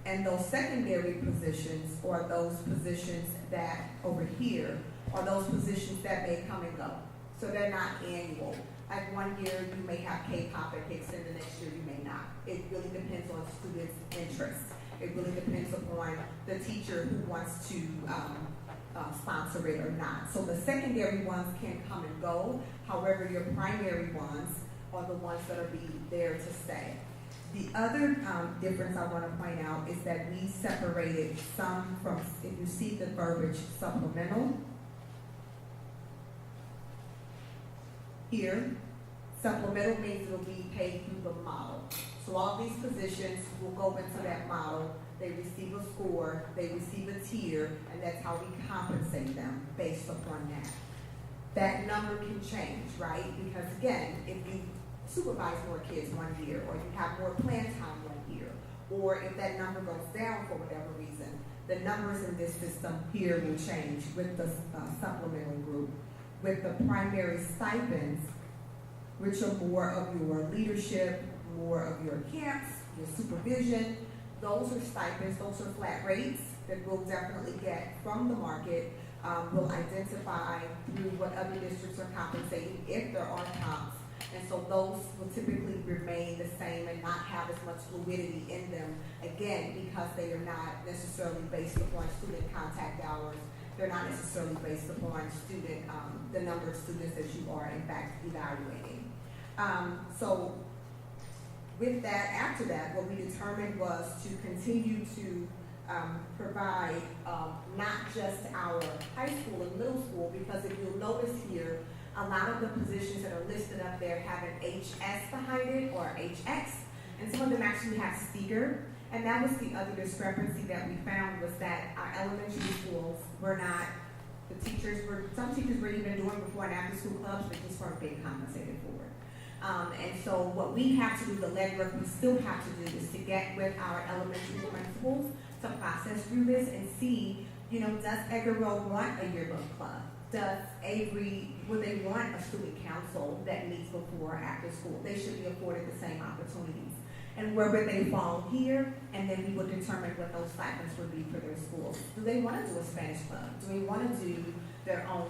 And those secondary positions are those positions that over here are those positions that may come and go. So they're not annual. Like one year you may have K-pop at Hickson, the next year you may not. It really depends on students' interests. It really depends upon the teacher who wants to sponsor it or not. So the secondary ones can come and go. However, your primary ones are the ones that are there to stay. The other difference I want to point out is that we separated some from, if you see the verbiage supplemental, here, supplemental means it will be paid through the model. So all these positions will go into that model. They receive a score, they receive a tier, and that's how we compensate them based upon that. That number can change, right? Because again, if you supervise more kids one year, or you have more plan time one year, or if that number goes down for whatever reason, the numbers in this system here will change with the supplemental group. With the primary stipends, which are more of your leadership, more of your camps, your supervision, those are stipends, those are flat rates that we'll definitely get from the market. We'll identify through what other districts are compensating if there are comps. And so those will typically remain the same and not have as much fluidity in them, again, because they are not necessarily based upon student contact hours. They're not necessarily based upon student, the number of students that you are in fact evaluating. So with that, after that, what we determined was to continue to provide not just our high school and middle school, because if you'll notice here, a lot of the positions that are listed up there have an HS behind it or HX, and some of them actually have Steger. And that was the other discrepancy that we found, was that our elementary schools were not, some teachers were even doing before and after school clubs, but just weren't being compensated for it. And so what we have to do, the legwork we still have to do, is to get with our elementary principals to process through this and see, does Edgar Road want a yearbook club? Does Avery, would they want a student council that meets before or after school? They should be afforded the same opportunities. And where would they fall here? And then we would determine what those stipends would be for their schools. Do they want to do a Spanish club? Do they want to do their own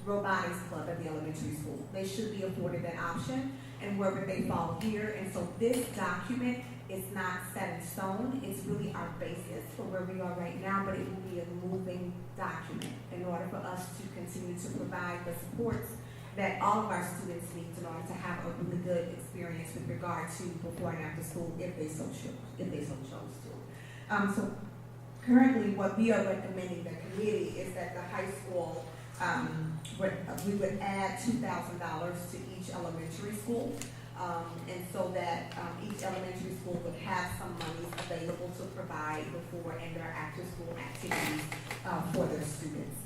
robotics club at the elementary school? They should be afforded that option. And where would they fall here? And so this document is not set in stone. It's really our basis for where we are right now, but it will be a moving document in order for us to continue to provide the supports that all of our students need in order to have a really good experience with regard to before and after school, if they so chose to. So currently, what we are recommending the committee is that the high school, we would add $2,000 to each elementary school, and so that each elementary school would have some money available to provide before and their after school activities for their students,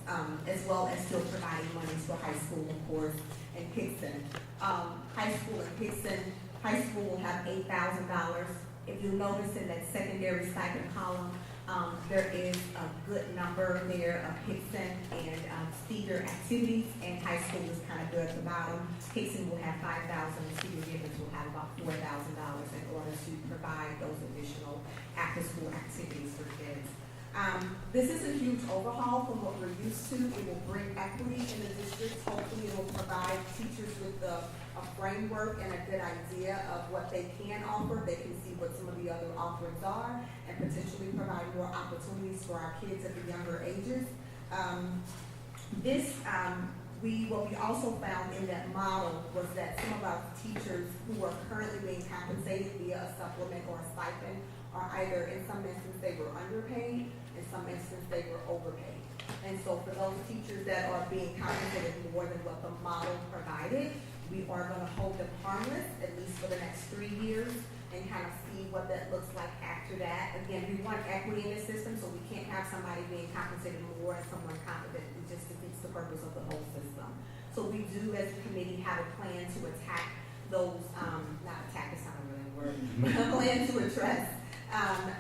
as well as still providing monies for high school, of course, and Hickson. High school and Hickson, high school will have $8,000. If you notice in that secondary stipend column, there is a good number there of Hickson and Steger activities, and high school is kind of good at the bottom. Hickson will have $5,000, and Steger Gibbons will have about $4,000 in order to provide those additional after-school activities for kids. This is a huge overhaul from what we're used to. It will bring equity in the districts. Hopefully it will provide teachers with a framework and a good idea of what they can offer. They can see what some of the other offerings are and potentially provide more opportunities for our kids at the younger ages. What we also found in that model was that some of our teachers who are currently being compensated via a supplement or a stipend are either, in some instances, they were underpaid, in some instances, they were overpaid. And so for those teachers that are being compensated more than what the model provided, we are going to hold them harmless, at least for the next 3 years, and kind of see what that looks like after that. Again, we want equity in the system, so we can't have somebody being compensated more and someone competent. It just defeats the purpose of the whole system. So we do, as a committee, have a plan to attack those, not attack is not a really word, but a plan to address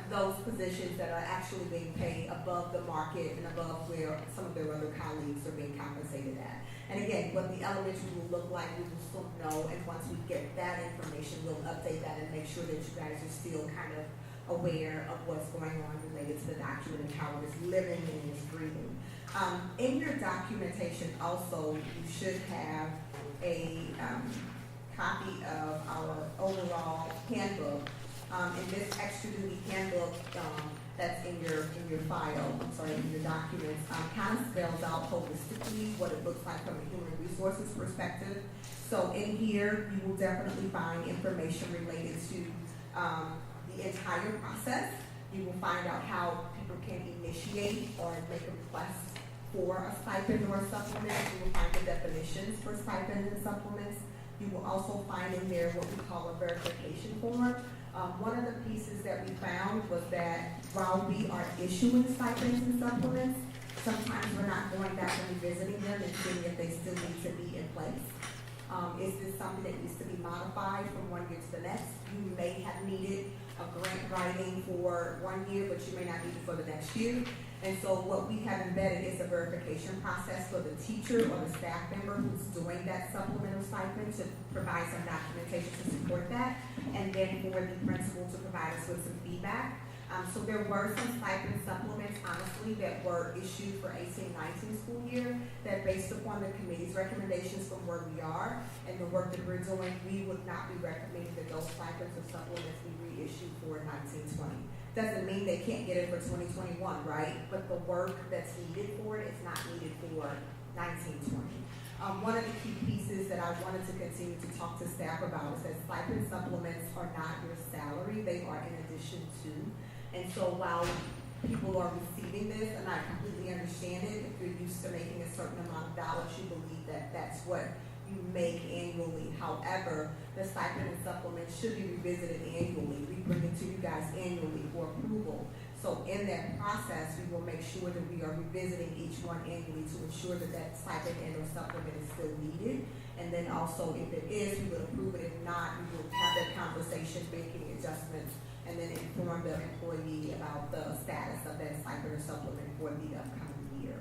those positions that are actually being paid above the market and above where some of their other colleagues are being compensated at. And again, again, what the elementary will look like, we will still know, and once we get that information, we'll update that and make sure that you guys are still kind of aware of what's going on related to the document and how it is living and is breathing. In your documentation also, you should have a copy of our overall handbook. And this extra duty handbook that's in your file, in your documents, kind of spells out holistically what it looks like from a human resources perspective. So in here, you will definitely find information related to the entire process. You will find out how people can initiate or make a request for a stipend or a supplement. You will find the definitions for stipends and supplements. You will also find in there what we call a verification form. One of the pieces that we found was that while we are issuing stipends and supplements, sometimes we're not going back and revisiting them and seeing if they still need to be in place. Is this something that needs to be modified from one year to the next? You may have needed a grant writing for 1 year, but you may not need it for the next year. And so what we have embedded is a verification process for the teacher or the staff member who's doing that supplemental stipend to provide some documentation to support that, and then for the principal to provide us with some feedback. So there were some stipend supplements, honestly, that were issued for 18-19 school year that, based upon the committee's recommendations from where we are and the work that we're doing, we would not be recommending that those stipends or supplements be reissued for 19-20. Doesn't mean they can't get it for 2021, right? But the work that's needed for it is not needed for 19-20. One of the key pieces that I wanted to continue to talk to staff about is that stipend supplements are not your salary, they are in addition to. And so while people are receiving this, and I completely understand it, if you're used to making a certain amount of dollars, you believe that that's what you make annually. However, the stipend and supplement should be revisited annually. We bring it to you guys annually for approval. So in that process, we will make sure that we are revisiting each one annually to ensure that that stipend and or supplement is still needed. And then also, if it is, we will approve it. If not, we will have that conversation, making adjustments, and then inform the employee about the status of that stipend or supplement for the upcoming year.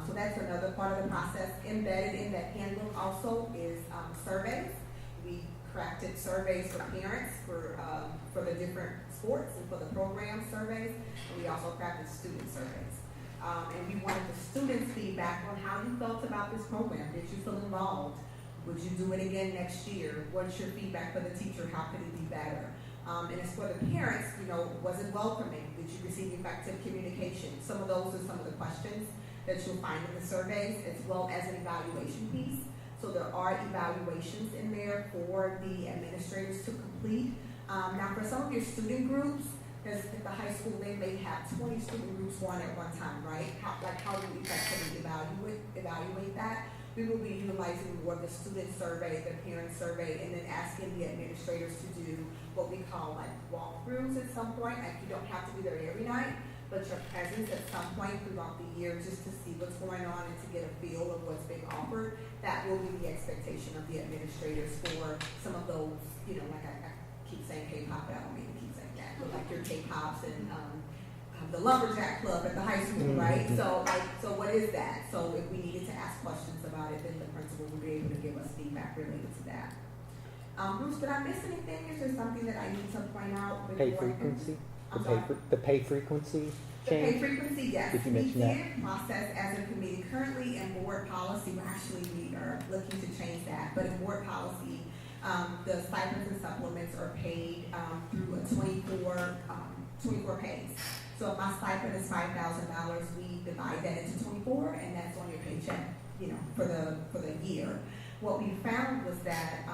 So that's another part of the process. Embedded in that handbook also is surveys. We crafted surveys for parents for the different sports and for the program surveys. And we also crafted student surveys. And we wanted the students' feedback on how you felt about this program. Did you feel involved? Would you do it again next year? What's your feedback for the teacher? How could it be better? And as for the parents, was it welcoming? Did you receive effective communication? Some of those are some of the questions that you'll find in the surveys, as well as an evaluation piece. So there are evaluations in there for the administrators to complete. Now for some of your student groups, because at the high school they may have 20 student groups going at one time, right? How do you effectively evaluate that? We will be utilizing more of the student survey, the parent survey, and then asking the administrators to do what we call like walkthroughs at some point. Like you don't have to be there every night, but your presence at some point throughout the year just to see what's going on and to get a feel of what's being offered. That will be the expectation of the administrators for some of those, like I keep saying K-pop, I don't mean to keep saying that, but like your K-pops and the lumberjack club at the high school, right? So what is that? So if we needed to ask questions about it, then the principal would be able to give us feedback related to that. Bruce, did I miss anything? Is there something that I need to point out? Pay frequency? The pay frequency The change? pay frequency, yes. Did you We mention that? did process as a committee. Currently in board policy, we are looking to change that. But in board policy, the stipends and supplements are paid through a 24 pays. So if my stipend is $5,000, we divide that into 24, and that's on your paycheck, for the year. What we found was that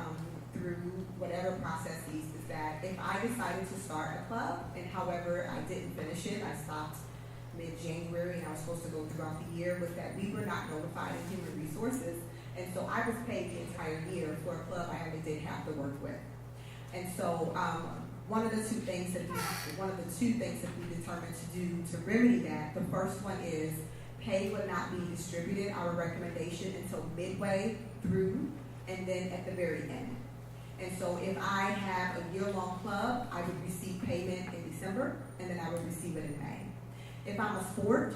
through whatever processes is that if I decided to start a club, and however I didn't finish it, I stopped mid-January and I was supposed to go throughout the year, was that we were not notified in human resources, and so I was paid the entire year for a club I only did half the work with. And so one of the two things that we determined to do to remedy that, the first one is pay would not be distributed, our recommendation, until midway through and then at the very end. And so if I have a year-long club, I would receive payment in December, and then I would receive it in May. If I'm a sport,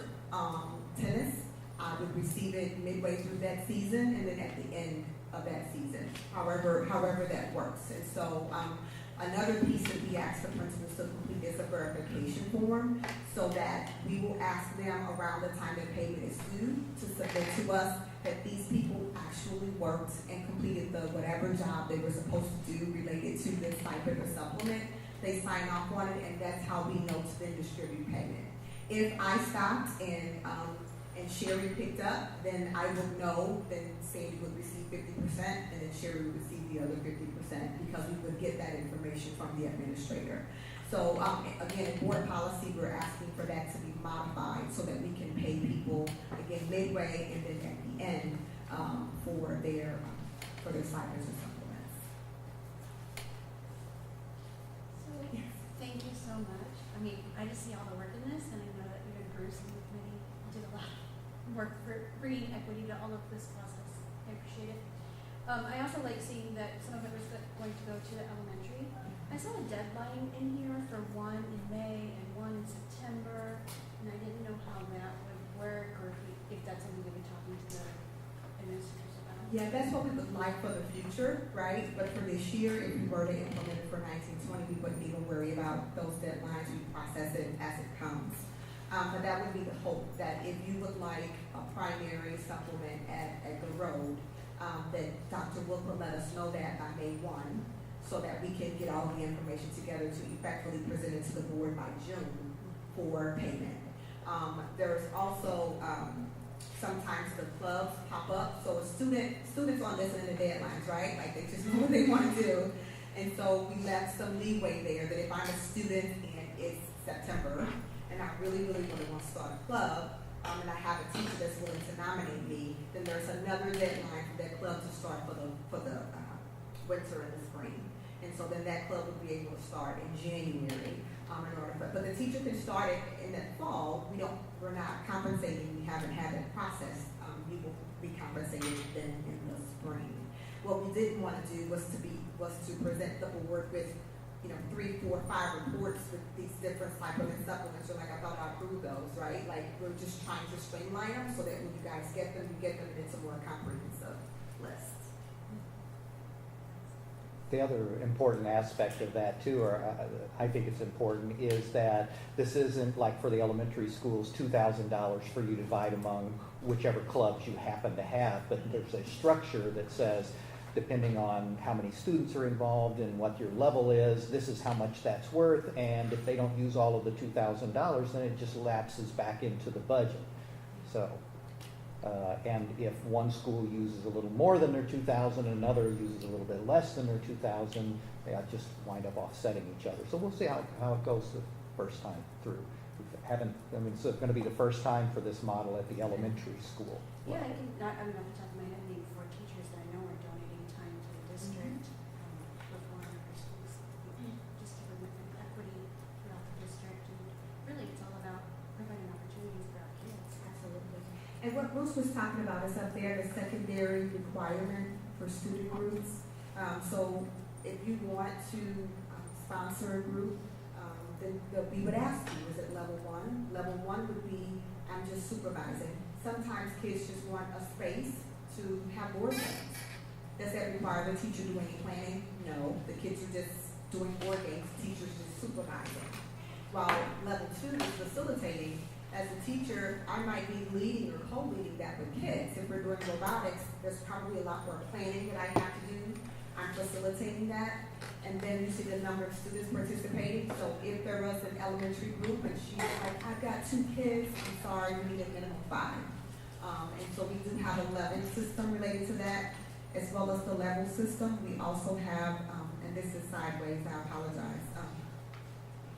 tennis, I would receive it midway through that season and then at the end of that season, however that works. And so another piece that we ask the principals to complete is a verification form, so that we will ask them around the time that payment is due to submit to us that these people actually worked and completed the whatever job they were supposed to do related to the stipend or supplement. They sign off on it, and that's how we know to then distribute payment. If I stopped and Sherry picked up, then I would know, then Sandy would receive 50%, and then Sherry would receive the other 50%, because we would get that information from the administrator. So again, in board policy, we're asking for that to be modified so that we can pay people, again, midway and then at the end for their stipends and supplements. So, thank you so much. I mean, I just see all the work in this, and I know that you and Bruce and the committee did a lot of work for bringing equity to all of this process. I appreciate it. I also like seeing that some of it was going to go to the elementary. I saw a deadline in here for one in May and one in September, and I didn't know how that would work, or if that's something that we're talking to the administrators about. Yeah, that's what we would like for the future, right? But for this year, if we were to implement it for 1920, we wouldn't even worry about those deadlines. We process it as it comes. But that would be the hope, that if you would like a primary supplement at the road, that Dr. Wood will let us know that by May 1, so that we can get all the information together to effectively present it to the board by June for payment. There's also sometimes the clubs pop up, so students aren't listening to deadlines, right? Like, they just know what they want to do. And so we left some leeway there, that if I'm a student and it's September and I really want to start a club, and I have a teacher that's willing to nominate me, then there's another deadline for that club to start for the winter and the spring. And so then that club would be able to start in January. But the teacher can start it in that fall. We're not compensating. We haven't had that process. We will be compensated then in the spring. What we didn't want to do was to present the board with 3, 4, 5 reports with these different supplements. So like, I thought I approved those, right? Like, we're just trying to streamline them so that when you guys get them, you get them into a more comprehensive list. The other important aspect of that too, or I think it's important, is that this isn't like for the elementary schools, $2,000 for you to divide among whichever clubs you happen to have, but there's a structure that says, depending on how many students are involved and what your level is, this is how much that's worth, and if they don't use all of the $2,000, then it just lapses back into the budget. So, and if one school uses a little more than their $2,000, another uses a little bit less than their $2,000, they just wind up offsetting each other. So we'll see how it goes the first time through. So it's going to be the first time for this model at the elementary school. Yeah, I mean, off the top of my head, maybe 4 teachers that I know are donating time to the district before our schools, just to bring equity throughout the district. And really, it's all about providing opportunities for our kids. Absolutely. And what Bruce was talking about is up there, the secondary requirement for student groups. So if you want to sponsor a group, then we would ask you, is it level 1? Level 1 would be, I'm just supervising. Sometimes kids just want a space to have board games. Does that require the teacher do any planning? No. The kids are just doing board games, the teacher's just supervising. While level 2 is facilitating. As a teacher, I might be leading or co-leading that with kids. If we're doing robotics, there's probably a lot more planning that I have to do. I'm facilitating that. And then you see the number of students participating. So if there was an elementary group and she's like, I've got 2 kids, I'm sorry, we need a minimum 5. And so we do have a level system related to that, as well as the level system. We also have, and this is sideways, I apologize.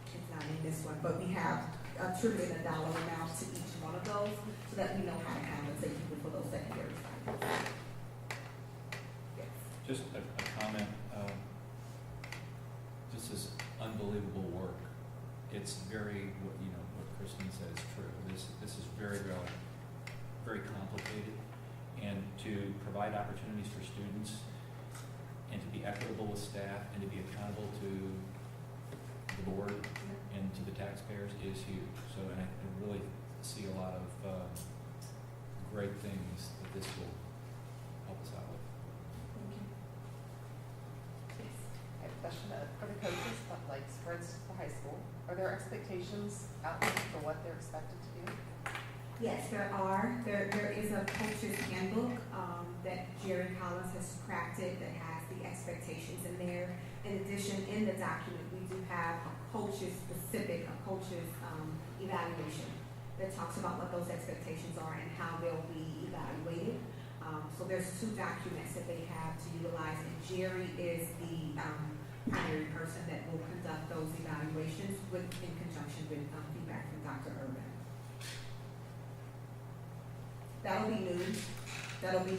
It's not in this one, but we have attributed a dollar amount to each one of those so that we know how to compensate people for those secondary stipends. Yes. Just a comment. This is unbelievable work. It's very, what Christine said is true. This is very complicated, and to provide opportunities for students, and to be equitable with staff, and to be accountable to the board and to the taxpayers is huge. So, and I really see a lot of great things that this will help us out with. I have a question for the coaches, but like, for instance, for high school, are there expectations out there for what they're expected to do? Yes, there are. There is a coach's handbook that Jerry Collins has crafted that has the expectations in there. In addition, in the document, we do have a coach's evaluation that talks about what those expectations are and how they'll be evaluated. So there's 2 documents that they have to utilize, and Jerry is the primary person that will conduct those evaluations in conjunction with feedback from Dr. Urban. That'll be new. That'll be,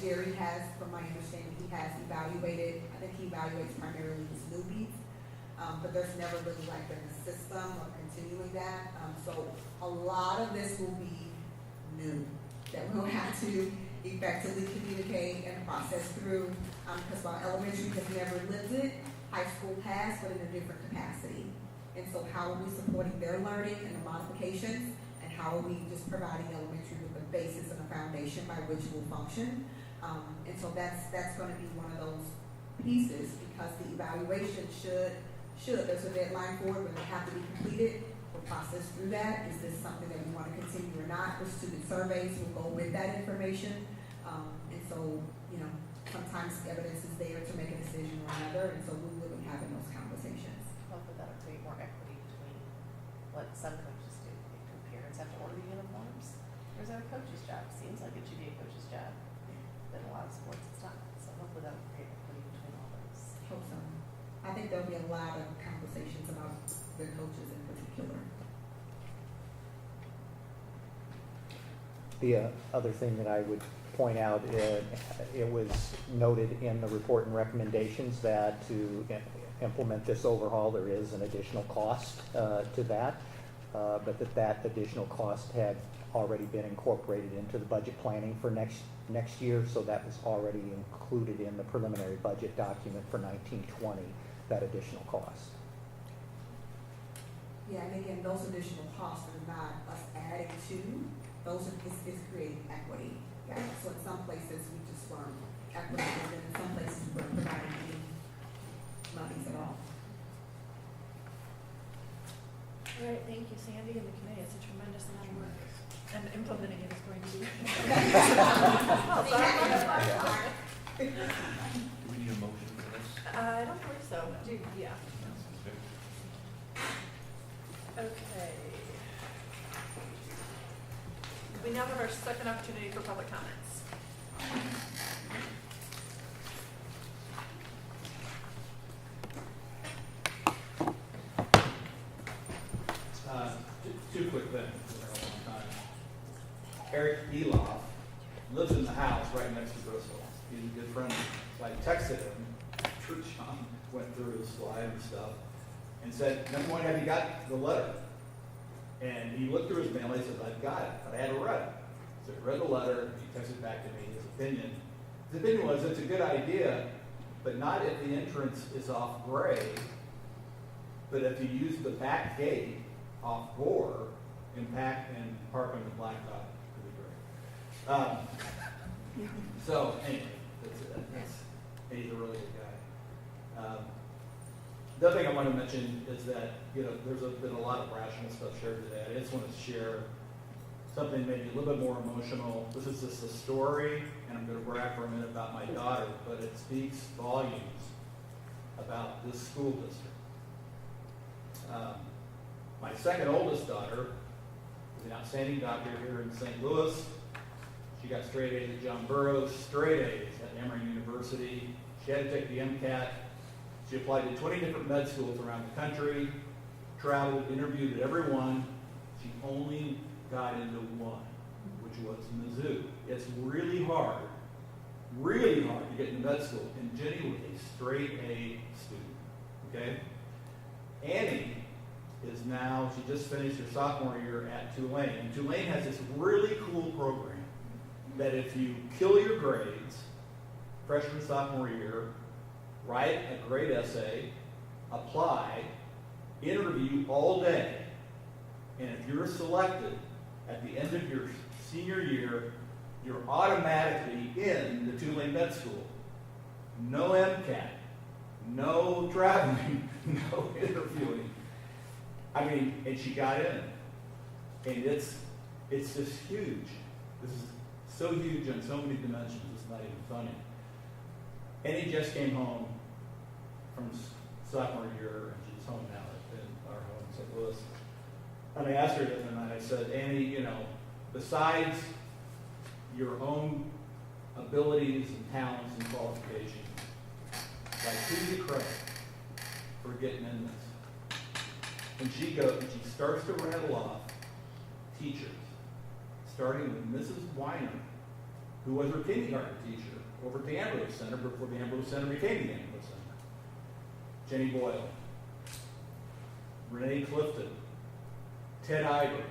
Jerry has, from my understanding, he has evaluated, I think he evaluates primarily his newbies, but there's never really like been a system of continuing that. So a lot of this will be new, that we'll have to effectively communicate and process through, because while elementary has never lived it, high school has, but in a different capacity. And so how are we supporting their learning and the modifications, and how are we just providing elementary with the basis and the foundation by which it will function? And so that's going to be one of those pieces, because the evaluation should there's a deadline for it, but it have to be completed. We'll process through that. Is this something that we want to continue or not? The student surveys will go with that information. And so, sometimes evidence is there to make a decision or another, and so we will be having those conversations. Hopefully that'll create more equity between what some coaches do. Do parents have to order uniforms? Or is that a coach's job? Seems like it should be a coach's job. But in a lot of sports it's not. So hopefully that'll create equity between all those. Hope so. I think there'll be a lot of conversations about the coaches in particular. The other thing that I would point out, it was noted in the report and recommendations that to implement this overhaul, there is an additional cost to that, but that additional cost had already been incorporated into the budget planning for next year, so that was already included in the preliminary budget document for 1920, that additional cost. Yeah, and again, those additional costs are not us adding to, those are, it's creating equity. Yeah, so in some places we just weren't equitable, and in some places we weren't providing any monies at all. All right, thank you, Sandy and the committee. It's a tremendous amount of work, and implementing it is going to be. Do we need a motion for this? I don't believe so. Yeah. Okay. We now have our second opportunity for public comments. Two quick things. Eric Eloff lives in the house right next to Bristol. He's a good friend. So I texted him. Church John went through his slide and stuff and said, "Number one, have you got the letter?" And he looked through his mail. He said, "I've got it, but I hadn't read it." So he read the letter. He texted back to me his opinion. His opinion was, it's a good idea, but not if the entrance is off Gray, but if you use the back gate off Gore and park on the blacktop, it'd be great. So anyway, he's a really good guy. The other thing I want to mention is that, there's been a lot of rational stuff shared today. I just want to share something maybe a little bit more emotional. This is just a story, and I'm going to brag for a minute about my daughter, but it speaks volumes about this school district. My second oldest daughter is an outstanding doctor here in St. Louis. She got straight A's at John Burroughs, straight A's at Emory University. She had to take the MCAT. She applied to 20 different med schools around the country, traveled, interviewed at every one. She only got into one, which was Mizzou. It's really hard to get into med school. And Jenny was a straight A student, okay? Annie is now, she just finished her sophomore year at Tulane. And Tulane has this really cool program that if you kill your grades, freshman, sophomore year, write a great essay, apply, interview all day, and if you're selected at the end of your senior year, you're automatically in the Tulane Med School. No MCAT, no traveling, no interviewing. I mean, and she got in. And it's just huge. This is so huge on so many dimensions, it's not even funny. Annie just came home from sophomore year, and she's home now in our home in St. Louis. And I asked her the other night, I said, Annie, you know, besides your own abilities and talents and qualifications, like, who do you credit for getting in this? And she starts to rattle off teachers, starting with Mrs. Weiner, who was her kindergarten teacher over at the Ambrose Center before the Ambrose Center became the Ambrose Center. Jenny Boyle, Renee Clifton, Ted Iber,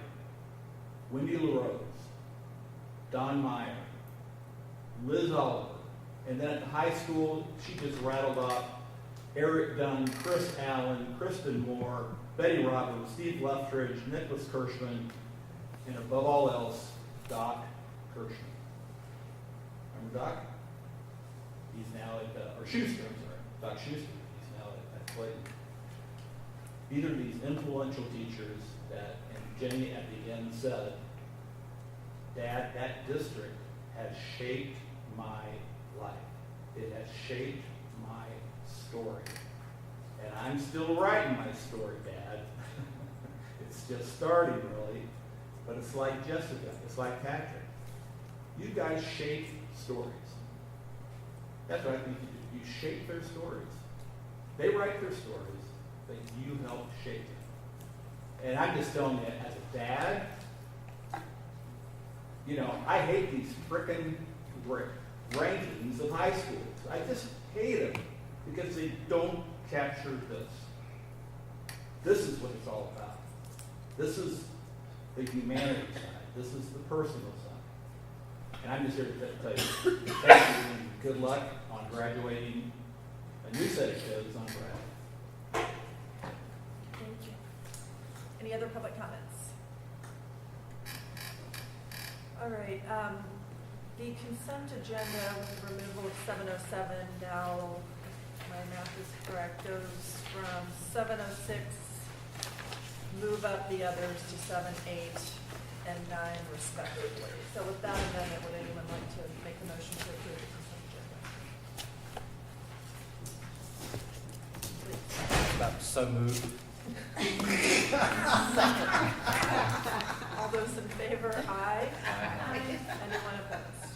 Wendy LaRose, Don Meyer, Liz Oliver, and then at the high school, she just rattled off Eric Dunn, Chris Allen, Kristen Moore, Betty Roberts, Steve Leftridge, Nicholas Kirschman, and above all else, Doc Kirschman. Remember Doc? He's now at, or Schuster, I'm sorry, Doc Schuster. He's now at Clayton. These are these influential teachers that, and Jenny at the end said, Dad, that district has shaped my life. It has shaped my story. And I'm still writing my story, Dad. It's just starting, really. But it's like Jessica, it's like Patrick. You guys shape stories. That's what I think you do. You shape their stories. They write their stories, but you help shape them. And I'm just telling you, as a dad, you know, I hate these frickin' rankings of high schools. I just hate them because they don't capture this. This is what it's all about. This is the humanity side. This is the personal side. And I'm just here to tell you, thank you and good luck on graduating a new set of kids on grad. Thank you. Any other public comments? All right, the consent agenda with the removal of 707 now, if my math is correct, goes from 706, move up the others to 7, 8, and 9 respectively. So with that amendment, would anyone like to make a motion to approve the consent agenda? That's so moved. All those in favor, aye. Anyone opposed?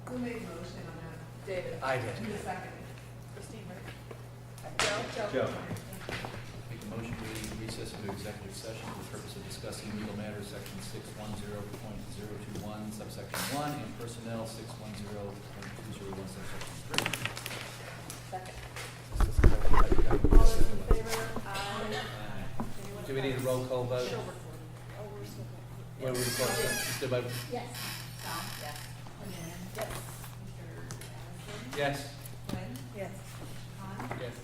Who made a motion on that? David. I did. Who seconded? Christine, right? Joe. Joe. Make a motion we recess into executive session for the purpose of discussing legal matters, section 610.021, subsection 1, and personnel 610.201, subsection 3. Second. All those in favor, aye. Anyone Do we need a opposed? roll call vote? Sure. Where we recording? Just do both. Yes. Tom? Yes. Yes. Mr. Allison? Yes. Quinn? Yes. Con? Yes.